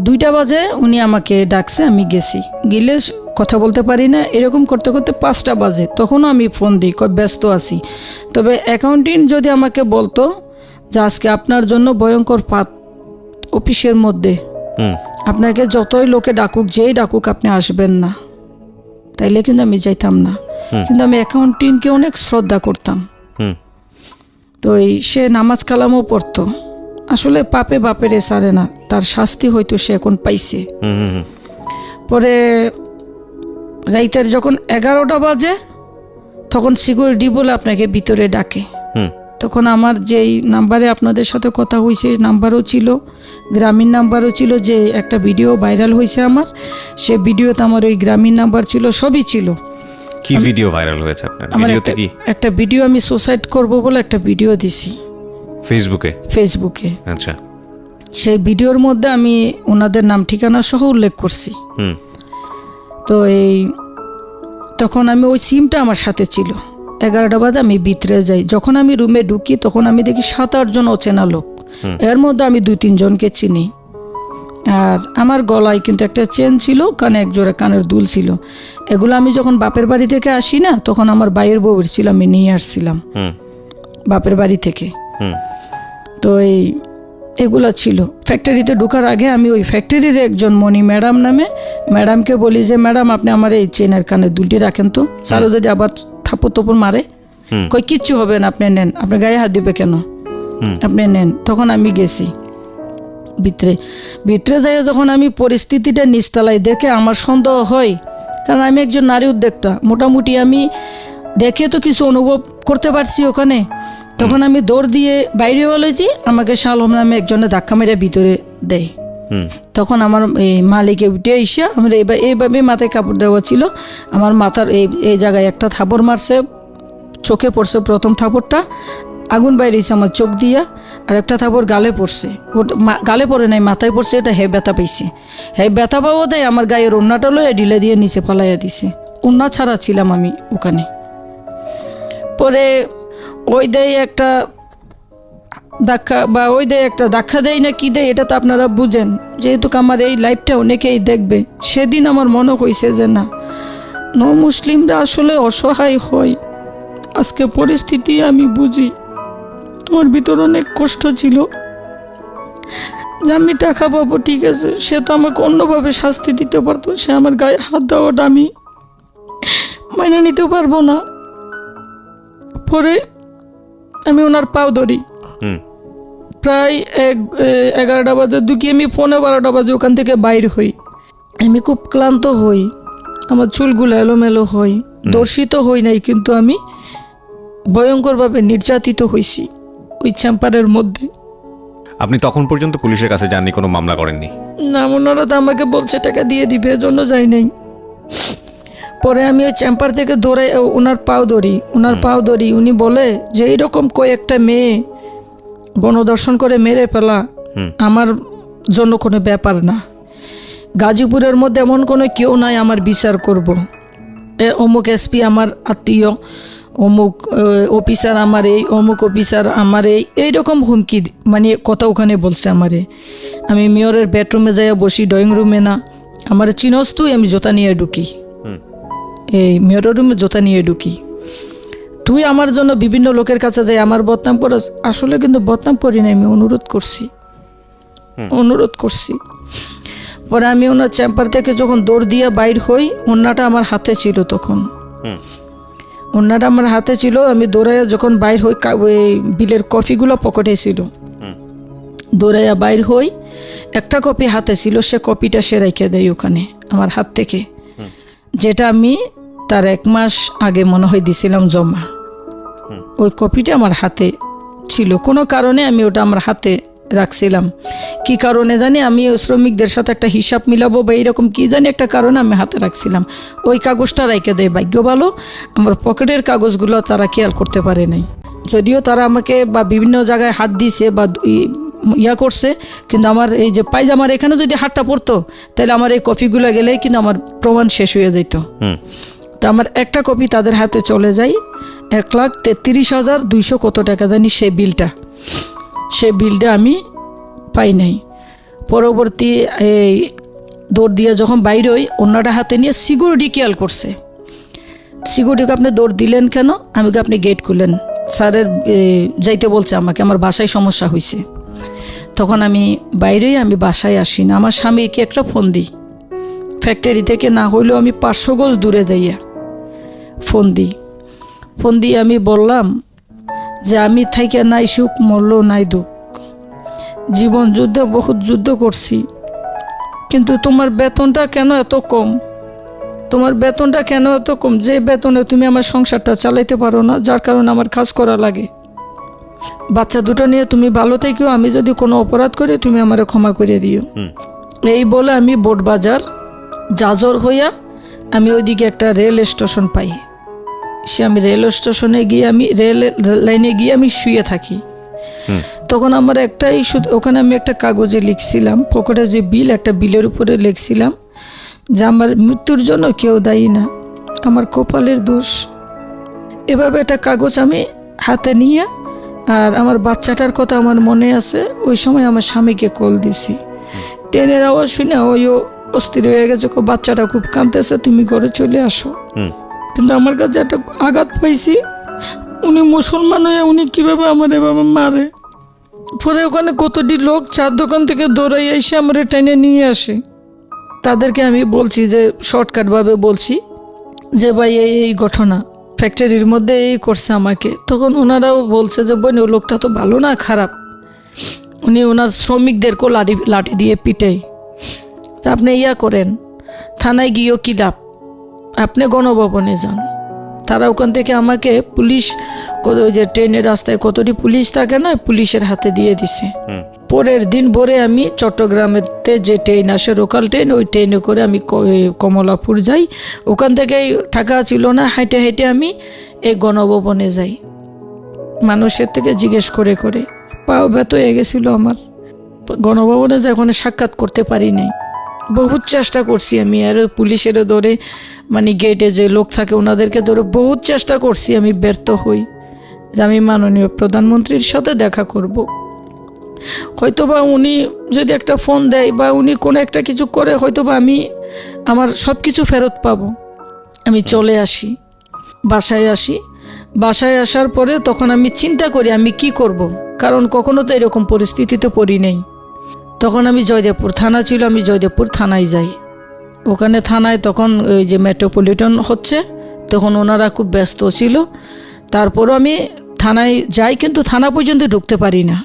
2টা বাজে উনি আমাকে ডাকছে, আমি গেছি, গেলে কথা বলতে পারি না, এরকম করতে করতে 5টা বাজে, তখনও আমি ফোন দিই, ব্যস্ত আছি। তবে অ্যাকাউন্টিং যদি আমাকে বলতো যে আজকে আপনার জন্য ভয়ঙ্কর পাত অফিসের মধ্যে, আপনাকে যতই লোকে ডাকুক, যেই ডাকুক, আপনি আসবেন না, তাইলে কিন্তু আমি যাইতাম না। কিন্তু আমি অ্যাকাউন্টিংকে অনেক শ্রদ্ধা করতাম। তো সে নামাজ কালামও পড়তো। আসলে পাপে বাপেরে সারে না, তার শাস্তি হয়তো সে এখন পাইছে। পরে রাইতের যখন 11টা বাজে, তখন সিকিউরিটি বলে আপনাকে ভিতরে ডাকে। তখন আমার যেই নাম্বারে আপনাদের সাথে কথা হয়েছে নাম্বারও ছিল, গ্রামীণ নাম্বারও ছিল, যে একটা ভিডিও ভাইরাল হয়েছে আমার, সে ভিডিওতে আমার ওই গ্রামীণ নাম্বার ছিল, সবই ছিল। কি ভিডিও ভাইরাল হয়েছে আপনার? ভিডিওতে কি একটা ভিডিও আমি সুসাইড করব বলে একটা ভিডিও দিছি ফেসবুকে। আচ্ছা, সেই ভিডিওর মধ্যে আমি ওনাদের নাম ঠিকানা সহ উল্লেখ করছি। তো তখন আমি ওই সিমটা আমার সাথে ছিল। 11টা বাজে আমি ভিতরে যাই, যখন আমি রুমে ঢুকি তখন আমি দেখি 7-8 জন অচেনা লোক। এর মধ্যে আমি 2-3 জনকে চিনি। আর আমার গলায় কিন্তু একটা চেন ছিল, কানে 1 জোড়া কানের দুল ছিল। এগুলো আমি যখন বাপের বাড়ি থেকে আসি না, তখন আমার বাইয়ের বউয়ের ছিল, আমি নিয়ে আসছিলাম বাপের বাড়ি থেকে। তো এগুলা ছিল। ফ্যাক্টরিতে ঢোকার আগে আমি ওই ফ্যাক্টরির একজন মণি ম্যাডাম নামে, ম্যাডামকে বলি যে ম্যাডাম আপনি আমার এই চেনের কানের দুলটি রাখেন তো, চালু যদি আবার থাপড় তোপড় মারে, কই কিচ্ছু হবে না, আপনি নেন, আপনি গায়ে হাত দিবে কেন, আপনি নেন। তখন আমি গেছি ভিতরে যাই, যখন আমি পরিস্থিতিটা নিচতলায় দেখে আমার সন্দেহ হয়, কারণ আমি একজন নারী উদ্যোক্তা, মোটামুটি আমি দেখে তো কিছু অনুভব করতে পারছি ওখানে। তখন আমি দৌড় দিয়ে বাইরে বলেছি, আমাকে শালম নামে একজনে ধাক্কা মেরে ভিতরে দেয়। তখন আমার এই মালিকে উঠে এসে আমার এইভাবে মাথায় কাপড় দেওয়া ছিল, আমার মাথার এই জায়গায় একটা থাপড় মারছে, চোখে পড়ছে প্রথম থাপড়টা, আগুন বাইরেছে আমার চোখ দিয়া, আর একটা থাপড় গালে পড়ছে, গালে পড়ে নাই মাথায় পড়ছে, এটা হে ব্যথা পাইছে। হে ব্যথা পাওয়া দেয় আমার গায়ের ওড়নাটা লয়ে ঢিলে দিয়ে নিচে পালাইয়া দিছে, ওড়না ছাড়া ছিলাম আমি ওখানে। পরে ওই দেয় একটা ধাক্কা, বা ওই দেয় একটা ধাক্কা দেয় না কি দেয়, এটা তো আপনারা বুঝেন, যেহেতু আমার এই লাইফটা অনেকেই দেখবে। সেদিন আমার মনে হয়েছে যে না, মুসলিমরা আসলে অসহায় হয়, আজকে পরিস্থিতি আমি বুঝি। আমার ভিতর অনেক কষ্ট ছিল যে আমি টাকা পাবো, ঠিক আছে, সে তো আমাকে অন্যভাবে শাস্তি দিতে পারতো, সে আমার গায়ে হাত দেওয়াটা আমি মাইনে নিতে পারবো না। পরে আমি ওনার পাও ধরি, প্রায় 11টা বাজে দুকি আমি 11:15 বাজে ওখান থেকে বাইর হই। আমি খুব ক্লান্ত হই, আমার চুলগুলো এলোমেলো হয়, দর্শিত হই নাই, কিন্তু আমি ভয়ঙ্করভাবে নির্যাতিত হয়েছি ওই চেম্বারের মধ্যে। আপনি তখন পর্যন্ত পুলিশের কাছে যাননি, কোনো মামলা করেননি? না, ওনারা তো আমাকে বলছে টাকা দিয়ে দিবে, এজন্য যাই নাই। পরে আমি ওই চেম্বার থেকে দৌড়াই, ওনার পাও ধরি। উনি বলে যে এইরকম কয়েকটা মেয়ে গণধর্ষণ করে মেরে ফেলা আমার জন্য কোনো ব্যাপার না। গাজীপুরের মধ্যে এমন কোনো কেউ নাই আমার বিচার করব। অমুক এসপি আমার আত্মীয়, অমুক অফিসার আমার এই, অমুক অফিসার আমার এইরকম হুমকি মানে কথা ওখানে বলছে আমারে। আমি মেয়রের বেডরুমে যাই বসি, ড্রয়িং রুমে না। আমার চিনস তুই, আমি জোতা নিয়ে ঢুকি, এই মেয়রের রুমে জোতা নিয়ে ঢুকি। তুই আমার জন্য বিভিন্ন লোকের কাছে যাই, আমার বদনাম করস। আসলে কিন্তু বদনাম করি না, আমি অনুরোধ করছি। পরে আমি ওনার চেম্বার থেকে যখন দৌড় দিয়ে বাইর হই, ওনাটা আমার হাতে ছিল তখন। ওনাটা আমার হাতে ছিল, আমি দৌড়াইয়া যখন বাইর হই, ওই বিলের কফিগুলো পকেটে ছিল। দৌড়াইয়া বাইর হই, একটা কপি হাতে ছিল, সে কপিটা সে রেখে দেয় ওখানে আমার হাত থেকে, যেটা আমি তার 1 মাস আগে মনে হয় দিছিলাম জমা। ওই কপিটা আমার হাতে ছিল, কোনো কারণে আমি ওটা আমার হাতে রাখছিলাম। কি কারণে জানি, আমি শ্রমিকদের সাথে একটা হিসাব মিলাবো বা এইরকম কি জানি একটা কারণে আমি হাতে রাখছিলাম। ওই কাগজটা রেখে দেয়। ভাগ্য ভালো আমার পকেটের কাগজগুলো তারা খেয়াল করতে পারে নাই, যদিও তারা আমাকে বা বিভিন্ন জায়গায় হাত দিছে বা ইয়া করছে, কিন্তু আমার এই যে পায়জামার এখানে যদি হাতটা পড়তো তাহলে আমার এই কপিগুলো গেলেই কিন্তু আমার প্রমাণ শেষ হয়ে যেত। তো আমার একটা কপি তাদের হাতে চলে যায়, 1,33,200 কত টাকা জানি সেই বিলটা আমি পাই নাই। পরবর্তী এই দৌড় দিয়ে যখন বাইরে হই, অন্যটা হাতে নিয়ে সিকিউরিটি খেয়াল করছে। সিকিউরিটিকে আপনি দৌড় দিলেন কেন? আমি আপনি গেট খুলেন, স্যারের যাইতে বলছে আমাকে, আমার বাসায় সমস্যা হয়েছে। তখন আমি বাইরেই, আমি বাসায় আসি না। আমার স্বামীকে একটা ফোন দিই, ফ্যাক্টরি থেকে না হইলেও আমি 500 গজ দূরে যাইয়া ফোন দিয়ে আমি বললাম যে আমি থাইকা নাই সুখ, মরলো নাই দুঃখ, জীবন যুদ্ধে বহুত যুদ্ধ করছি, কিন্তু তোমার বেতনটা কেন এত কম? যে বেতনে তুমি আমার সংসারটা চালাইতে পারো না, যার কারণে আমার কাজ করা লাগে। বাচ্চা দুটো নিয়ে তুমি ভালো থেকেও, আমি যদি কোনো অপরাধ করি তুমি আমার ক্ষমা করে দিও। এই বলে আমি বোটবাজার জাজর হইয়া আমি ওইদিকে একটা রেল স্টেশন পাই। আমি রেল স্টেশনে গিয়ে, আমি রেল লাইনে গিয়ে আমি শুয়ে থাকি। তখন আমার ওখানে আমি একটা কাগজে লিখছিলাম, পকেটে যে বিল, একটা বিলের উপরে লিখছিলাম যে আমার মৃত্যুর জন্য কেউ দায়ী না, আমার কপালের দোষ। এভাবে একটা কাগজ আমি হাতে নিয়ে, আর আমার বাচ্চাটার কথা আমার মনে আছে, ওই সময় আমার স্বামীকে কল দিছি। ট্রেনের আওয়াজ শুনে ওইও অস্থির হয়ে গেছে, বাচ্চাটা খুব কাঁদতেছে, তুমি ঘরে চলে আসো। কিন্তু আমার কাছে একটা আঘাত পাইছি, উনি মুসলমান হয়ে উনি কিভাবে আমার এভাবে মারে। পরে ওখানে কতটি লোক চার দোকান থেকে দৌড়াই এসে আমার ট্রেনে নিয়ে আসে। তাদেরকে আমি বলছি যে শর্টকাটভাবে বলছি যে ভাই এই ঘটনা ফ্যাক্টরির মধ্যে এই করছে আমাকে। তখন ওনারাও বলছে যে বোন, ও লোকটা তো ভালো না, খারাপ, উনি ওনার শ্রমিকদেরকেও লাঠি দিয়ে পিটাই। তা আপনি ইয়া করেন, থানায় গিয়েও কি লাভ, আপনি গণভবনে যান। তারা ওখান থেকে আমাকে পুলিশ, ওই যে ট্রেনের রাস্তায় কতটি পুলিশ থাকে না, পুলিশের হাতে দিয়ে দিছে। পরের দিন ভোরে আমি চট্টগ্রামেতে যে ট্রেন আসে, লোকাল ট্রেন, ওই ট্রেনে করে আমি কমলাপুর যাই। ওখান থেকে টাকা ছিল না, হাইটে হাইটে আমি এই গণভবনে যাই। মানুষের থেকে জিজ্ঞেস করে পাও ব্যথা হয়ে গেছিল আমার। গণভবনে যাই, ওখানে সাক্ষাৎ করতে পারি নাই। বহুত চেষ্টা করছি আমি, আর পুলিশেরও ধরে, মানে গেটে যে লোক থাকে ওনাদেরকে ধরে বহুত চেষ্টা করছি, আমি ব্যর্থ হই যে আমি মাননীয় প্রধানমন্ত্রীর সাথে দেখা করব। হয়তোবা উনি যদি একটা ফোন দেয় বা উনি কোনো একটা কিছু করে, হয়তোবা আমি আমার সব কিছু ফেরত পাবো। আমি চলে আসি, বাসায় আসি। বাসায় আসার পরে তখন আমি চিন্তা করি আমি কি করব, কারণ কখনো তো এরকম পরিস্থিতিতে পড়ি নেই। তখন আমি জয়দেবপুর থানা ছিল, আমি জয়দেবপুর থানায় যাই। ওখানে থানায় তখন ওই যে মেট্রোপলিটন হচ্ছে, তখন ওনারা খুব ব্যস্ত ছিল। তারপরও আমি থানায় যাই, কিন্তু থানা পর্যন্ত ঢুকতে পারি না।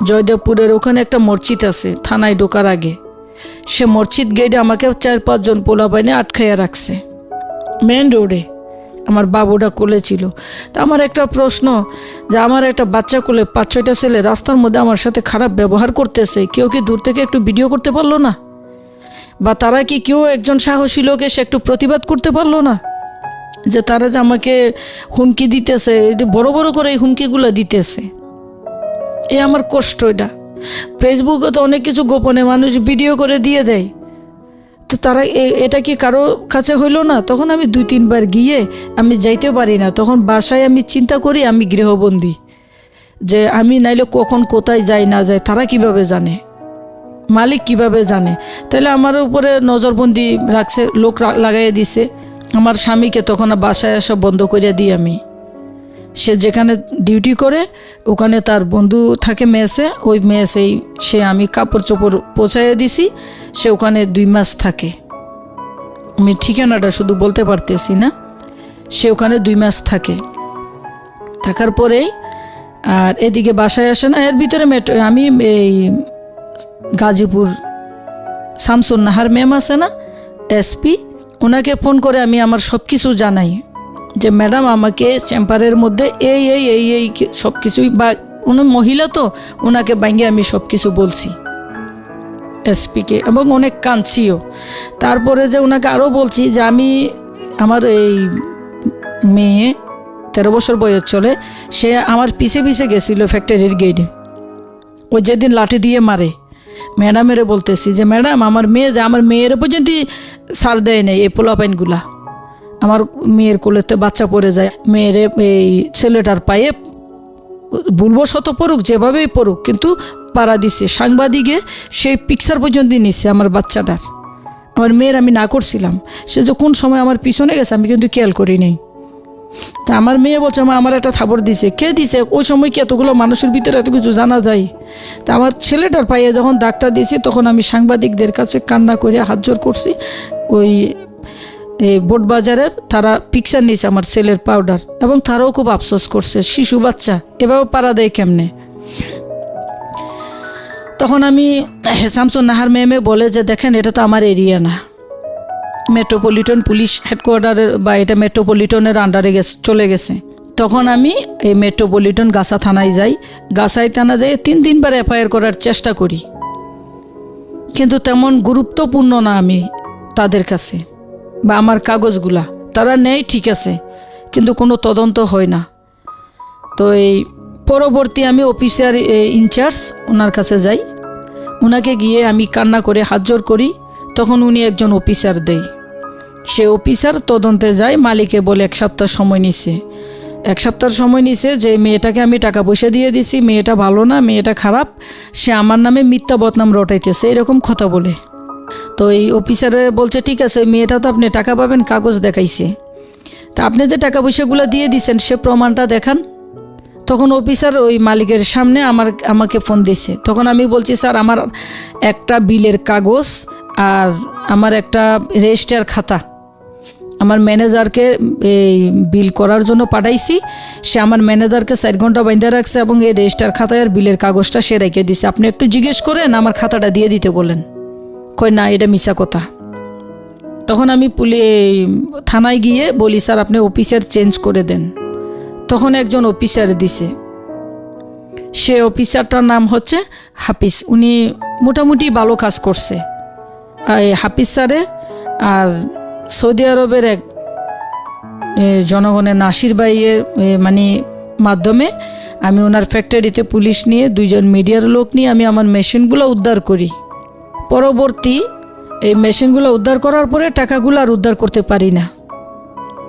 জয়দেবপুরের ওখানে একটা মসজিদ আছে থানায় ঢোকার আগে, সে মসজিদ গেটে আমাকে 4-5 জন পোলাপাইনে আটকাইয়া রাখছে মেন রোডে। আমার বাবুটা কোলে ছিল। তা আমার একটা প্রশ্ন, যে আমার একটা বাচ্চা কোলে 5-6টা ছেলে রাস্তার মধ্যে আমার সাথে খারাপ ব্যবহার করতেছে, কেউ কি দূর থেকে একটু ভিডিও করতে পারলো না? বা তারা কি কেউ একজন সাহসী লোক এসে একটু প্রতিবাদ করতে পারলো না? যে তারা যে আমাকে হুমকি দিতেছে, বড় বড় করে এই হুমকিগুলো দিতেছে, এ আমার কষ্ট। এটা ফেসবুকে তো অনেক কিছু গোপনে মানুষ ভিডিও করে দিয়ে দেয়, তো তারা এটা কি কারো কাছে হইলো না? তখন আমি 2-3 বার গিয়ে আমি যাইতে পারি না। তখন বাসায় আমি চিন্তা করি আমি গৃহবন্দী, যে আমি নাইলে কখন কোথায় যাই না যাই তারা কিভাবে জানে, মালিক কিভাবে জানে? তাহলে আমার উপরে নজরবন্দি রাখছে, লোক লাগাইয়া দিছে। আমার স্বামীকে তখন বাসায় আসা বন্ধ করিয়া দিই আমি। সে যেখানে ডিউটি করে ওখানে তার বন্ধু থাকে মেসে, ওই মেসেই সে আমি কাপড় চোপড় পৌঁছাইয়া দিছি, সে ওখানে 2 মাস থাকে। আমি ঠিকানাটা শুধু বলতে পারতেছি না। সে ওখানে 2 মাস থাকে, থাকার পরেই আর এদিকে বাসায় আসে না। এর ভিতরে আমি এই গাজীপুর শামসুন নাহার ম্যাম আছে না, এসপি, ওনাকে ফোন করে আমি আমার সব কিছু জানাই, যে ম্যাডাম আমাকে চেম্বারের মধ্যে এই এই এই এই সব কিছুই, বা উনি মহিলা তো ওনাকে বাইঙ্গে আমি সব কিছু বলছি এসপিকে, এবং অনেক কাঁদছিও। তারপরে যে ওনাকে আরও বলছি যে আমি আমার এই মেয়ে 13 বছর বয়স চলে, সে আমার পিছে পিছে গেছিল ফ্যাক্টরির গেটে। ও যেদিন লাঠি দিয়ে মারে, ম্যাডামেরে বলতেছি যে ম্যাডাম আমার মেয়ের পর্যন্ত সার দেয় নেই এই পোলাপাইনগুলা। আমার মেয়ের কোলেতে বাচ্চা পড়ে যায়, মেয়েরে এই ছেলেটার পায়ে ভুলবশত পড়ুক, যেভাবেই পড়ুক, কিন্তু পাড়া দিছে। সাংবাদিকে সেই পিকচার পর্যন্ত নিচ্ছে আমার বাচ্চাটার। আমার মেয়ের আমি না করছিলাম, সে যে কোন সময় আমার পিছনে গেছে আমি কিন্তু খেয়াল করি নাই। তা আমার মেয়ে বলছে আমার একটা থাবড় দিছে। কে দিছে? ওই সময় কি এতগুলো মানুষের ভিতরে এত কিছু জানা যায়? তা আমার ছেলেটার পায়ে যখন ডাক্তার দিয়েছি তখন আমি সাংবাদিকদের কাছে কান্না করে হাত জোর করছি। ওই বোটবাজারের তারা পিকচার নিয়েছে আমার ছেলের পাউডার, এবং তারাও খুব আফসোস করছে, শিশু বাচ্চা এভাবে পাড়া দেয় কেমনে? তখন আমি শামসুন নাহার ম্যামে বলে যে দেখেন এটা তো আমার এরিয়া না, মেট্রোপলিটন পুলিশ হেডকোয়ার্টারের বা এটা মেট্রোপলিটনের আন্ডারে চলে গেছে। তখন আমি এই মেট্রোপলিটন গাছা থানায় যাই। গাছাই থানা দিয়ে 3 বার এফআইআর করার চেষ্টা করি, কিন্তু তেমন গুরুত্বপূর্ণ না আমি তাদের কাছে, বা আমার কাগজগুলা তারা নেয় ঠিক আছে, কিন্তু কোনো তদন্ত হয় না। তো এই পরবর্তী আমি অফিসার ইনচার্জ ওনার কাছে যাই, ওনাকে গিয়ে আমি কান্না করে হাত জোর করি। তখন উনি একজন অফিসার দেয়, সে অফিসার তদন্তে যায়, মালিকে বলে 1 সপ্তাহ সময় নিছে। 1 সপ্তাহ সময় নিছে, যে মেয়েটাকে আমি টাকা পয়সা দিয়ে দিছি, মেয়েটা ভালো না, মেয়েটা খারাপ, সে আমার নামে মিথ্যা বদনাম রটাইতেছে, এরকম কথা বলে। তো এই অফিসারে বলছে ঠিক আছে মেয়েটা তো আপনি টাকা পাবেন, কাগজ দেখাইছে, তা আপনি যে টাকা পয়সাগুলো দিয়ে দিচ্ছেন সে প্রমাণটা দেখান। তখন অফিসার ওই মালিকের সামনে আমাকে ফোন দিছে। তখন আমি বলছি স্যার আমার একটা বিলের কাগজ আর আমার একটা রেজিস্টার খাতা আমার ম্যানেজারকে এই বিল করার জন্য পাঠাইছি, সে আমার ম্যানেজারকে 4 ঘন্টা বাইন্ধা রাখছে, এবং এই রেজিস্টার খাতায় আর বিলের কাগজটা সে রেখে দিছে। আপনি একটু জিজ্ঞেস করেন আমার খাতাটা দিয়ে দিতে বলেন। কই না, এটা মিছা কথা। তখন আমি থানায় গিয়ে বলি স্যার আপনি অফিসার চেঞ্জ করে দেন। তখন একজন অফিসার দিছে, সে অফিসারটার নাম হচ্ছে হাফিজ। উনি মোটামুটি ভালো কাজ করছে। এই হাফিজ স্যারে আর সৌদি আরবের এক জনগণের নাসির ভাইয়ের মানে মাধ্যমে আমি ওনার ফ্যাক্টরিতে পুলিশ নিয়ে 2 জন মিডিয়ার লোক নিয়ে আমি আমার মেশিনগুলো উদ্ধার করি। পরবর্তী এই মেশিনগুলো উদ্ধার করার পরে টাকাগুলো আর উদ্ধার করতে পারি না।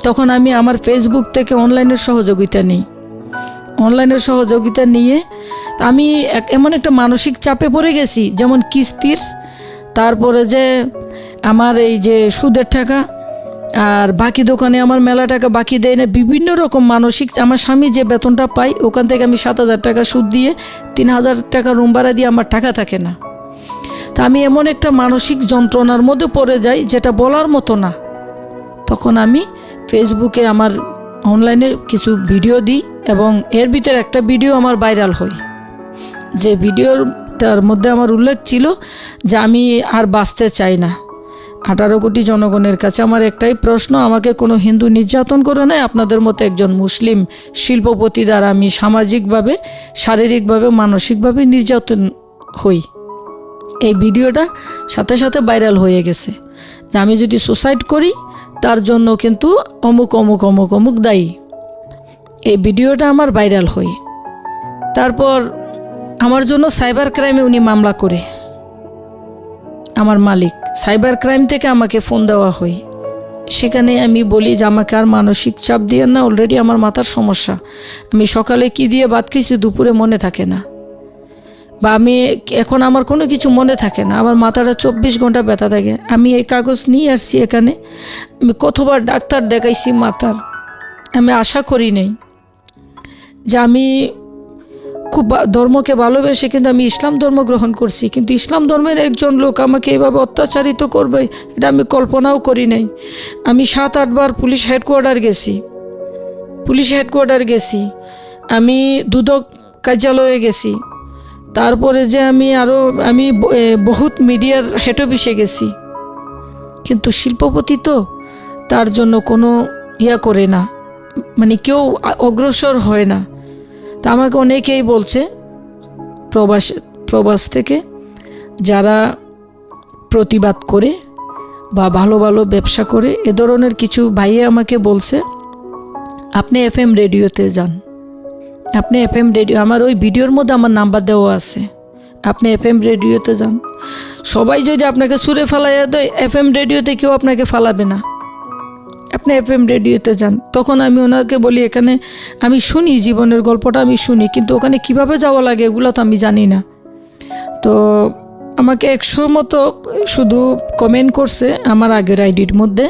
তখন আমি আমার ফেসবুক থেকে অনলাইনের সহযোগিতা নিই। অনলাইনের সহযোগিতা নিয়ে আমি এমন একটা মানসিক চাপে পড়ে গেছি, যেমন কিস্তির, তারপরে যে আমার এই যে সুদের টাকা, আর বাকি দোকানে আমার মেলা টাকা বাকি দেয় না, বিভিন্ন রকম মানসিক, আমার স্বামী যে বেতনটা পাই ওখান থেকে আমি 7,000 টাকা সুদ দিয়ে 3,000 টাকা রুম ভাড়া দিয়ে আমার টাকা থাকে না। তা আমি এমন একটা মানসিক যন্ত্রণার মধ্যে পড়ে যাই যেটা বলার মতো না। তখন আমি ফেসবুকে আমার অনলাইনে কিছু ভিডিও দিই এবং এর ভিতরে একটা ভিডিও আমার ভাইরাল হয়, যে ভিডিওটার মধ্যে আমার উল্লেখ ছিল যে আমি আর বাঁচতে চাই না। 18 কোটি জনগণের কাছে আমার একটাই প্রশ্ন, আমাকে কোনো হিন্দু নির্যাতন করে নাই, আপনাদের মতো একজন মুসলিম শিল্পপতি দ্বারা আমি সামাজিকভাবে, শারীরিকভাবে, মানসিকভাবে নির্যাতন হই। এই ভিডিওটা সাথে সাথে ভাইরাল হয়ে গেছে যে আমি যদি সুসাইড করি তার জন্য কিন্তু অমুক অমুক অমুক অমুক দায়ী। এই ভিডিওটা আমার ভাইরাল হয়। তারপর আমার জন্য সাইবার ক্রাইমে উনি মামলা করে, আমার মালিক সাইবার ক্রাইম থেকে আমাকে ফোন দেওয়া হয়। সেখানে আমি বলি যে আমাকে আর মানসিক চাপ দিয়ে না, অলরেডি আমার মাথার সমস্যা, আমি সকালে কি দিয়ে ভাত খেয়েছি দুপুরে মনে থাকে না, বা আমি এখন আমার কোনো কিছু মনে থাকে না, আমার মাথাটা 24 ঘন্টা ব্যথা থাকে। আমি এই কাগজ নিয়ে আসছি এখানে, আমি কতবার ডাক্তার দেখাইছি মাথার, আমি আশা করি নাই যে আমি খুব ধর্মকে ভালোবেসে কিন্তু আমি ইসলাম ধর্ম গ্রহণ করছি, কিন্তু ইসলাম ধর্মের একজন লোক আমাকে এভাবে অত্যাচারিত করবে এটা আমি কল্পনাও করি নাই। আমি 7-8 বার পুলিশ হেডকোয়ার্টার গেছি, আমি দুদক কার্যালয়ে গেছি, তারপরে যে আমি বহুত মিডিয়ার হেড অফিসে গেছি, কিন্তু শিল্পপতি তো তার জন্য কোনো করে না, মানে কেউ অগ্রসর হয় না। তা আমাকে অনেকেই বলছে প্রবাস থেকে যারা প্রতিবাদ করে বা ভালো ভালো ব্যবসা করে, এ ধরনের কিছু ভাইয়ে আমাকে বলছে আপনি FM রেডিওতে যান, আপনি FM রেডিও, আমার ওই ভিডিওর মধ্যে আমার নাম্বার দেওয়া আছে, আপনি FM রেডিওতে যান। সবাই যদি আপনাকে সুরে ফালাইয়া দেয়, FM রেডিওতে কেউ আপনাকে ফালাবে না, আপনি FM রেডিওতে যান। তখন আমি ওনাকে বলি এখানে আমি শুনি জীবনের গল্পটা আমি শুনি, কিন্তু ওখানে কিভাবে যাওয়া লাগে এগুলো তো আমি জানি না। তো আমাকে 100 মতো শুধু কমেন্ট করছে আমার আগের আইডির মধ্যে,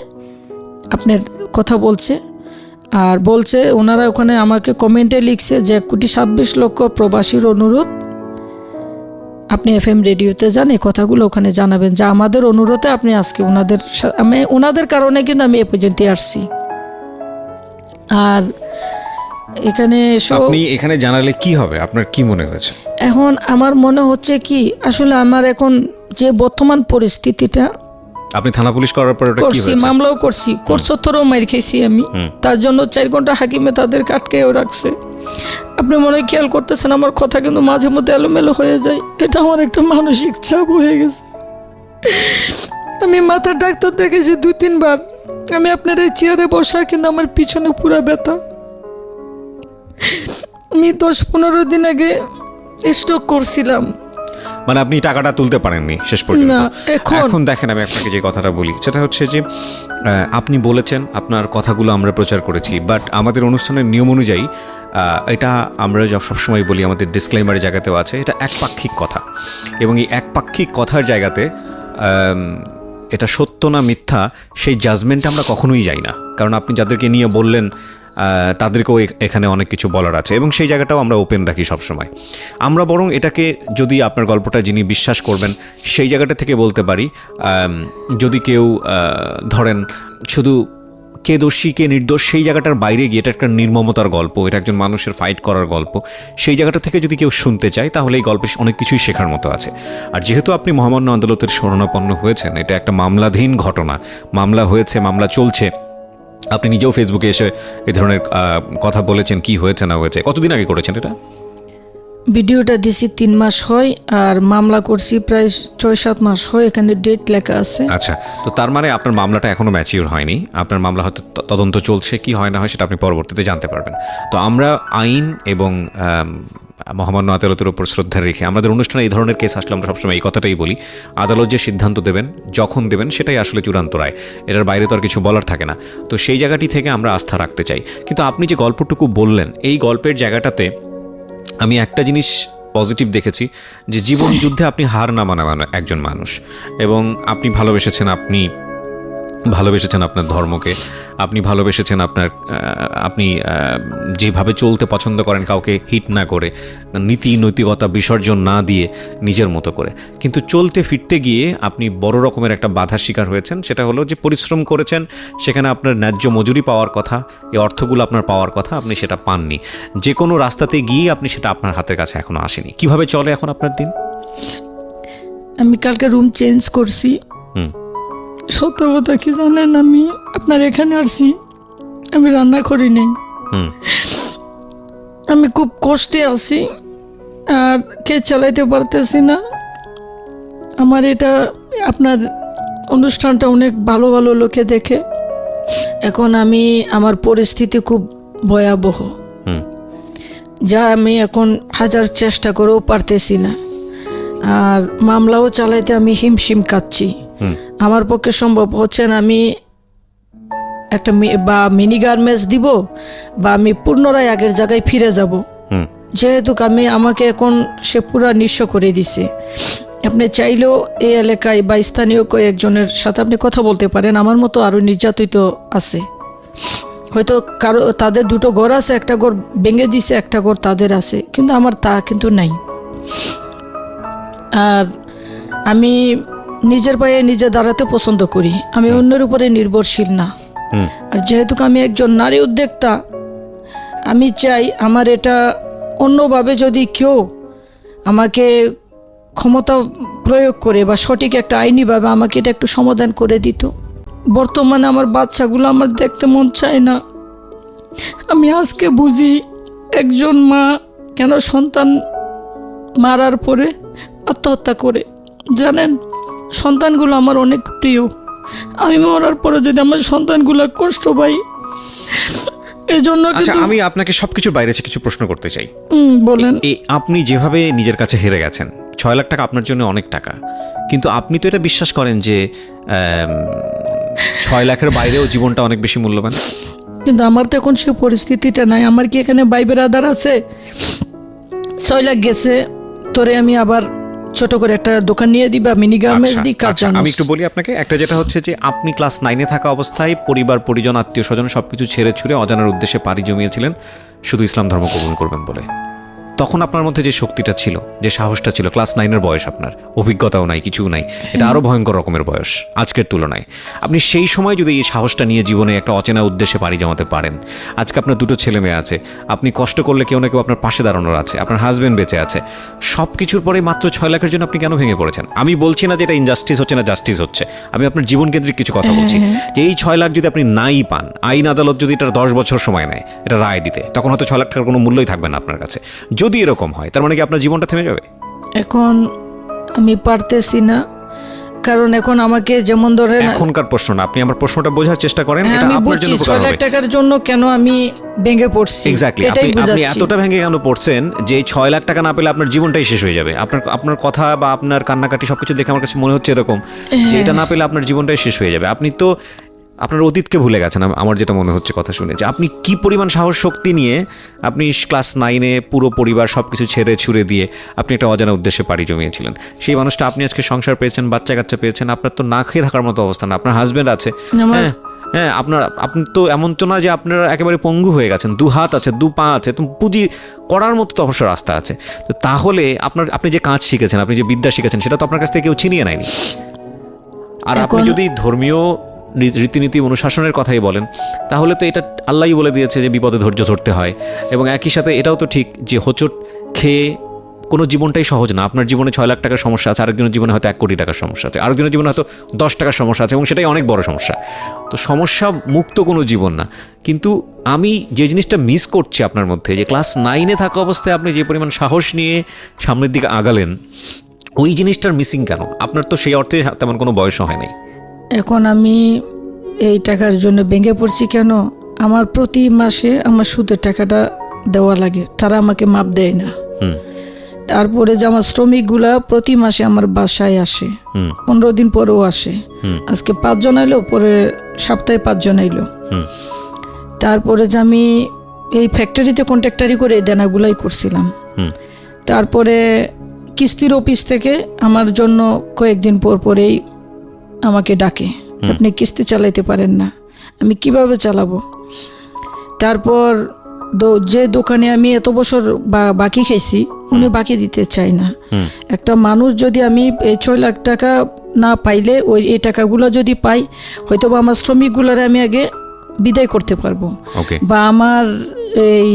আপনার কথা বলছে, আর বলছে ওনারা ওখানে আমাকে কমেন্টে লিখছে যে 1,26,00,000 প্রবাসীর অনুরোধ আপনি FM রেডিওতে যান, এই কথাগুলো ওখানে জানাবেন, যা আমাদের অনুরোধে আপনি আজকে ওনাদের কারণে কিন্তু আমি এ পর্যন্ত আসছি। আর এখানে আপনি এখানে জানালে কি হবে, আপনার কি মনে হয়েছে? এখন আমার মনে হচ্ছে কি, আসলে আমার এখন যে বর্তমান পরিস্থিতিটা, আপনি থানা পুলিশ করার পর ওটা কি করছি, হয়েছে? মামলাও করছি, কোর্টসত্তরও মাইর খেয়েছি আমি, তার জন্য 4 ঘন্টা হাকিমে তাদেরকে আটকেও রাখছে। আপনি মনে হয় খেয়াল করতেছেন আমার কথা কিন্তু মাঝে মধ্যে এলোমেলো হয়ে যায়, এটা আমার একটা মানসিক চাপ হয়ে গেছে। আমি মাথার ডাক্তার দেখেছি 2-3 বার, আমি আপনার এই চেয়ারে বসা, কিন্তু আমার পিছনে পুরা ব্যথা। আমি 10-15 দিন আগে স্ট্রোক করছিলাম। মানে আপনি টাকাটা তুলতে পারেননি শেষ পর্যন্ত? না, এখন দেখেন আমি আপনাকে যে কথাটা বলি সেটা হচ্ছে যে আপনি বলেছেন, আপনার কথাগুলো আমরা প্রচার করেছি, বাট আমাদের অনুষ্ঠানের নিয়ম অনুযায়ী এটা আমরা সবসময় বলি, আমাদের ডিসক্লেইমারের জায়গাতেও আছে, এটা একপাক্ষিক কথা, এবং এই একপাক্ষিক কথার জায়গাতে এটা সত্য না মিথ্যা সেই জাজমেন্টে আমরা কখনোই যাই না, কারণ আপনি যাদেরকে নিয়ে বললেন তাদেরকেও এখানে অনেক কিছু বলার আছে, এবং সেই জায়গাটাও আমরা ওপেন রাখি সবসময়। আমরা বরং এটাকে, যদি আপনার গল্পটা যিনি বিশ্বাস করবেন সেই জায়গাটা থেকে বলতে পারি, যদি কেউ ধরেন শুধু কে দোষী কে নির্দোষ সেই জায়গাটার বাইরে গিয়ে, এটা একটা নির্মমতার গল্প, এটা একজন মানুষের ফাইট করার গল্প, সেই জায়গাটা থেকে যদি কেউ শুনতে চায় তাহলে এই গল্পে অনেক কিছুই শেখার মতো আছে। আর যেহেতু আপনি মহামান্য আদালতের শরণাপন্ন হয়েছেন, এটা একটা মামলাধীন ঘটনা, মামলা হয়েছে, মামলা চলছে, আপনি নিজেও ফেসবুকে এসে এ ধরনের কথা বলেছেন, কি হয়েছে না হয়েছে। কতদিন আগে করেছেন এটা? ভিডিওটা দিছি 3 মাস হয়, আর মামলা করছি প্রায় 6-7 মাস হয়, এখানে ডেট লেখা আছে। আচ্ছা, তো তার মানে আপনার মামলাটা এখনো ম্যাচিউর হয়নি, আপনার মামলা হয়তো তদন্ত চলছে, কি হয় না হয় সেটা আপনি পরবর্তীতে জানতে পারবেন। তো আমরা আইন এবং মহামান্য আদালতের উপর শ্রদ্ধা রেখে আমাদের অনুষ্ঠানে এই ধরনের কেস আসলে আমরা সবসময় এই কথাটাই বলি, আদালত যে সিদ্ধান্ত দেবেন যখন দেবেন সেটাই আসলে চূড়ান্ত রায়, এটার বাইরে তো আর কিছু বলার থাকে না। তো সেই জায়গাটি থেকে আমরা আস্থা রাখতে চাই। কিন্তু আপনি যে গল্পটুকু বললেন, এই গল্পের জায়গাটাতে আমি একটা জিনিস পজিটিভ দেখেছি, যে জীবন যুদ্ধে আপনি হার না মানানো একজন মানুষ, এবং আপনি ভালোবেসেছেন, আপনি ভালোবেসেছেন আপনার ধর্মকে, আপনি ভালোবেসেছেন আপনি যেভাবে চলতে পছন্দ করেন, কাউকে হিট না করে, নীতি নৈতিকতা বিসর্জন না দিয়ে নিজের মতো করে। কিন্তু চলতে ফিরতে গিয়ে আপনি বড় রকমের একটা বাধার শিকার হয়েছেন। সেটা হলো যে পরিশ্রম করেছেন, সেখানে আপনার ন্যায্য মজুরি পাওয়ার কথা, এই অর্থগুলো আপনার পাওয়ার কথা, আপনি সেটা পাননি। যে কোনো রাস্তাতে গিয়ে আপনি সেটা আপনার হাতের কাছে এখনও আসেনি। কিভাবে চলে এখন আপনার দিন? আমি কালকে রুম চেঞ্জ করছি। সত্য কথা কি জানেন, আমি আপনার এখানে আসছি, আমি রান্না করি নাই, আমি খুব কষ্টে আছি আর কে চালাইতে পারতেছি না। আমার এটা আপনার অনুষ্ঠানটা অনেক ভালো ভালো লোকে দেখে, এখন আমার পরিস্থিতি খুব ভয়াবহ, যা আমি এখন হাজার চেষ্টা করেও পারতেছি না। আর মামলাও চালাইতে আমি হিমশিম কাচ্ছি। আমার পক্ষে সম্ভব হচ্ছে না আমি একটা বা মিনি গার্মেন্টস দিব, বা আমি পুনরায় আগের জায়গায় ফিরে যাব, যেহেতু আমাকে এখন সে পুরা নিঃস্ব করে দিছে। আপনি চাইলেও এই এলাকায় বা স্থানীয় কয়েকজনের সাথে আপনি কথা বলতে পারেন, আমার মতো আরও নির্যাতিত আছে। হয়তো কারো তাদের দুটো ঘর আছে, একটা ঘর ভেঙে দিছে, একটা ঘর তাদের আছে, কিন্তু আমার তা কিন্তু নাই। আর আমি নিজের পায়ে নিজে দাঁড়াতে পছন্দ করি, আমি অন্যের উপরে নির্ভরশীল না। আর যেহেতু আমি একজন নারী উদ্যোক্তা, আমি চাই আমার এটা অন্যভাবে যদি কেউ আমাকে ক্ষমতা প্রয়োগ করে বা সঠিক একটা আইনিভাবে আমাকে এটা একটু সমাধান করে দিত। বর্তমানে আমার বাচ্চাগুলো আমার দেখতে মন চায় না। আমি আজকে বুঝি একজন মা কেন সন্তান মারার পরে আত্মহত্যা করে। জানেন, সন্তানগুলো আমার অনেক প্রিয়, আমি মরার পরে যদি আমার সন্তানগুলো কষ্ট পাই, এই জন্য। আচ্ছা, আমি আপনাকে সবকিছুর বাইরে কিছু প্রশ্ন করতে চাই। বলেন। আপনি যেভাবে নিজের কাছে হেরে গেছেন, 6 লাখ টাকা আপনার জন্য অনেক টাকা, কিন্তু আপনি তো এটা বিশ্বাস করেন যে 6 লাখের বাইরেও জীবনটা অনেক বেশি মূল্যবান। কিন্তু আমার তো এখন সে পরিস্থিতিটা নাই। আমার কি এখানে ভাই বেরাদার আছে? 6 লাখ গেছে, তোরে আমি আবার ছোট করে একটা দোকান নিয়ে দিবা, মিনি গার্মেন্টস দিই, কাজ জানো। আমি একটু বলি আপনাকে, একটা যেটা হচ্ছে যে আপনি ক্লাস 9-এ থাকা অবস্থায় পরিবার পরিজন আত্মীয় স্বজন সবকিছু ছেড়ে ছুড়ে অজানার উদ্দেশ্যে পাড়ি জমিয়েছিলেন শুধু ইসলাম ধর্ম কবুল করবেন বলে। তখন আপনার মধ্যে যে শক্তিটা ছিল, যে সাহসটা ছিল, ক্লাস 9-এর বয়স, আপনার অভিজ্ঞতাও নাই, কিছুও নাই, এটা আরও ভয়ঙ্কর রকমের বয়স আজকের তুলনায়। আপনি সেই সময় যদি এই সাহসটা নিয়ে জীবনে একটা অচেনা উদ্দেশ্যে পাড়ি জমাতে পারেন, আজকে আপনার 2 ছেলে মেয়ে আছে, আপনি কষ্ট করলে কেউ না কেউ আপনার পাশে দাঁড়ানোর আছে, আপনার হাজব্যান্ড বেঁচে আছে, সব কিছুর পরে মাত্র 6 লাখের জন্য আপনি কেন ভেঙে পড়েছেন? আমি বলছি না যে এটা ইনজাস্টিস হচ্ছে না, জাস্টিস হচ্ছে, আমি আপনার জীবনকেন্দ্রিক কিছু কথা বলছি। যে এই 6 লাখ যদি আপনি নাই পান, আইন আদালত যদি এটা 10 বছর সময় নেয় এটা রায় দিতে, তখন হয়তো 6 লাখ টাকার কোনো মূল্যই থাকবে না আপনার কাছে। যদি এরকম হয়, তার মানে কি আপনার জীবনটা থেমে যাবে? এখন আমি পারতেছি না, কারণ এখন আমাকে যেমন ধরেন, এখনকার প্রশ্ন না, আপনি আমার প্রশ্নটা বোঝার চেষ্টা করেন। এটা আমি আপনার জন্য বুঝছি উপকার 6 লাখ হবে। টাকার জন্য কেন আমি ভেঙে পড়ছি। এক্স্যাক্টলি, আপনি এতটা ভেঙে কেন পড়ছেন যে 6 লাখ টাকা না পেলে আপনার জীবনটাই শেষ হয়ে যাবে। আপনার কথা বা আপনার কান্নাকাটি সবকিছু দেখে আমার কাছে মনে হচ্ছে এরকম যে এটা না পেলে আপনার জীবনটাই শেষ হয়ে যাবে। আপনি তো আপনার অতীতকে ভুলে গেছেন। আমার যেটা মনে হচ্ছে কথা শুনে, যে আপনি কি পরিমাণ সাহস শক্তি নিয়ে আপনি ক্লাস 9-এ পুরো পরিবার সব কিছু ছেড়ে ছুড়ে দিয়ে আপনি একটা অজানা উদ্দেশ্যে পাড়ি জমিয়েছিলেন। সেই মানুষটা আপনি আজকে সংসার পেয়েছেন, বাচ্চা কাচ্চা পেয়েছেন, আপনার তো না খেয়ে থাকার মতো অবস্থা না, আপনার হাজব্যান্ড আছে, হ্যাঁ আপনি তো এমন তো না যে আপনার একেবারে পঙ্গু হয়ে গেছেন, 2 হাত আছে, 2 পা আছে, তো পুঁজি করার মতো তো অবশ্য রাস্তা আছে। তো তাহলে আপনি যে কাজ শিখেছেন, আপনি যে বিদ্যা শিখেছেন, সেটা তো আপনার কাছ থেকে কেউ ছিনিয়ে নেয়নি। আর আপনি যদি ধর্মীয় রীতিনীতি অনুশাসনের কথাই বলেন, তাহলে তো এটা আল্লাহই বলে দিয়েছে যে বিপদে ধৈর্য ধরতে হয়। এবং একই সাথে এটাও তো ঠিক যে হোঁচট খেয়ে কোনো জীবনটাই সহজ না। আপনার জীবনে 6 লাখ টাকার সমস্যা আছে, আরেকজনের জীবনে হয়তো 1 কোটি টাকার সমস্যা আছে, আরেকজনের জীবনে হয়তো 10 টাকার সমস্যা আছে, এবং সেটাই অনেক বড় সমস্যা। তো সমস্যা মুক্ত কোনো জীবন না। কিন্তু আমি যে জিনিসটা মিস করছি আপনার মধ্যে, যে ক্লাস 9-এ থাকা অবস্থায় আপনি যে পরিমাণ সাহস নিয়ে সামনের দিকে আগালেন, ওই জিনিসটার মিসিং কেন? আপনার তো সেই অর্থে তেমন কোনো বয়সও হয় নাই। এখন আমি এই টাকার জন্য ভেঙে পড়ছি কেন? আমার প্রতি মাসে আমার সুদের টাকাটা দেওয়া লাগে, তারা আমাকে মাপ দেয় না। তারপরে যে আমার শ্রমিকগুলা প্রতি মাসে আমার বাসায় আসে, 15 দিন পরেও আসে। আজকে 5 জন আইলো, পরে সপ্তাহে 5 জন আইলো। তারপরে যে আমি এই ফ্যাক্টরিতে কন্ট্রাক্টারি করে এই দেনাগুলাই করছিলাম। তারপরে কিস্তির অফিস থেকে আমার জন্য কয়েকদিন পর পরেই আমাকে ডাকে, যে আপনি কিস্তি চালাইতে পারেন না, আমি কিভাবে চালাবো। তারপর যে দোকানে আমি এত বছর বাকি খাইছি উনি বাকি দিতে চাই না। একটা মানুষ যদি আমি এই 6 লাখ টাকা না পাইলে এই টাকাগুলো যদি পাই, হয়তো বা আমার শ্রমিকগুলোরে আমি আগে বিদায় করতে পারবো, বা আমার এই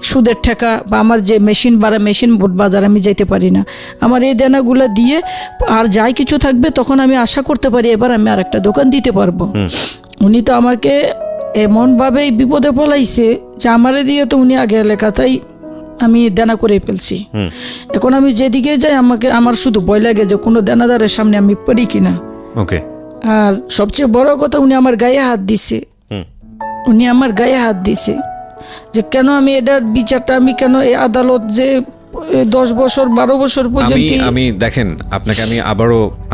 সুদের টাকা বা আমার যে মেশিন বোর্ড বাজার আমি যাইতে পারি না, আমার এই দেনাগুলো দিয়ে আর যাই কিছু থাকবে তখন আমি আশা করতে পারি এবার আমি আর একটা দোকান দিতে পারবো। উনি তো আমাকে এমনভাবেই বিপদে ফলাইছে যে আমারে দিয়ে তো উনি আগে এলাকাতেই আমি দেনা করে ফেলছি। এখন আমি যেদিকে যাই আমার শুধু ভয় লাগে যে কোনো দেনাদারের সামনে আমি পড়ি কিনা। আর সবচেয়ে বড় কথা, উনি আমার গায়ে হাত দিছে যে কেন আমি এটার বিচারটা আমি কেন এই আদালত যে 10 বছর 12 বছর পর্যন্ত আমি দেখেন আপনাকে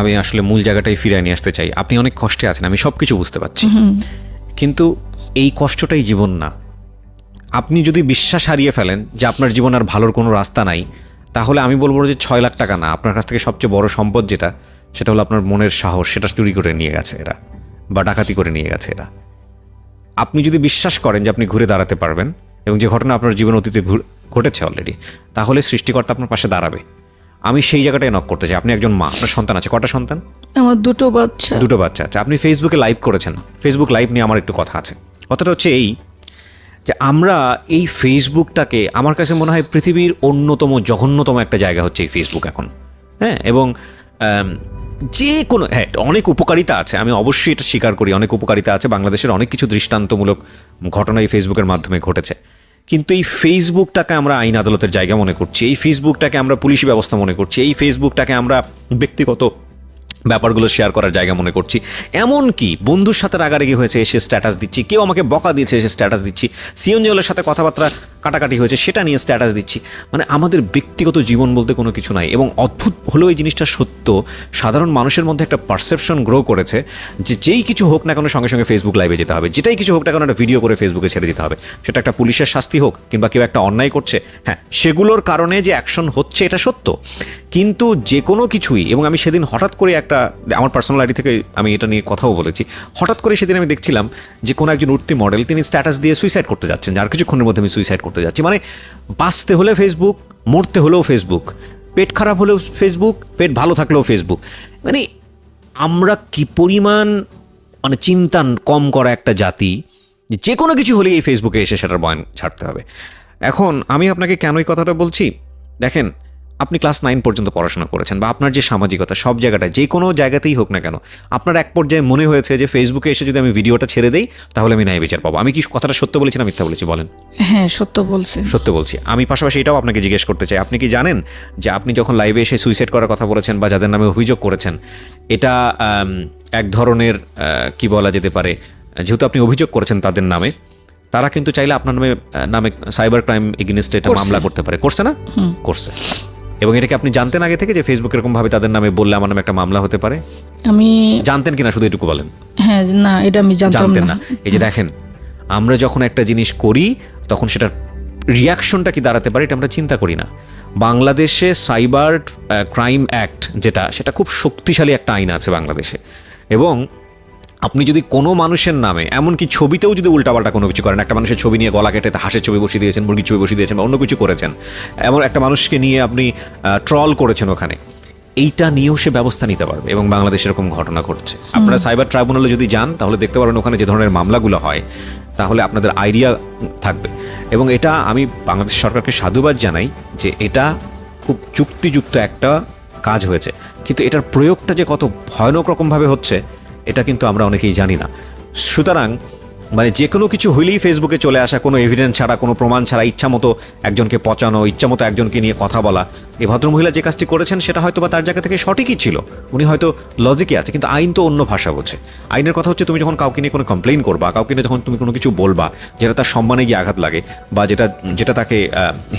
আমি আসলে মূল জায়গাটাই ফিরে নিয়ে আসতে চাই। আপনি অনেক কষ্টে আছেন, আমি সবকিছু বুঝতে পারছি, কিন্তু এই কষ্টটাই জীবন না। আপনি যদি বিশ্বাস হারিয়ে ফেলেন যে আপনার জীবন আর ভালোর কোনো রাস্তা নাই, তাহলে আমি বলবো যে 6 লাখ টাকা না, আপনার কাছ থেকে সবচেয়ে বড় সম্পদ যেটা, সেটা হলো আপনার মনের সাহস। সেটা চুরি করে নিয়ে গেছে এরা, বা ডাকাতি করে নিয়ে গেছে এরা। আপনি যদি বিশ্বাস করেন যে আপনি ঘুরে দাঁড়াতে পারবেন, এবং যে ঘটনা আপনার জীবন অতীতে ঘটেছে অলরেডি, তাহলে সৃষ্টিকর্তা আপনার পাশে দাঁড়াবে। আমি সেই জায়গাটায় নক করতে চাই। আপনি একজন মা, আপনার সন্তান আছে, কটা সন্তান? আমার দুটো বাচ্চা আছে। আপনি ফেসবুকে লাইভ করেছেন, ফেসবুক লাইভ নিয়ে আমার একটু কথা আছে। কথাটা হচ্ছে এই যে আমরা এই ফেসবুকটাকে, আমার কাছে মনে হয় পৃথিবীর অন্যতম জঘন্যতম একটা জায়গা হচ্ছে এই ফেসবুক এখন। হ্যাঁ, এবং যে কোনো, হ্যাঁ, অনেক উপকারিতা আছে, আমি অবশ্যই এটা স্বীকার করি, অনেক উপকারিতা আছে। বাংলাদেশের অনেক কিছু দৃষ্টান্তমূলক ঘটনা এই ফেসবুকের মাধ্যমে ঘটেছে। কিন্তু এই ফেসবুকটাকে আমরা আইন আদালতের জায়গা মনে করছি, এই ফেসবুকটাকে আমরা পুলিশি ব্যবস্থা মনে করছি, এই ফেসবুকটাকে আমরা ব্যক্তিগত ব্যাপারগুলো শেয়ার করার জায়গা মনে করছি। এমনকি বন্ধুর সাথে রাগারাগি হয়েছে এসে স্ট্যাটাস দিচ্ছি, কেউ আমাকে বকা দিয়েছে এসে স্ট্যাটাস দিচ্ছি, সিওনজলের সাথে কথাবার্তা কাটাকাটি হয়েছে সেটা নিয়ে স্ট্যাটাস দিচ্ছি। মানে আমাদের ব্যক্তিগত জীবন বলতে কোনো কিছু নাই। এবং অদ্ভুত হলেও এই জিনিসটা সত্য, সাধারণ মানুষের মধ্যে একটা পারসেপশন গ্রো করেছে যে যেই কিছু হোক না কেন সঙ্গে সঙ্গে ফেসবুক লাইভে যেতে হবে, যেটাই কিছু হোক না কেন একটা ভিডিও করে ফেসবুকে ছেড়ে দিতে হবে। সেটা একটা পুলিশের শাস্তি হোক কিংবা কেউ একটা অন্যায় করছে, হ্যাঁ, সেগুলোর কারণে যে অ্যাকশন হচ্ছে এটা সত্য। কিন্তু যে কোনো কিছুই, এবং আমি সেদিন হঠাৎ করে একটা, আমার পার্সোনাল আইডি থেকে আমি এটা নিয়ে কথাও বলেছি, হঠাৎ করে সেদিন আমি দেখছিলাম যে কোনো একজন উঠতি মডেল তিনি স্ট্যাটাস দিয়ে সুইসাইড করতে যাচ্ছেন, আর কিছুক্ষণের মধ্যে আমি সুইসাইড করতে যাচ্ছি। মানে বাঁচতে হলে ফেসবুক, মরতে হলেও ফেসবুক, পেট খারাপ হলেও ফেসবুক, পেট ভালো থাকলেও ফেসবুক। মানে আমরা কি পরিমাণ চিন্তা কম করা একটা জাতি, যে কোনো কিছু হলেই এই ফেসবুকে এসে সেটার বয়ান ছাড়তে হবে। এখন আমি আপনাকে কেন এই কথাটা বলছি, দেখেন, আপনি ক্লাস 9 পর্যন্ত পড়াশোনা করেছেন, বা আপনার যে সামাজিকতা সব জায়গাটায়, যে কোনো জায়গাতেই হোক না কেন, আপনার এক পর্যায়ে মনে হয়েছে যে ফেসবুকে এসে যদি আমি ভিডিওটা ছেড়ে দেই তাহলে আমি ন্যায় বিচার পাবো। আমি কি কথাটা সত্য বলেছি না মিথ্যা বলেছি বলেন? হ্যাঁ, সত্য বলছি। আমি পাশাপাশি এটাও আপনাকে জিজ্ঞেস করতে চাই, আপনি কি জানেন যে আপনি যখন লাইভে এসে সুইসাইড করার কথা বলেছেন বা যাদের নামে অভিযোগ করেছেন, এটা এক ধরনের কি বলা যেতে পারে, যেহেতু আপনি অভিযোগ করেছেন তাদের নামে, তারা কিন্তু চাইলে আপনার নামে সাইবার ক্রাইম এগেইনস্টে এটা মামলা করতে পারে। করছে না? করছে। এবং এটাকে আপনি জানতেন আগে থেকে যে ফেসবুক এরকম ভাবে তাদের নামে বললে আমার নামে একটা মামলা হতে পারে? আমি জানতেন কিনা শুধু এটুকু বলেন। হ্যাঁ, না, এটা আমি জানতেন না। এই যে দেখেন, আমরা যখন একটা জিনিস করি তখন সেটার রিয়াকশনটা কি দাঁড়াতে পারে এটা আমরা চিন্তা করি না। বাংলাদেশে সাইবার ক্রাইম অ্যাক্ট যেটা, সেটা খুব শক্তিশালী একটা আইন আছে বাংলাদেশে। এবং আপনি যদি কোনো মানুষের নামে, এমনকি ছবিতেও যদি উল্টাপাল্টা কোনো কিছু করেন, একটা মানুষের ছবি নিয়ে গলা কেটে হাঁসের ছবি বসিয়ে দিয়েছেন, মুরগির ছবি বসিয়ে দিয়েছেন, বা অন্য কিছু করেছেন, এমন একটা মানুষকে নিয়ে আপনি ট্রল করেছেন ওখানে, এইটা নিয়েও সে ব্যবস্থা নিতে পারবে। এবং বাংলাদেশে এরকম ঘটনা ঘটছে। আপনারা সাইবার ট্রাইব্যুনালে যদি যান তাহলে দেখতে পারবেন ওখানে যে ধরনের মামলাগুলো হয়, তাহলে আপনাদের আইডিয়া থাকবে। এবং এটা আমি বাংলাদেশ সরকারকে সাধুবাদ জানাই যে এটা খুব যুক্তিযুক্ত একটা কাজ হয়েছে, কিন্তু এটার প্রয়োগটা যে কত ভয়ানক রকমভাবে হচ্ছে এটা কিন্তু আমরা অনেকেই জানি না। সুতরাং যে কোনো কিছু হইলেই ফেসবুকে চলে আসা, কোনো এভিডেন্স ছাড়া, কোনো প্রমাণ ছাড়া ইচ্ছামতো একজনকে পচানো, ইচ্ছামতো একজনকে নিয়ে কথা বলা, এই ভদ্রমহিলা যে কাজটি করেছেন সেটা হয়তো বা তার জায়গা থেকে সঠিকই ছিল, উনি হয়তো লজিকে আছে, কিন্তু আইন তো অন্য ভাষা বোঝে। আইনের কথা হচ্ছে তুমি যখন কাউকে নিয়ে কোনো কমপ্লেইন করবা, কাউকে নিয়ে যখন তুমি কোনো কিছু বলবা যেটা তার সম্মানে গিয়ে আঘাত লাগে বা যেটা তাকে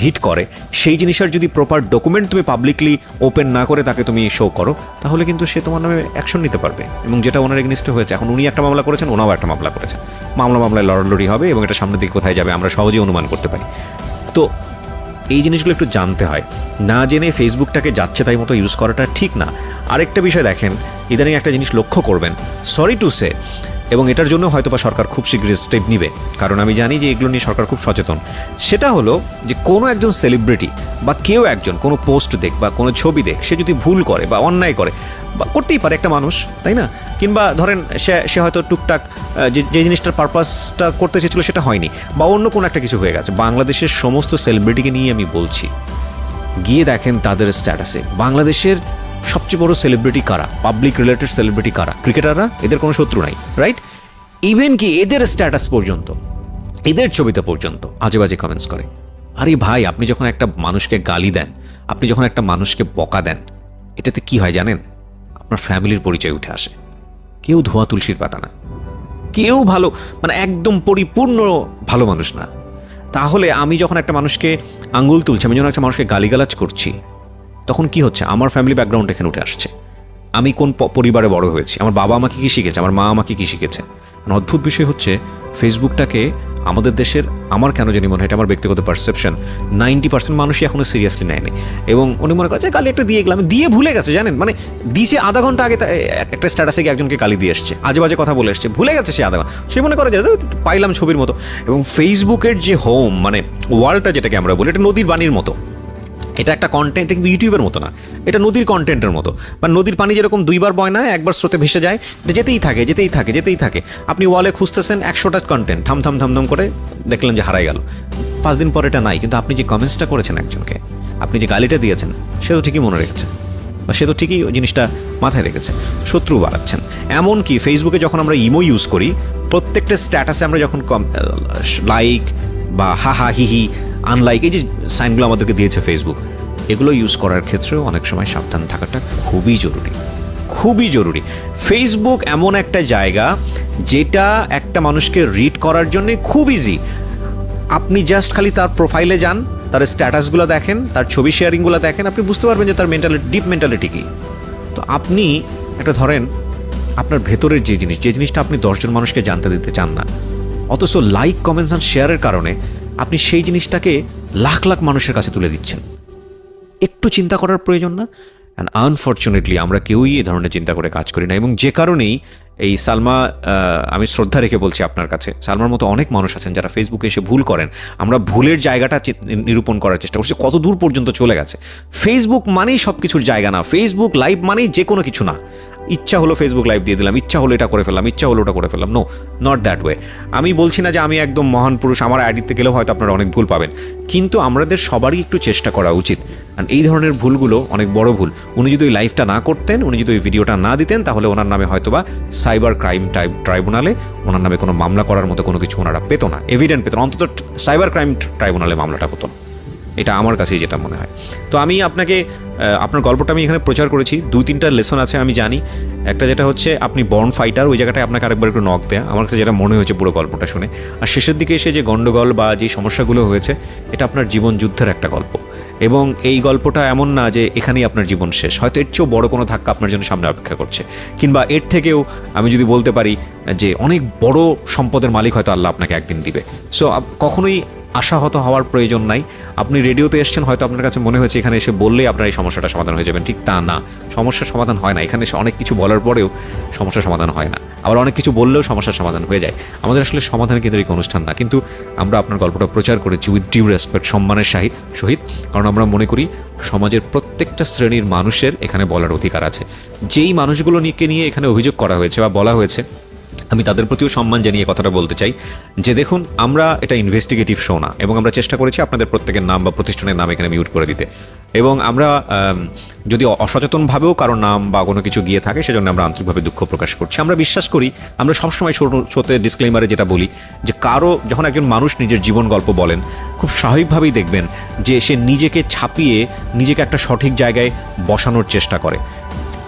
হিট করে, সেই জিনিসের যদি প্রপার ডকুমেন্ট তুমি পাবলিকলি ওপেন না করে তাকে তুমি শো করো, তাহলে কিন্তু সে তোমার নামে অ্যাকশন নিতে পারবে। এবং যেটা ওনার এগেইনস্টে হয়েছে, এখন উনি একটা মামলা করেছেন, ওনাও একটা মামলা করেছেন, মামলায় লড়ালড়ি হবে এবং এটা সামনের দিকে কোথায় যাবে আমরা সহজেই অনুমান করতে পারি। তো এই জিনিসগুলো একটু জানতে হয়, না জেনে ফেসবুকটাকে যাচ্ছে তাই মতো ইউজ করাটা ঠিক না। আরেকটা বিষয় দেখেন, ইদানিং একটা জিনিস লক্ষ্য করবেন, সরি টু সে, এবং এটার জন্য হয়তোবা সরকার খুব শীঘ্রই স্টেপ নিবে, কারণ আমি জানি যে এগুলো নিয়ে সরকার খুব সচেতন। সেটা হলো যে কোনো একজন সেলিব্রিটি বা কেউ একজন কোনো পোস্ট দেখ বা কোনো ছবি দেখ, সে যদি ভুল করে বা অন্যায় করে, বা করতেই পারে একটা মানুষ, তাই না? কিংবা ধরেন সে হয়তো টুকটাক যে জিনিসটার পারপাসটা করতে চেয়েছিল সেটা হয়নি, বা অন্য কোনো একটা কিছু হয়ে গেছে। বাংলাদেশের সমস্ত সেলিব্রিটিকে নিয়ে আমি বলছি, গিয়ে দেখেন তাদের স্ট্যাটাসে বাংলাদেশের সবচেয়ে বড় সেলিব্রিটি কারা, পাবলিক রিলেটেড সেলিব্রিটি কারা, ক্রিকেটাররা, এদের কোনো শত্রু নাই, রাইট? ইভেন কি এদের স্ট্যাটাস পর্যন্ত, এদের ছবিতে পর্যন্ত আজে বাজে কমেন্টস করে। আরে ভাই, আপনি যখন একটা মানুষকে গালি দেন, আপনি যখন একটা মানুষকে বকা দেন, এটাতে কি হয় জানেন? আপনার ফ্যামিলির পরিচয় উঠে আসে। কেউ ধোয়া তুলসীর পাতা না, কেউ ভালো, মানে একদম পরিপূর্ণ ভালো মানুষ না। তাহলে আমি যখন একটা মানুষকে আঙ্গুল তুলছি, আমি যখন একটা মানুষকে গালিগালাজ করছি, তখন কি হচ্ছে? আমার ফ্যামিলি ব্যাকগ্রাউন্ড এখানে উঠে আসছে। আমি কোন পরিবারে বড় হয়েছি, আমার বাবা আমাকে কী শিখেছে, আমার মা আমাকে কী শিখেছে। অদ্ভুত বিষয় হচ্ছে ফেসবুকটাকে আমাদের দেশের, আমার কেন জানি মনে হয়, এটা আমার ব্যক্তিগত পারসেপশন, 90% মানুষই এখনো সিরিয়াসলি নেয়নি। এবং উনি মনে করছে গালি একটা দিয়ে গেলাম, দিয়ে ভুলে গেছে, জানেন? মানে দিয়েছে আধা ঘন্টা আগে একটা স্ট্যাটাসে গিয়ে একজনকে গালি দিয়ে এসছে, আজে বাজে কথা বলে এসছে, ভুলে গেছে সে আধা ঘন্টা। সে মনে করে যে পাইলাম ছবির মতো। এবং ফেসবুকের যে হোম, মানে ওয়ার্ল্ডটা যেটাকে আমরা বলি, এটা নদীর বাণীর মতো। এটা একটা কন্টেন্ট, কিন্তু ইউটিউবের মতো না, এটা নদীর কন্টেন্টের মতো। বা নদীর পানি যেরকম দুইবার বয় না, একবার স্রোতে ভেসে যায়, এটা যেতেই থাকে যেতেই থাকে যেতেই থাকে। আপনি ওয়ালে খুঁজতেছেন 100টা কন্টেন্ট, থাম থাম থাম থাম করে দেখলেন যে হারাই গেল, 5 দিন পর এটা নাই। কিন্তু আপনি যে কমেন্টসটা করেছেন একজনকে, আপনি যে গালিটা দিয়েছেন, সে তো ঠিকই মনে রেখেছে, বা সে তো ঠিকই ওই জিনিসটা মাথায় রেখেছে। শত্রু বাড়াচ্ছেন। এমনকি ফেসবুকে যখন আমরা ইমো ইউজ করি, প্রত্যেকটা স্ট্যাটাসে আমরা যখন লাইক বা হা হা হি হি, আনলাইক, এই যে সাইনগুলো আমাদেরকে দিয়েছে ফেসবুক, এগুলো ইউজ করার ক্ষেত্রেও অনেক সময় সাবধান থাকাটা খুবই জরুরি, খুবই জরুরি। ফেসবুক এমন একটা জায়গা যেটা একটা মানুষকে রিড করার জন্য খুব ইজি। আপনি জাস্ট খালি তার প্রোফাইলে যান, তার স্ট্যাটাসগুলো দেখেন, তার ছবি শেয়ারিংগুলো দেখেন, আপনি বুঝতে পারবেন যে তার মেন্টালিটি, ডিপ মেন্টালিটি কী। তো আপনি একটা ধরেন আপনার ভেতরের যে জিনিসটা আপনি 10 জন মানুষকে জানতে দিতে চান না, অথচ লাইক, কমেন্টস অ্যান্ড শেয়ারের কারণে আপনি সেই জিনিসটাকে লাখ লাখ মানুষের কাছে তুলে দিচ্ছেন। একটু চিন্তা করার প্রয়োজন না? অ্যান্ড আনফর্চুনেটলি আমরা কেউই এই ধরনের চিন্তা করে কাজ করি না। এবং যে কারণেই এই সালমা, আমি শ্রদ্ধা রেখে বলছি আপনার কাছে, সালমার মতো অনেক মানুষ আছেন যারা ফেসবুকে এসে ভুল করেন। আমরা ভুলের জায়গাটা নিরূপণ করার চেষ্টা করছি, কত দূর পর্যন্ত চলে গেছে। ফেসবুক মানেই সব কিছুর জায়গা না, ফেসবুক লাইভ মানেই যে কোনো কিছু না। ইচ্ছা হলো ফেসবুক লাইভ দিয়ে দিলাম, ইচ্ছা হলো এটা করে ফেললাম, ইচ্ছা হলো ওটা করে ফেললাম। No, not that way. আমি বলছি না যে আমি একদম মহান পুরুষ, আমার আইডিতে গেলেও হয়তো আপনারা অনেক ভুল পাবেন, কিন্তু আমাদের সবারই একটু চেষ্টা করা উচিত। আর এই ধরনের ভুলগুলো অনেক বড় ভুল। উনি যদি ওই লাইভটা না করতেন, উনি যদি ওই ভিডিওটা না দিতেন, তাহলে ওনার নামে হয়তোবা সাইবার ক্রাইম ট্রাইব্যুনালে ওনার নামে কোনো মামলা করার মতো কোনো কিছু ওনারা পেত না, এভিডেন্ট পেত না, অন্তত সাইবার ক্রাইম ট্রাইব্যুনালে মামলাটা হতো না। এটা আমার কাছেই যেটা মনে হয়। তো আমি আপনাকে, আপনার গল্পটা আমি এখানে প্রচার করেছি, 2-3টা লেসন আছে আমি জানি। একটা যেটা হচ্ছে আপনি বর্ন ফাইটার, ওই জায়গাটায় আপনাকে আরেকবার একটু নক দেয়া, আমার কাছে যেটা মনে হয়েছে পুরো গল্পটা শুনে। আর শেষের দিকে এসে যে গণ্ডগোল বা যে সমস্যাগুলো হয়েছে, এটা আপনার জীবন যুদ্ধের একটা গল্প। এবং এই গল্পটা এমন না যে এখানেই আপনার জীবন শেষ, হয়তো এর চেয়েও বড় কোনো ধাক্কা আপনার জন্য সামনে অপেক্ষা করছে। কিংবা এর থেকেও আমি যদি বলতে পারি যে অনেক বড় সম্পদের মালিক হয়তো আল্লাহ আপনাকে একদিন দিবে। সো কখনোই আশাহত হওয়ার প্রয়োজন নাই। আপনি রেডিওতে এসেছেন, হয়তো আপনার কাছে মনে হয়েছে এখানে এসে বললেই আপনার এই সমস্যাটা সমাধান হয়ে যাবেন, ঠিক তা না। সমস্যার সমাধান হয় না এখানে এসে, অনেক কিছু বলার পরেও সমস্যার সমাধান হয় না, আবার অনেক কিছু বললেও সমস্যার সমাধান হয়ে যায়। আমাদের আসলে সমাধান কেন্দ্রিক অনুষ্ঠান না, কিন্তু আমরা আপনার গল্পটা প্রচার করেছি উইথ ডিউ রেসপেক্ট, সম্মানের সহিত, কারণ আমরা মনে করি সমাজের প্রত্যেকটা শ্রেণীর মানুষের এখানে বলার অধিকার আছে। যেই মানুষগুলো নিয়ে এখানে অভিযোগ করা হয়েছে বা বলা হয়েছে, আমি তাদের প্রতিও সম্মান জানিয়ে কথাটা বলতে চাই যে দেখুন, আমরা এটা ইনভেস্টিগেটিভ শো না, এবং আমরা চেষ্টা করেছি আপনাদের প্রত্যেকের নাম বা প্রতিষ্ঠানের নাম এখানে মিউট করে দিতে। এবং আমরা যদি অসচেতনভাবেও কারো নাম বা কোনো কিছু গিয়ে থাকে, সেজন্য আমরা আন্তরিকভাবে দুঃখ প্রকাশ করছি। আমরা বিশ্বাস করি, আমরা সবসময় শোতে ডিসক্লেইমারে যেটা বলি যে কারো যখন একজন মানুষ নিজের জীবন গল্প বলেন, খুব স্বাভাবিকভাবেই দেখবেন যে সে নিজেকে ছাপিয়ে নিজেকে একটা সঠিক জায়গায় বসানোর চেষ্টা করে।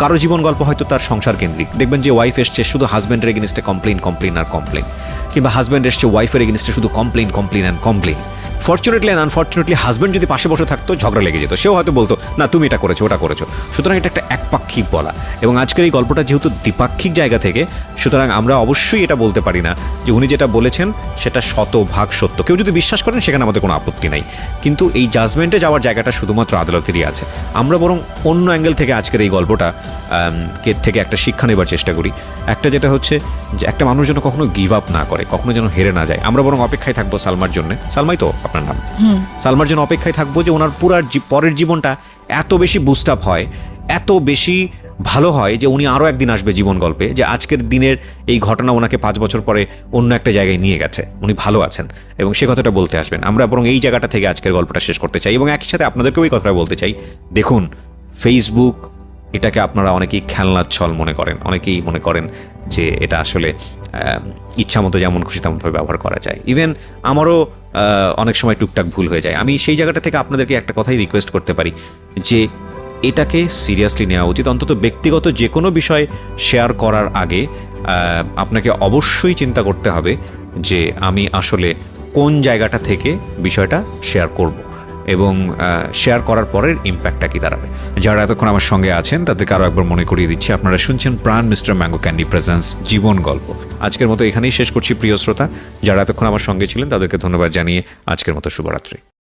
কারো জীবন গল্প হয়তো তার সংসার কেন্দ্রিক, দেখবেন যে ওয়াইফ এসছে শুধু হাজব্যান্ডের এগেনিস্টে কমপ্লেন, কিংবা হাজব্যান্ড এসছে ওয়াইফের এগেনিস্টে শুধু complain. Fortunately and unfortunately husband যদি পাশে বসে থাকতো ঝগড়া লেগে যেত, সেও হয়তো বলতো না তুমি এটা করেছো ওটা করেছো। সুতরাং এটা একটা একপাক্ষিক বলা, এবং আজকের এই গল্পটা যেহেতু দ্বিপাক্ষিক জায়গা থেকে, সুতরাং আমরা অবশ্যই এটা বলতে পারি না যে উনি যেটা বলেছেন সেটা শতভাগ সত্য। কেউ যদি বিশ্বাস করেন সেখানে আমাদের কোনো আপত্তি নাই, কিন্তু এই জাজমেন্টে যাওয়ার জায়গাটা শুধুমাত্র আদালতেরই আছে। আমরা বরং অন্য অ্যাঙ্গেল থেকে আজকের এই গল্পটা থেকে একটা শিক্ষা নেবার চেষ্টা করি। একটা যেটা হচ্ছে যে একটা মানুষ যেন কখনো গিভ আপ না করে, কখনো যেন হেরে না যায়। আমরা বরং অপেক্ষায় থাকবো সালমার জন্য, সালমাই তো আপনার নাম, সালমার জন্য অপেক্ষায় থাকবো যে ওনার পুরার পরের জীবনটা এত বেশি বুস্ট আপ হয়, এত বেশি ভালো হয় যে উনি আরও একদিন আসবে জীবন গল্পে, যে আজকের দিনের এই ঘটনা ওনাকে 5 বছর পরে অন্য একটা জায়গায় নিয়ে গেছে, উনি ভালো আছেন এবং সে কথাটা বলতে আসবেন। আমরা বরং এই জায়গাটা থেকে আজকের গল্পটা শেষ করতে চাই, এবং একই সাথে আপনাদেরকেও এই কথাটা বলতে চাই, দেখুন ফেসবুক এটাকে আপনারা অনেকেই খেলনার ছল মনে করেন, অনেকেই মনে করেন যে এটা আসলে ইচ্ছা মতো যেমন খুশি তেমনভাবে ব্যবহার করা যায়। ইভেন আমারও অনেক সময় টুকটাক ভুল হয়ে যায়। আমি সেই জায়গাটা থেকে আপনাদেরকে একটা কথাই রিকোয়েস্ট করতে পারি যে এটাকে সিরিয়াসলি নেওয়া উচিত। অন্তত ব্যক্তিগত যে কোনো বিষয় শেয়ার করার আগে আপনাকে অবশ্যই চিন্তা করতে হবে যে আমি আসলে কোন জায়গাটা থেকে বিষয়টা শেয়ার করব, এবং শেয়ার করার পরের ইম্প্যাক্টটা কী দাঁড়াবে। যারা এতক্ষণ আমার সঙ্গে আছেন তাদেরকে আরও একবার মনে করিয়ে দিচ্ছি, আপনারা শুনছেন প্রাণ মিস্টার ম্যাঙ্গো ক্যান্ডি প্রেজেন্স জীবন গল্প। আজকের মতো এখানেই শেষ করছি প্রিয় শ্রোতা। যারা এতক্ষণ আমার সঙ্গে ছিলেন তাদেরকে ধন্যবাদ জানিয়ে আজকের মতো শুভরাত্রি।